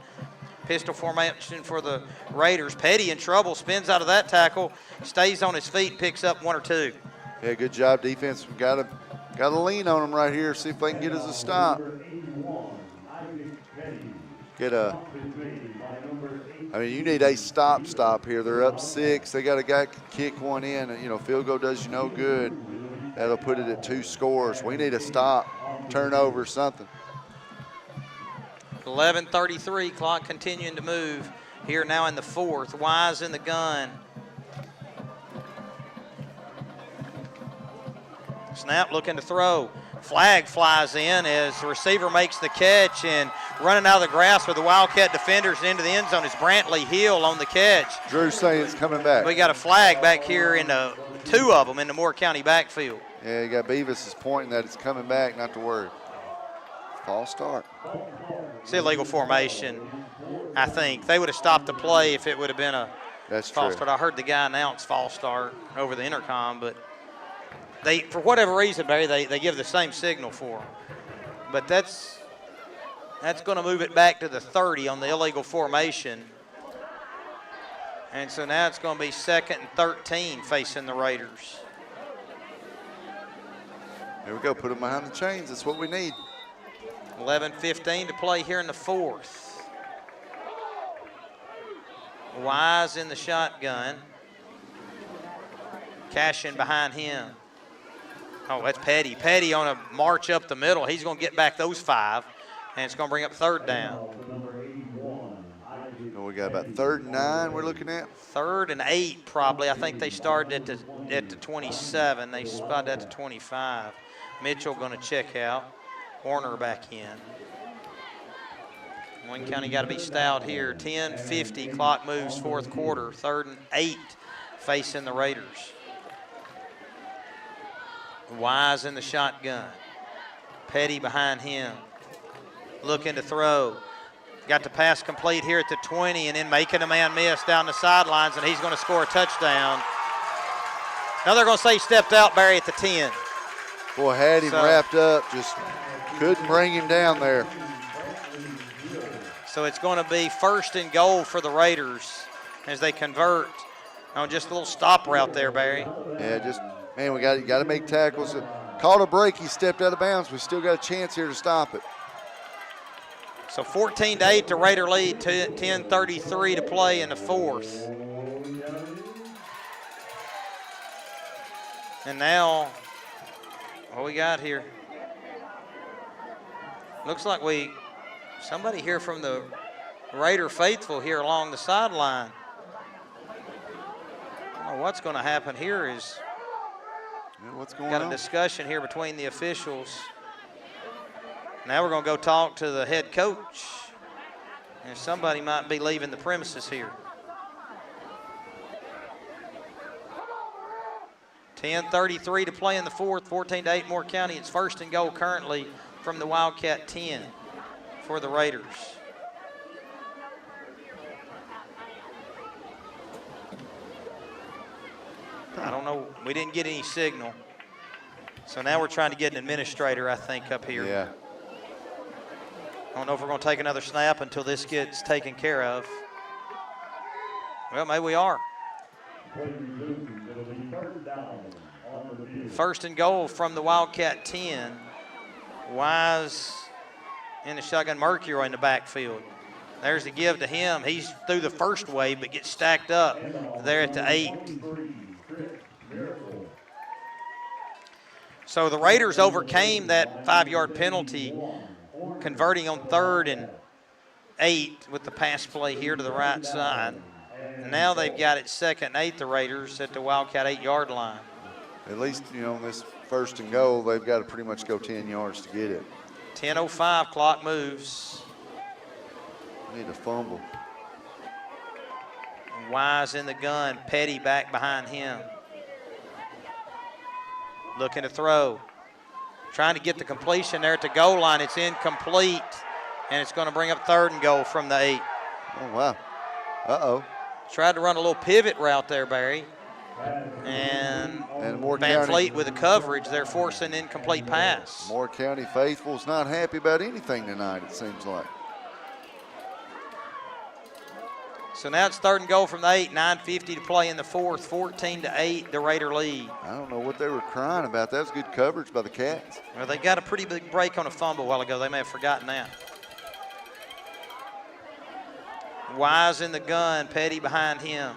Pistol formation for the Raiders. Petty in trouble, spins out of that tackle, stays on his feet, picks up 1 or 2. Yeah, good job, defense. We've got to lean on them right here, see if they can get us a stop. You need a stop here. They're up 6. They got a guy can kick one in. Field goal does you no good. That'll put it at 2 scores. We need a stop, turnover, something. 11:33, clock continuing to move here now in the fourth. Wise in the gun. Snap looking to throw. Flag flies in as the receiver makes the catch, and running out of the grass with the Wildcat defenders and into the end zone is Brantley Hill on the catch. Drew saying it's coming back. We got a flag back here in the 2 of them in the Moore County backfield. Yeah, you got Beavis is pointing that it's coming back, not to worry. False start. It's illegal formation, I think. They would have stopped the play if it would have been a false start. I heard the guy announce false start over the intercom, but they, for whatever reason, Barry, they give the same signal for them. But that's going to move it back to the 30 on the illegal formation. And so now it's going to be 2nd and 13 facing the Raiders. There we go. Put them behind the chains. That's what we need. 11:15 to play here in the fourth. Wise in the shotgun. Cashin behind him. Oh, that's Petty. Petty on a march up the middle. He's going to get back those 5, and it's going to bring up 3rd down. We got about 3rd and 9 we're looking at. 3rd and 8 probably. I think they started at the 27. They spotted at the 25. Mitchell going to check out. Warner back in. Wayne County got to be stout here. 10:50, clock moves, 4th quarter. 3rd and 8 facing the Raiders. Wise in the shotgun. Petty behind him. Looking to throw. Got the pass complete here at the 20, and then making a man miss down the sidelines, and he's going to score a touchdown. Now they're going to say he stepped out, Barry, at the 10. Boy, had him wrapped up, just couldn't bring him down there. So it's going to be 1st and goal for the Raiders as they convert on just a little stop route there, Barry. Yeah, man, we got to make tackles. Called a break, he stepped out of bounds. We still got a chance here to stop it. So 14-8 to Raider lead, 10:33 to play in the fourth. And now, what we got here? Looks like somebody here from the Raider faithful here along the sideline. I don't know what's going to happen here is. Yeah, what's going Got on? a discussion here between the officials. Now we're going to go talk to the head coach. And somebody might be leaving the premises here. 10:33 to play in the fourth, 14-8 Moore County. It's first and goal currently from the Wildcat 10 for the Raiders. I don't know. We didn't get any signal. So now we're trying to get an administrator, I think, up here. Yeah. I don't know if we're going to take another snap until this gets taken care of. Well, maybe we are. First and goal from the Wildcat 10. Wise in the shotgun. Mercury in the backfield. There's the give to him. He's through the first wave, but gets stacked up there at the 8. So the Raiders overcame that 5-yard penalty, converting on 3rd and 8 with the pass play here to the right side. And now they've got it 2nd and 8, the Raiders, at the Wildcat 8-yard line. At least, this first and goal, they've got to pretty much go 10 yards to get it. 10:05, clock moves. Need a fumble. Wise in the gun, Petty back behind him. Looking to throw. Trying to get the completion there at the goal line. It's incomplete, and it's going to bring up 3rd and goal from the 8. Oh, wow. Uh-oh. Tried to run a little pivot route there, Barry. And Moore Van County, Fleet with the coverage. They're forcing an incomplete pass. Moore County faithful's not happy about anything tonight, it seems like. So now it's 3rd and goal from the 8, 9:50 to play in the fourth, 14-8, the Raider lead. I don't know what they were crying about. That was good coverage by the Cats. Well, they got a pretty big break on a fumble a while ago. They may have forgotten that. Wise in the gun, Petty behind him.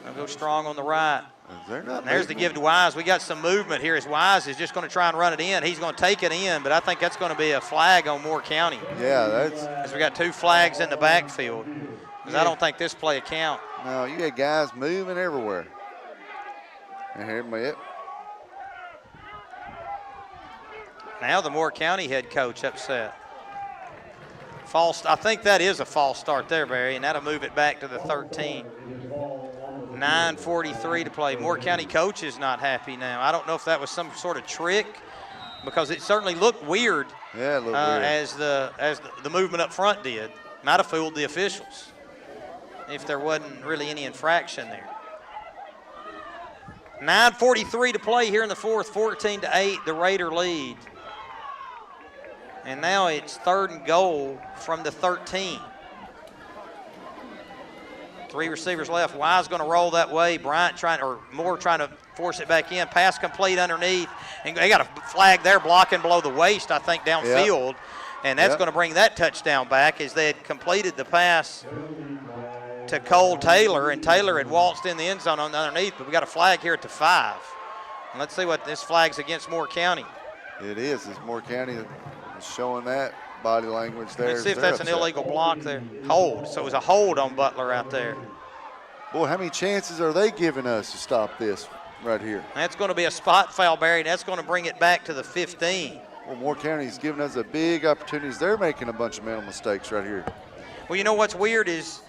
They'll go strong on the right. There's the give to Wise. We got some movement here as Wise is just going to try and run it in. He's going to take it in, but I think that's going to be a flag on Moore County. Yeah, that's. Because we got 2 flags in the backfield. Because I don't think this play will count. No, you had guys moving everywhere. And here, yep. Now the Moore County head coach upset. I think that is a false start there, Barry, and that'll move it back to the 13. 9:43 to play. Moore County coach is not happy now. I don't know if that was some sort of trick, because it certainly looked weird. Yeah, it looked weird. As the movement up front did. Might have fooled the officials if there wasn't really any infraction there. 9:43 to play here in the fourth, 14-8, the Raider lead. And now it's 3rd and goal from the 13. 3 receivers left. Wise going to roll that way. Moore trying to force it back in. Pass complete underneath. And they got a flag there blocking below the waist, I think, downfield. Yep. And that's going to bring that touchdown back, as they had completed the pass to Cole Taylor. And Taylor had waltzed in the end zone on the underneath. But we got a flag here at the 5. And let's see what this flag's against Moore County. It is. It's Moore County is showing that body language there. Let's see if that's an illegal block there. Hold. So it was a hold on Butler out there. Boy, how many chances are they giving us to stop this right here? That's going to be a spot foul, Barry. That's going to bring it back to the 15. Well, Moore County's giving us a big opportunity. They're making a bunch of mental mistakes right here. Well, you know what's weird is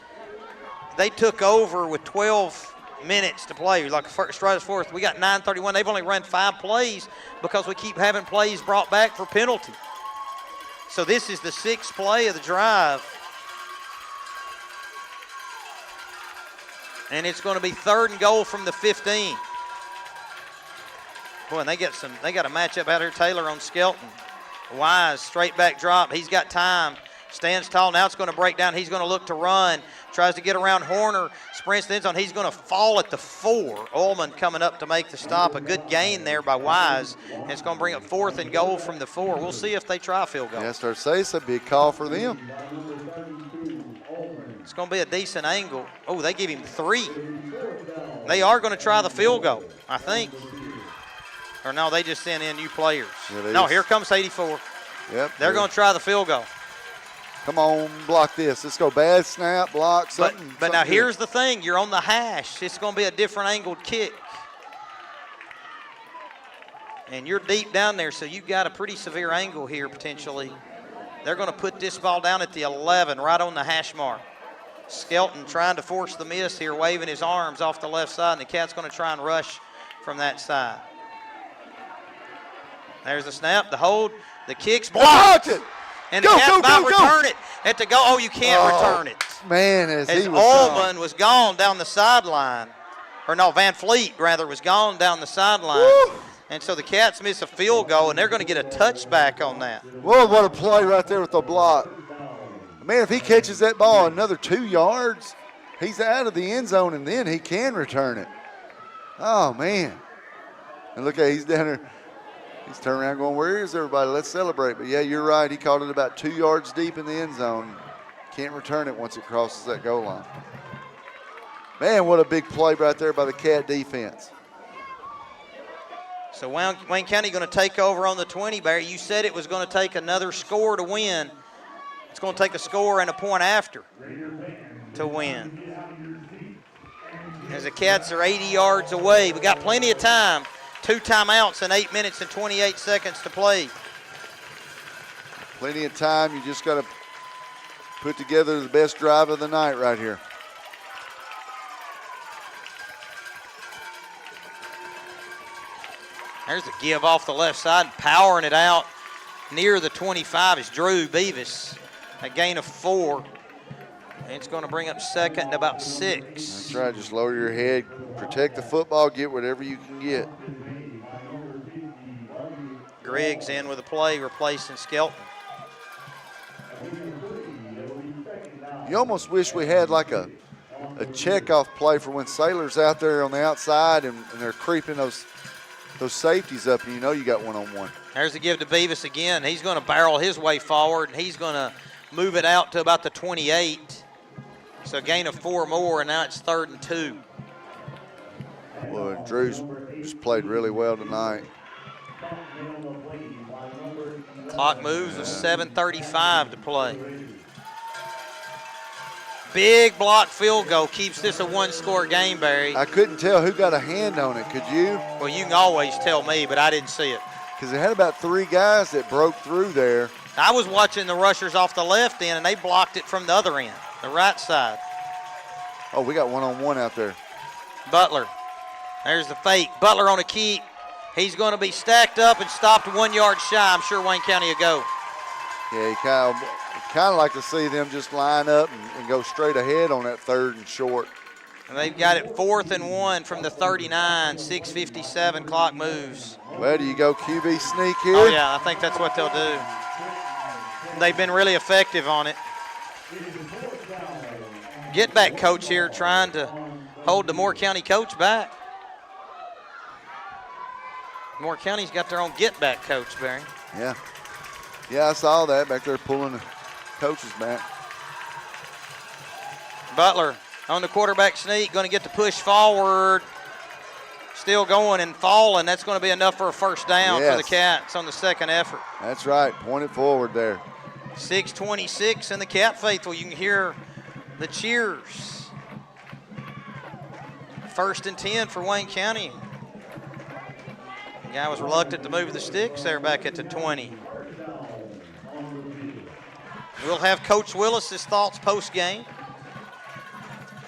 they took over with 12 minutes to play. Like Strider's fourth, we got 9:31. They've only run 5 plays because we keep having plays brought back for penalty. So this is the 6th play of the drive. And it's going to be 3rd and goal from the 15. Boy, and they got a matchup out here. Taylor on Skelton. Wise, straight back drop. He's got time. Stands tall. Now it's going to break down. He's going to look to run. Tries to get around Horner. Sprints the end zone. He's going to fall at the 4. Ullman coming up to make the stop. A good gain there by Wise. And it's going to bring up 4th and goal from the 4. We'll see if they try a field goal. Yeah, start saying it's a big call for them. It's going to be a decent angle. Oh, they give him 3. They are going to try the field goal, I think. Or no, they just sent in new players. Yeah, no, here comes 84. Yep. They're going to try the field goal. Come on, block this. Let's go bad snap, block, something. But now here's the thing. You're on the hash. It's going to be a different angled kick. And you're deep down there, so you've got a pretty severe angle here potentially. They're going to put this ball down at the 11, right on the hash mark. Skelton trying to force the miss here, waving his arms off the left side, and the Cat's going to try and rush from that side. There's the snap, the hold, the kick's blocked. And the Cat might return it at the goal. Oh, you can't return it. Man, as he was Allman was gone down the sideline. Or no, Van Fleet, rather, was gone down the sideline. Woo. And so the Cats miss a field goal, and they're going to get a touchback on that. Whoa, what a play right there with the block. Man, if he catches that ball another 2 yards, he's out of the end zone, and then he can return it. Oh, man. And look at he's down there. He's turning around going, where is everybody? Let's celebrate. But, yeah, you're right. He caught it about 2 yards deep in the end zone. Can't return it once it crosses that goal line. Man, what a big play right there by the Cat defense. So Wayne County going to take over on the 20, Barry. You said it was going to take another score to win. It's going to take a score and a point after to win. As the Cats are 80 yards away. We got plenty of time. 2 timeouts and 8 minutes and 28 seconds to play. Plenty of time. You just got to put together the best drive of the night right here. There's the give off the left side, powering it out near the 25 is Drew Beavis. A gain of 4. It's going to bring up second and about 6. That's right. Just lower your head, protect the football, get whatever you can get. Griggs in with a play, replacing Skelton. You almost wish we had like a checkoff play for when Sailor's out there on the outside and they're creeping those safeties up, and you know you got one-on-one. There's the give to Beavis again. He's going to barrel his way forward, and he's going to move it out to about the 28. So gain of 4 more, and now it's 3rd and 2. Well, Drew's just played really well tonight. Clock moves with 7:35 to play. Big block field goal keeps this a 1-score game, Barry. I couldn't tell who got a hand on it. Could you? Well, you can always tell me, but I didn't see it. Because it had about 3 guys that broke through there. I was watching the rushers off the left end, and they blocked it from the other end, the right side. Oh, we got one-on-one out there. Butler. There's the fake. Butler on a keep. He's going to be stacked up and stopped 1 yard shy. I'm sure Wayne County will go. Yeah, you kind of like to see them just line up and go straight ahead on that 3rd and short. And they've got it 4th and 1 from the 39. 6:57 clock moves. Well, do you go QB sneak here? Oh, yeah, I think that's what they'll do. They've been really effective on it. Get back coach here trying to hold the Moore County coach back. Moore County's got their own get back coach, Barry. Yeah. Yeah, I saw that back there pulling the coaches back. Butler on the quarterback sneak, going to get the push forward. Still going and falling. That's going to be enough for a first down for the Cats on the second effort. That's right. Point it forward there. 6:26 in the Cat faithful. You can hear the cheers. 1st and 10 for Wayne County. The guy was reluctant to move the sticks there back at the 20. We'll have Coach Willis' thoughts post-game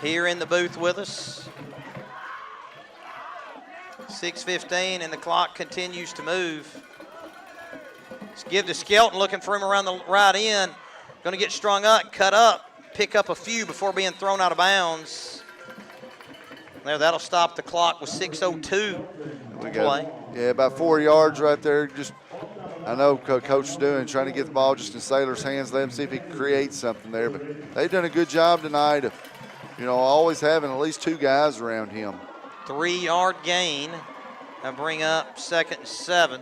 here in the booth with us. 6:15 and the clock continues to move. Let's give to Skelton, looking for him around the right end. Going to get strung up, cut up, pick up a few before being thrown out of bounds. There, that'll stop the clock with 6:02 to play. Yeah, about 4 yards right there. Just, I know Coach is doing, trying to get the ball just in Sailor's hands, let him see if he can create something there. But they've done a good job tonight of, always having at least 2 guys around him. 3 yard gain. Now bring up 2nd and 7.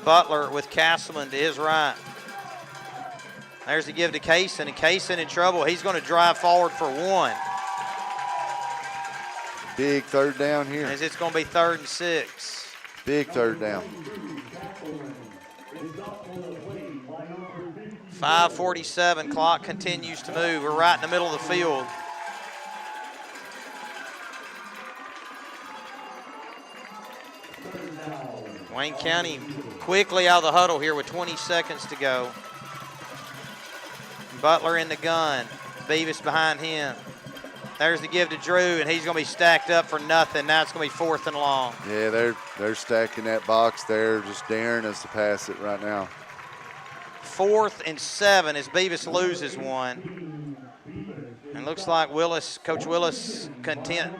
Butler with Castleman to his right. There's the give to Kaysen, and Kaysen in trouble. He's going to drive forward for 1. Big 3rd down here. As it's going to be 3rd and 6. Big 3rd down. 5:47, clock continues to move. We're right in the middle of the field. Wayne County quickly out of the huddle here with 20 seconds to go. Butler in the gun. Beavis behind him. There's the give to Drew, and he's going to be stacked up for nothing. Now it's going to be 4th and long. Yeah, they're stacking that box there, just daring us to pass it right now. 4th and 7 as Beavis loses one. And looks like Coach Willis content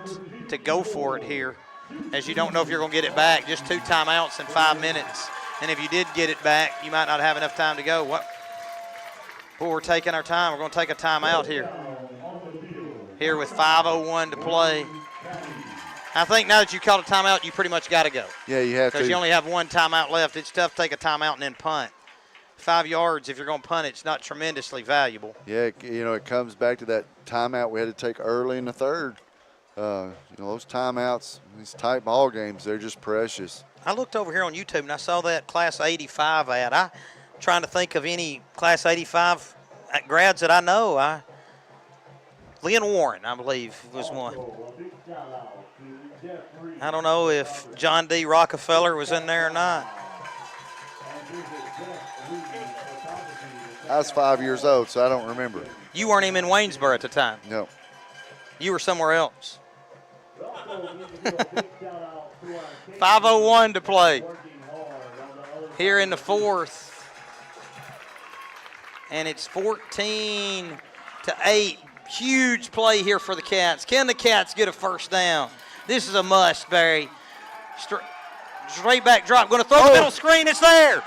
to go for it here, as you don't know if you're going to get it back. Just 2 timeouts in 5 minutes. And if you did get it back, you might not have enough time to go. Well, we're taking our time. We're going to take a timeout here. Here with 5:01 to play. I think now that you called a timeout, you pretty much got to go. Yeah, you have to. Because you only have 1 timeout left. It's tough to take a timeout and then punt. 5 yards, if you're going to punt, it's not tremendously valuable. Yeah, it comes back to that timeout we had to take early in the third. Those timeouts, these tight ball games, they're just precious. I looked over here on YouTube and I saw that Class 85 ad. I'm trying to think of any Class 85 grads that I know. Lynn Warren, I believe, was one. I don't know if John D. Rockefeller was in there or not. I was 5 years old, so I don't remember. You weren't even in Waynesboro at the time. No. You were somewhere else. 5:01 to play here in the 4th. And it's 14-8. Huge play here for the Cats. Can the Cats get a first down? This is a must, Barry. Straight back drop. Going to throw the middle screen. It's there.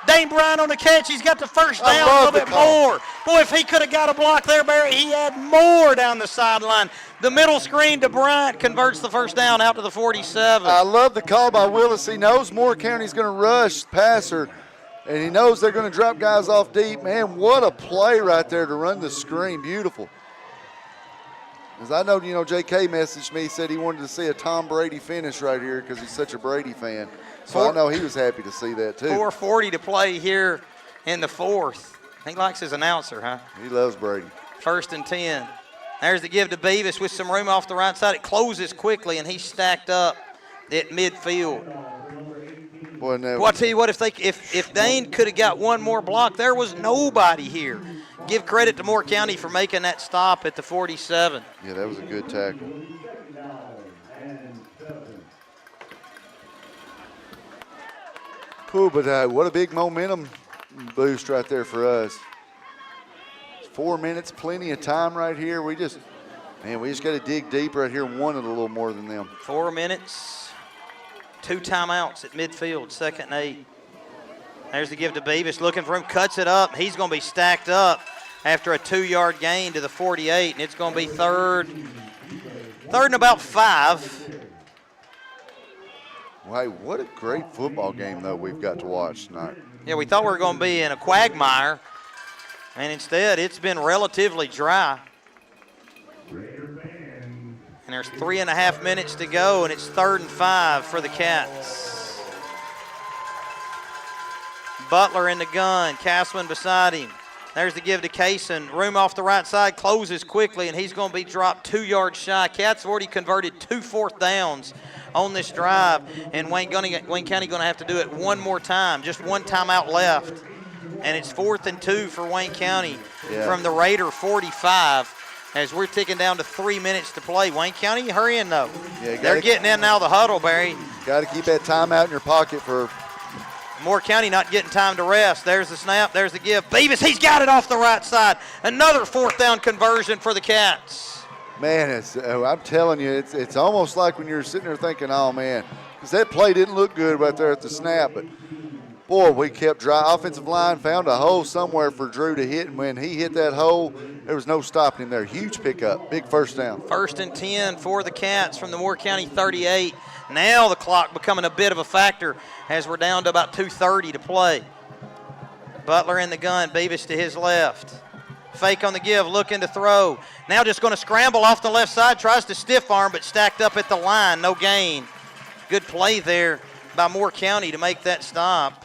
Dane Bryant on the catch. He's got the first down a little bit more. Boy, if he could have got a block there, Barry, he had more down the sideline. The middle screen to Bryant converts the first down out to the 47. I love the call by Willis. He knows Moore County's going to rush passer, and he knows they're going to drop guys off deep. Man, what a play right there to run the screen. Beautiful. As I know, J.K. messaged me, said he wanted to see a Tom Brady finish right here because he's such a Brady fan. So I know he was happy to see that too. 4:40 to play here in the 4th. He likes his announcer, huh? He loves Brady. 1st and 10. There's the give to Beavis with some room off the right side. It closes quickly, and he's stacked up at midfield. Boy, no. Well, I'll tell you what, if Dane could have got one more block, there was nobody here. Give credit to Moore County for making that stop at the 47. Yeah, that was a good tackle. Cool, but what a big momentum boost right there for us. 4 minutes, plenty of time right here. We just got to dig deep right here and want it a little more than them. 4 minutes, 2 timeouts at midfield, 2nd and 8. There's the give to Beavis, looking for him, cuts it up. He's going to be stacked up after a 2-yard gain to the 48, and it's going to be third and about 5. Wow, what a great football game, though, we've got to watch tonight. Yeah, we thought we were going to be in a quagmire, and instead it's been relatively dry. And there's 3.5 minutes to go, and it's 3rd and 5 for the Cats. Butler in the gun, Castman beside him. There's the give to Kaysen. Room off the right side, closes quickly, and he's going to be dropped 2 yards shy. Cats have already converted 2 4th downs on this drive, and Wayne County going to have to do it one more time. Just 1 timeout left, and it's 4th and 2 for Wayne County from the Raider 45 as we're ticking down to 3 minutes to play. Wayne County hurrying, though. Yeah, they're getting in now the huddle, Barry. Got to keep that timeout in your pocket for Moore County not getting time to rest. There's the snap. There's the give. Beavis, he's got it off the right side. Another 4th down conversion for the Cats. Man, I'm telling you, it's almost like when you're sitting there thinking, oh, man, because that play didn't look good right there at the snap. But, boy, we kept dry. Offensive line found a hole somewhere for Drew to hit, and when he hit that hole, there was no stopping him there. Huge pickup, big first down. 1st and 10 for the Cats from the Moore County 38. Now the clock becoming a bit of a factor as we're down to about 2:30 to play. Butler in the gun, Beavis to his left. Fake on the give, looking to throw. Now just going to scramble off the left side, tries to stiff arm, but stacked up at the line, no gain. Good play there by Moore County to make that stop.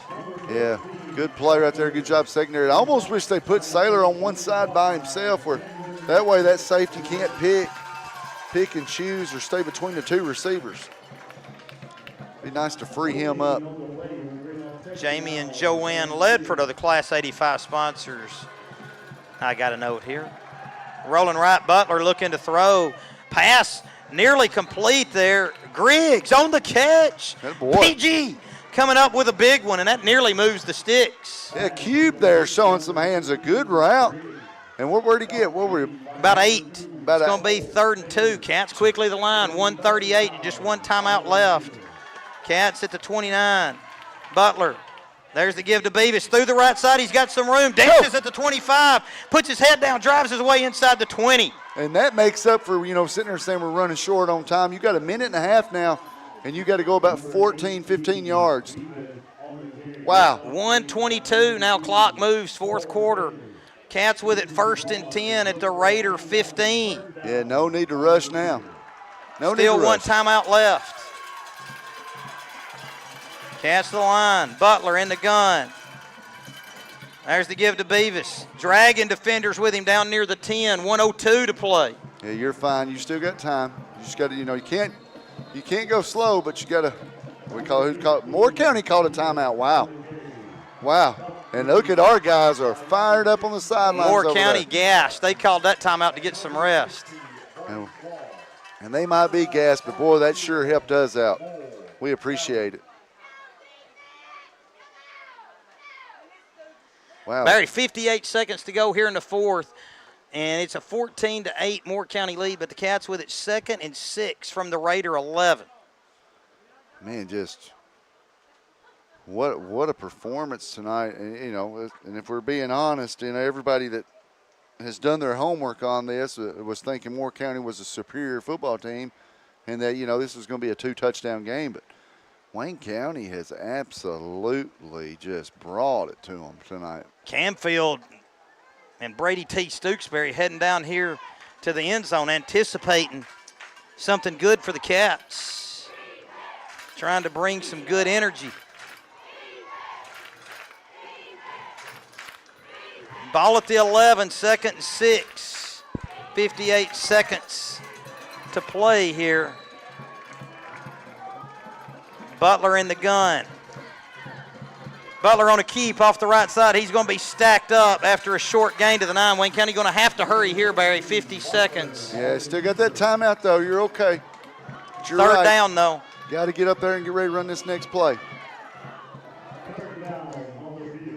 Yeah, good play right there, good job secondary. I almost wish they put Saylor on one side by himself, where that way that safety can't pick and choose or stay between the 2 receivers. Be nice to free him up. Jamie and Joanne Ledford are the Class 85 sponsors. I got a note here. Rolling right, Butler looking to throw. Pass nearly complete there. Griggs on the catch. PG coming up with a big one, and that nearly moves the sticks. Yeah, Cube there showing some hands. A good route. And where'd he get? What were About 8. It's going to be 3rd and 2. Cats quickly the line. 1:38, just one timeout left. Cats at the 29. Butler, there's the give to Beavis. Through the right side, he's got some room. Dances at the 25. Puts his head down, drives his way inside the 20. And that makes up for, sitting there saying we're running short on time. You got a minute and a half now, and you got to go about 14, 15 yards. Wow. 1:22, now clock moves, 4th quarter. Cats with it 1st and 10 at the Raider 15. Yeah, no need to rush now. Still one timeout left. Cats the line. Butler in the gun. There's the give to Beavis. Dragging defenders with him down near the 10. 1:02 to play. Yeah, you're fine. You still got time. You just got to, you can't go slow, but you got to. Moore County called a timeout. Wow. And look at our guys are fired up on the sidelines. Moore County gassed. They called that timeout to get some rest. And they might be gassed, but boy, that sure helped us out. We appreciate it. Wow. Barry, 58 seconds to go here in the 4th, and it's a 14-8 Moore County lead, but the Cats with it 2nd and 6 from the Raider 11. Man, just what a performance tonight. And, and if we're being honest, everybody that has done their homework on this was thinking Moore County was a superior football team and that, this was going to be a 2-touchdown game. But Wayne County has absolutely just brought it to them tonight. Camfield and Brady T. Stooksbury heading down here to the end zone, anticipating something good for the Cats. Trying to bring some good energy. Ball at the 11, 2nd and 6. 58 seconds to play here. Butler in the gun. Butler on a keep off the right side. He's going to be stacked up after a short gain to the 9. Wayne County going to have to hurry here, Barry. 50 seconds. Yeah, still got that timeout, though. You're okay. But you're 3rd right. down, though. Got to get up there and get ready to run this next play.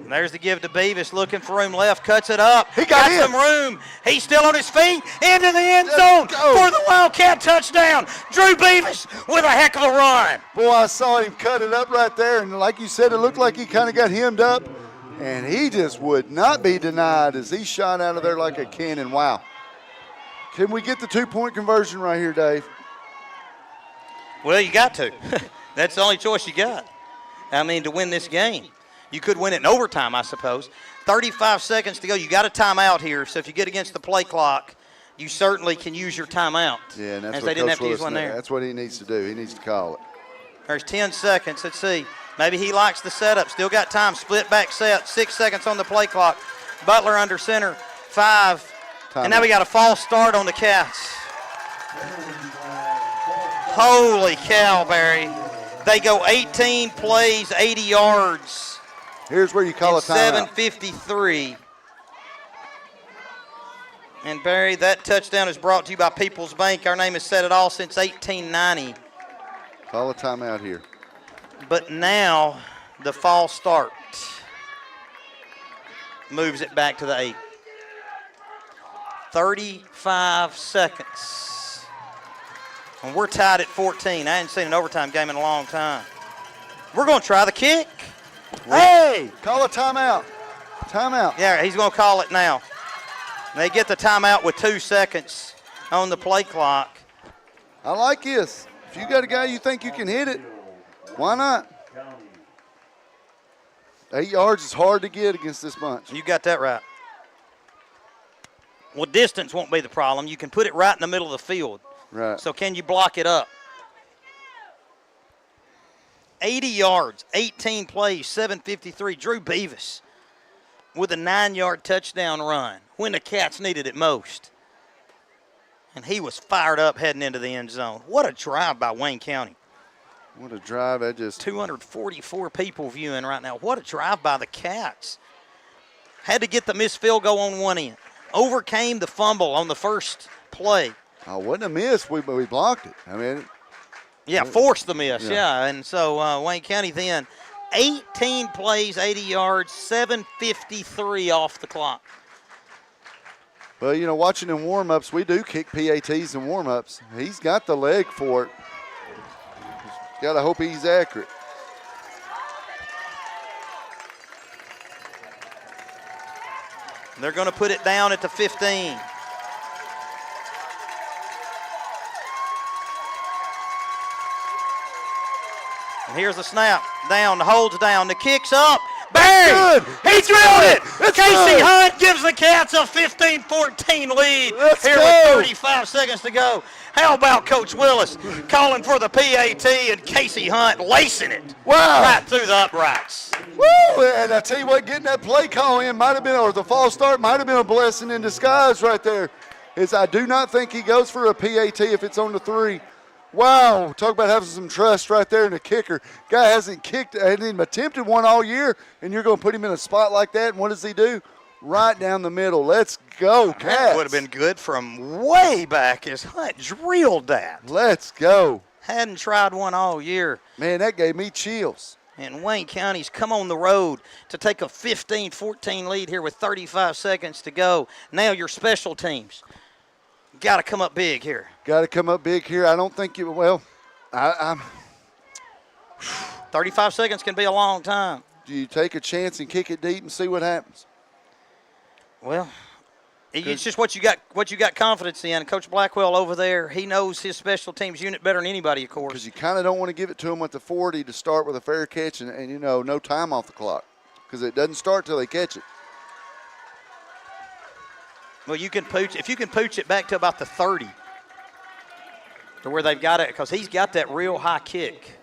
There's the give to Beavis, looking for room left, cuts it up. He got some room. He's still on his feet, into the end zone for the Wildcat touchdown. Drew Beavis with a heck of a run. Boy, I saw him cut it up right there, and like you said, it looked like he kind of got hemmed up, and he just would not be denied as he shot out of there like a cannon. Wow. Can we get the 2-point conversion right here, Dave? Well, you got to. That's the only choice you got. To win this game. You could win it in overtime, I suppose. 35 seconds to go. You got a timeout here, so if you get against the play clock, you certainly can use your timeout. Yeah, and that's as what they didn't Coach have to use Willis one there. That's what he needs to do. He needs to call it. There's 10 seconds. Let's see. Maybe he likes the setup. Still got time. Split back set. 6 seconds on the play clock. Butler under center. 5. And now we got a false start on the Cats. Holy cow, Barry. They go 18 plays, 80 yards. Here's where you call a timeout. 7:53. And Barry, that touchdown is brought to you by People's Bank. Our name has said it all since 1890. Call a timeout here. But now the false start moves it back to the 8. 35 seconds. And we're tied at 14. I hadn't seen an overtime game in a long time. We're going to try the kick. Hey! Call a timeout. Timeout. Yeah, he's going to call it now. They get the timeout with 2 seconds on the play clock. I like this. If you got a guy you think you can hit it, why not? 8 yards is hard to get against this bunch. You got that right. Well, distance won't be the problem. You can put it right in the middle of the field. Right. So can you block it up? 80 yards, 18 plays, 7:53. Drew Beavis with a 9-yard touchdown run when the Cats needed it most. And he was fired up heading into the end zone. What a drive by Wayne County. What a drive. That just 244 people viewing right now. What a drive by the Cats. Had to get the missed field goal on one end. Overcame the fumble on the first play. Oh, wasn't a miss. We blocked it. I mean, yeah, forced the miss, yeah. And so Wayne County then 18 plays, 80 yards, 7:53 off the clock. Well, you know, watching in warm-ups, we do kick PATs in warm-ups. He's got the leg for it. Got to hope he's accurate. They're going to put it down at the 15. And here's the snap. Down, the holds down, the kick's up. Bang! He drilled it! Casey Hunt gives the Cats a 15-14 lead. Here with 35 seconds to go. How about Coach Willis calling for the PAT and Casey Hunt lacing it right through the uprights. Woo! And I tell you what, getting that play call in might have been, or the false start might have been a blessing in disguise right there. I do not think he goes for a PAT if it's on the 3. Wow, talk about having some trust right there in the kicker. Guy hasn't even attempted one all year, and you're going to put him in a spot like that, and what does he do? Right down the middle. Let's go, Cats. That would have been good from way back as Hunt drilled that. Let's go. Hadn't tried one all year. Man, that gave me chills. And Wayne County's come on the road to take a 15-14 lead here with 35 seconds to go. Now your special teams. Got to come up big here. Got to come up big here. I don't think I'm 35 seconds can be a long time. Do you take a chance and kick it deep and see what happens? Well, it's just what you got confidence in. Coach Blackwell over there, he knows his special teams unit better than anybody, of course. Because you kind of don't want to give it to them at the 40 to start with a fair catch and you know, no time off the clock because it doesn't start till they catch it. Well, you can pooch if you can pooch it back to about the 30 to where they've got it, because he's got that real high kick.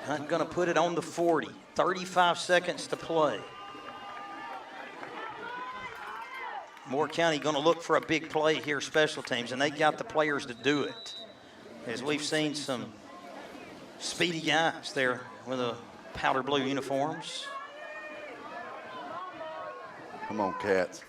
Hunt going to put it on the 40. 35 seconds to play. Moore County going to look for a big play here, special teams, and they got the players to do it. As we've seen some speedy guys there with the powder blue uniforms. Come on, Cats.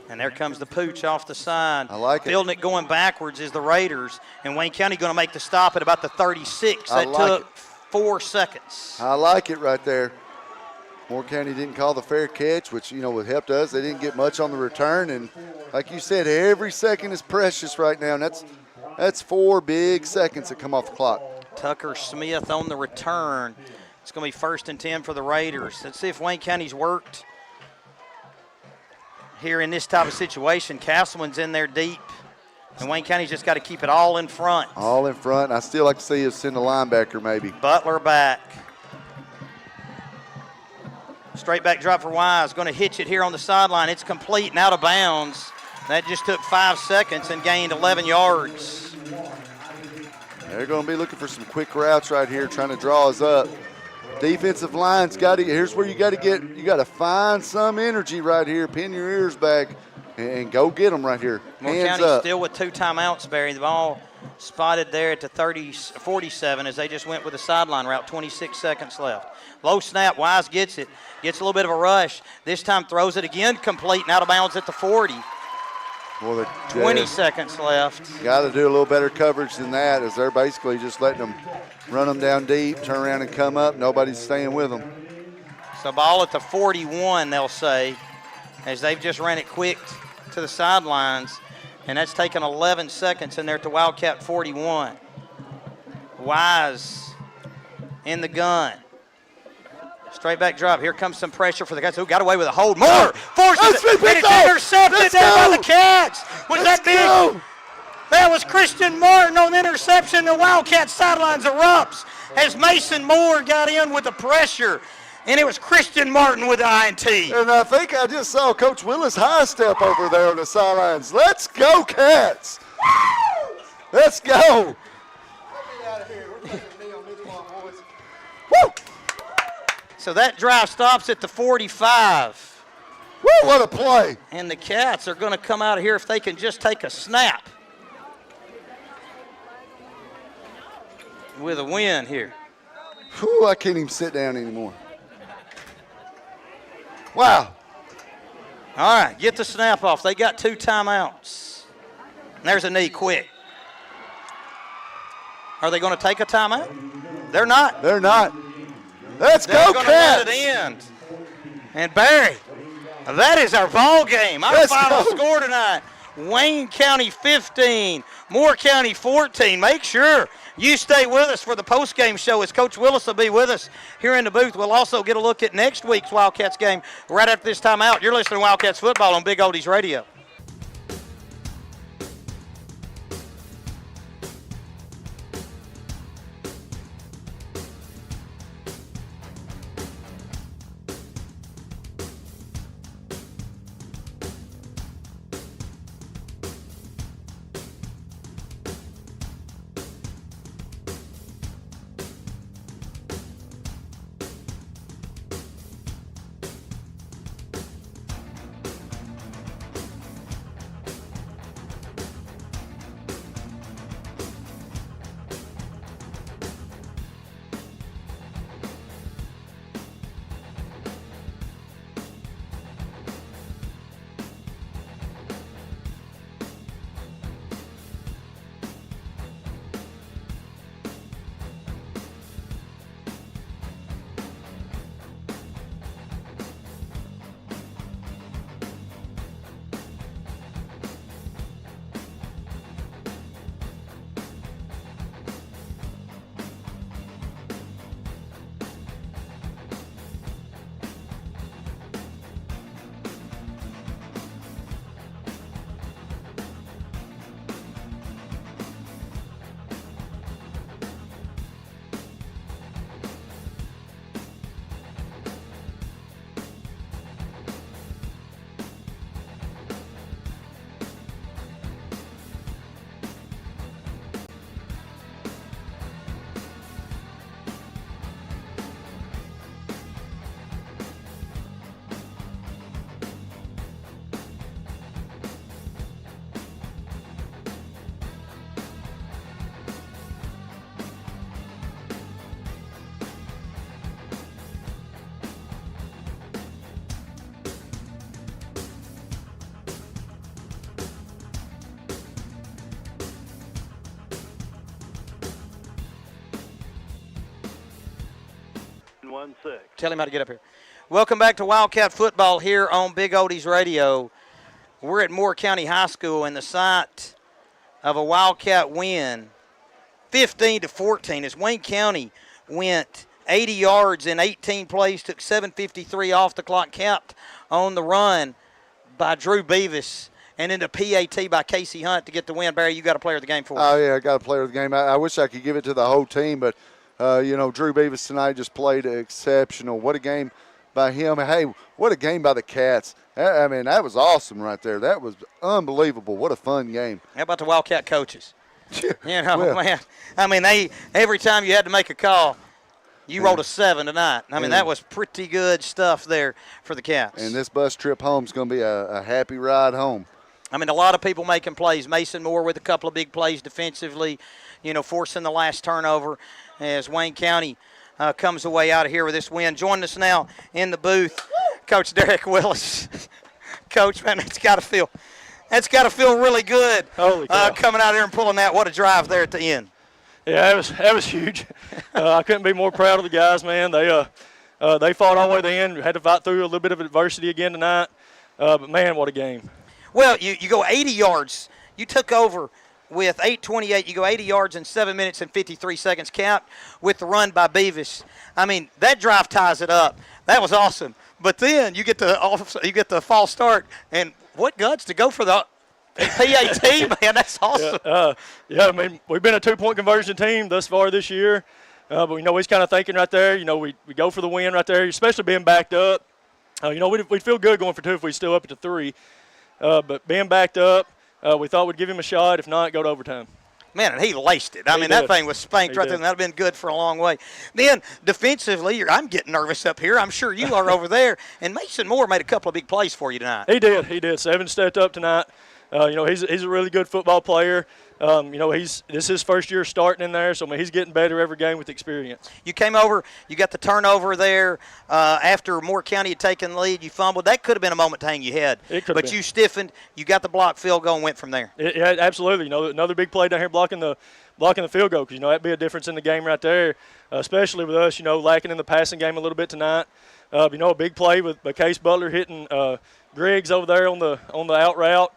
And there comes the pooch off the side. I like it. Building it going backwards is the Raiders. And Wayne County going to make the stop at about the 36. That took 4 seconds. I like it right there. Moore County didn't call the fair catch, which, you know, would help us. They didn't get much on the return. And like you said, every second is precious right now. And that's 4 big seconds that come off the clock. Tucker Smith on the return. It's going to be 1st and 10 for the Raiders. Let's see if Wayne County's worked here in this type of situation. Castleman's in there deep. And Wayne County's just got to keep it all in front. All in front. I still like to see us send a linebacker maybe. Butler back. Straight back drop for Wise. Going to hitch it here on the sideline. It's complete and out of bounds. That just took 5 seconds and gained 11 yards. They're going to be looking for some quick routes right here, trying to draw us up. Defensive line's got to, here's where you got to find some energy right here. Pin your ears back and go get them right here. Moore Hands County up. still with 2 timeouts, Barry. The ball spotted there at the 47 as they just went with the sideline route. 26 seconds left. Low snap. Wise gets it. Gets a little bit of a rush. This time throws it again complete and out of bounds at the 40. Well, 20 seconds left. Got to do a little better coverage than that, as they're basically just letting them run them down deep, turn around and come up. Nobody's staying with them. So ball at the 41, they'll say, as they've just ran it quick to the sidelines. And that's taken 11 seconds in there to Wildcat 41. Wise in the gun. Straight back drop. Here comes some pressure for the Cats. Who got away with a hold. Moore forces it. And it's intercepted there by the Cats. Was that big? That was Christian Martin on the interception. The Wildcat sidelines erupts as Mason Moore got in with the pressure. And it was Christian Martin with the INT. And I think I just saw Coach Willis high step over there on the sidelines. Let's go, Cats. Let's go. Woo! So that drive stops at the 45. Woo, what a play. And the Cats are going to come out of here if they can just take a snap with a win here. Whew, I can't even sit down anymore. Wow. All right, get the snap off. They got 2 timeouts. And there's a knee quick. Are they going to take a timeout? They're not. They're not. Let's They're go, going Cats. to let it end. And Barry, that is our ball game. Our final score tonight, Wayne County 15, Moore County 14. Make sure you stay with us for the postgame show as Coach Willis will be with us here in the booth. We'll also get a look at next week's Wildcats game right after this time out. You're listening to Wildcats football on Big Oldies Radio. Tell him how to get up here. Welcome back to Wildcat football here on Big Oldies Radio. We're at Moore County High School in the site of a Wildcat win, 15-14, as Wayne County went 80 yards in 18 plays, took 7:53 off the clock, capped on the run by Drew Beavis, and into PAT by Casey Hunt to get the win. Barry, you got a player of the game for us. Oh, yeah, I got a player of the game. I wish I could give it to the whole team, but, Drew Beavis tonight just played exceptional. What a game by him. Hey, what a game by the Cats. I mean, that was awesome right there. That was unbelievable. What a fun game. How about the Wildcat coaches? Well, Man. I mean, every time you had to make a call, you rolled a 7 tonight. I mean, that was pretty good stuff there for the Cats. And this bus trip home is going to be a happy ride home. I mean, a lot of people making plays. Mason Moore with a couple of big plays defensively, forcing the last turnover as Wayne County comes away out of here with this win. Joining us now in the booth, Coach Derek Willis. Coach, man, that's got to feel really good. Holy cow. Coming out here and pulling that. What a drive there at the end. Yeah, that was huge. I couldn't be more proud of the guys, man. They fought all the way to the end. Had to fight through a little bit of adversity again tonight. But, man, what a game. Well, you go 80 yards. You took over with 8:28. You go 80 yards in 7 minutes and 53 seconds, capped with the run by Beavis. I mean, that drive ties it up. That was awesome. But then you get the false start, and what guts to go for the PAT, man. That's awesome. I mean, we've been a 2-point conversion team thus far this year. But, he's kind of thinking right there, we go for the win right there, especially being backed up. We'd feel good going for 2 if we still up at the 3. But being backed up, we thought we'd give him a shot. If not, go to overtime. Man, and he laced it. I He mean, that did. thing was spanked He right did. there, and that would have been good for a long way. Then, defensively, I'm getting nervous up here. I'm sure you are over there. And Mason Moore made a couple of big plays for you tonight. He did. Seven stepped up tonight. He's a really good football player. This is his first year starting in there, so I mean, he's getting better every game with experience. You came over, you got the turnover there after Moore County had taken the lead. You fumbled. That could have been a moment to hang your head. It could have But been. you stiffened. You got the block field goal and went from there. Yeah, absolutely. Another big play down here blocking the field goal, because that'd be a difference in the game right there, especially with us lacking in the passing game a little bit tonight. A big play with Case Butler hitting Griggs over there on the out route.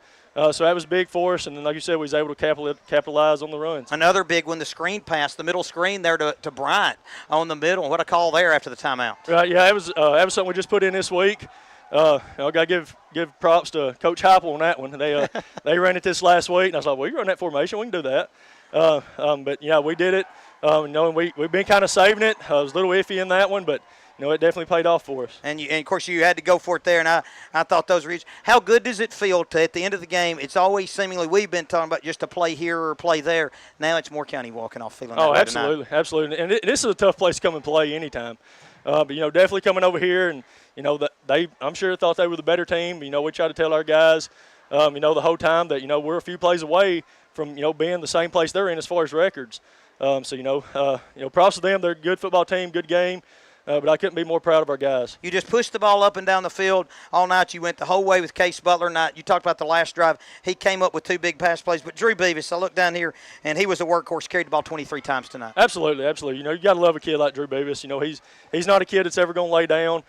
So that was big for us, and then, like you said, we was able to capitalize on the runs. Another big one, the screen pass, the middle screen there to Bryant on the middle. What a call there after the timeout. Right, yeah, that was something we just put in this week. I got to give props to Coach Heupel on that one. They ran it this last week, and I was like, well, you run that formation, we can do that. But yeah, we did it. And we've been kind of saving it. I was a little iffy in that one, but it definitely paid off for us. And of course, you had to go for it there, and I thought those were huge. How good does it feel to, at the end of the game, it's always seemingly we've been talking about just to play here or play there. Now it's Moore County walking off feeling that way absolutely, tonight. absolutely. And this is a tough place to come and play anytime. But, definitely coming over here, and, I'm sure thought they were the better team. We try to tell our guys, the whole time that, we're a few plays away from, being the same place they're in as far as records. Props to them. They're a good football team, good game. But I couldn't be more proud of our guys. You just pushed the ball up and down the field all night. You went the whole way with Case Butler. You talked about the last drive. He came up with 2 big pass plays. But Drew Beavis, I look down here, and he was a workhorse, carried the ball 23 times tonight. Absolutely. You got to love a kid like Drew Beavis. He's not a kid that's ever going to lay down.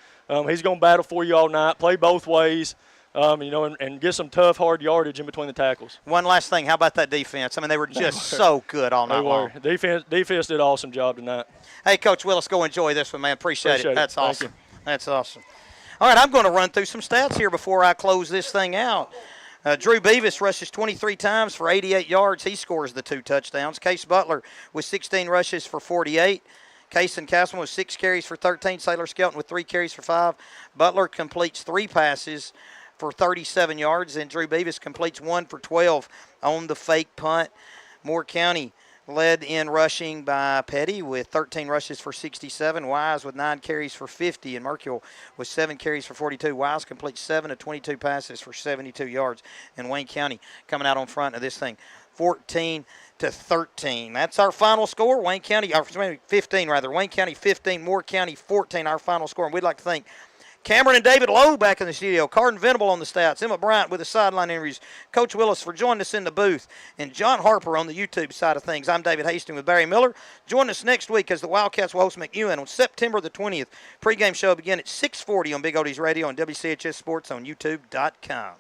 He's going to battle for you all night, play both ways. And get some tough, hard yardage in between the tackles. One last thing, how about that defense? I mean, they were just so good all night long. Defense did an awesome job tonight. Hey, Coach Willis, go enjoy this one, man. Appreciate it. That's Thank awesome. you. That's awesome. All right, I'm going to run through some stats here before I close this thing out. Drew Beavis rushes 23 times for 88 yards. He scores the 2 touchdowns. Case Butler with 16 rushes for 48. Kason Castleman with 6 carries for 13. Sailor Skelton with 3 carries for 5. Butler completes 3 passes for 37 yards, and Drew Beavis completes 1 for 12 on the fake punt. Moore County led in rushing by Petty with 13 rushes for 67. Wise with 9 carries for 50, and Mercule with 7 carries for 42. Wise completes 7 of 22 passes for 72 yards, and Wayne County coming out on front of this thing, 14-13. That's our final score. Wayne County 15 rather. Wayne County 15, Moore County 14. Our final score, and we'd like to thank Cameron and David Lowe back in the studio. Cardin Venable on the stats. Emma Bryant with the sideline interviews. Coach Willis for joining us in the booth. And John Harper on the YouTube side of things. I'm David Hastings with Barry Miller. Join us next week as the Wildcats will host McEwen on September the 20th. Pregame show begin at 6:40 on Big Odie's Radio and WCHS Sports on YouTube.com.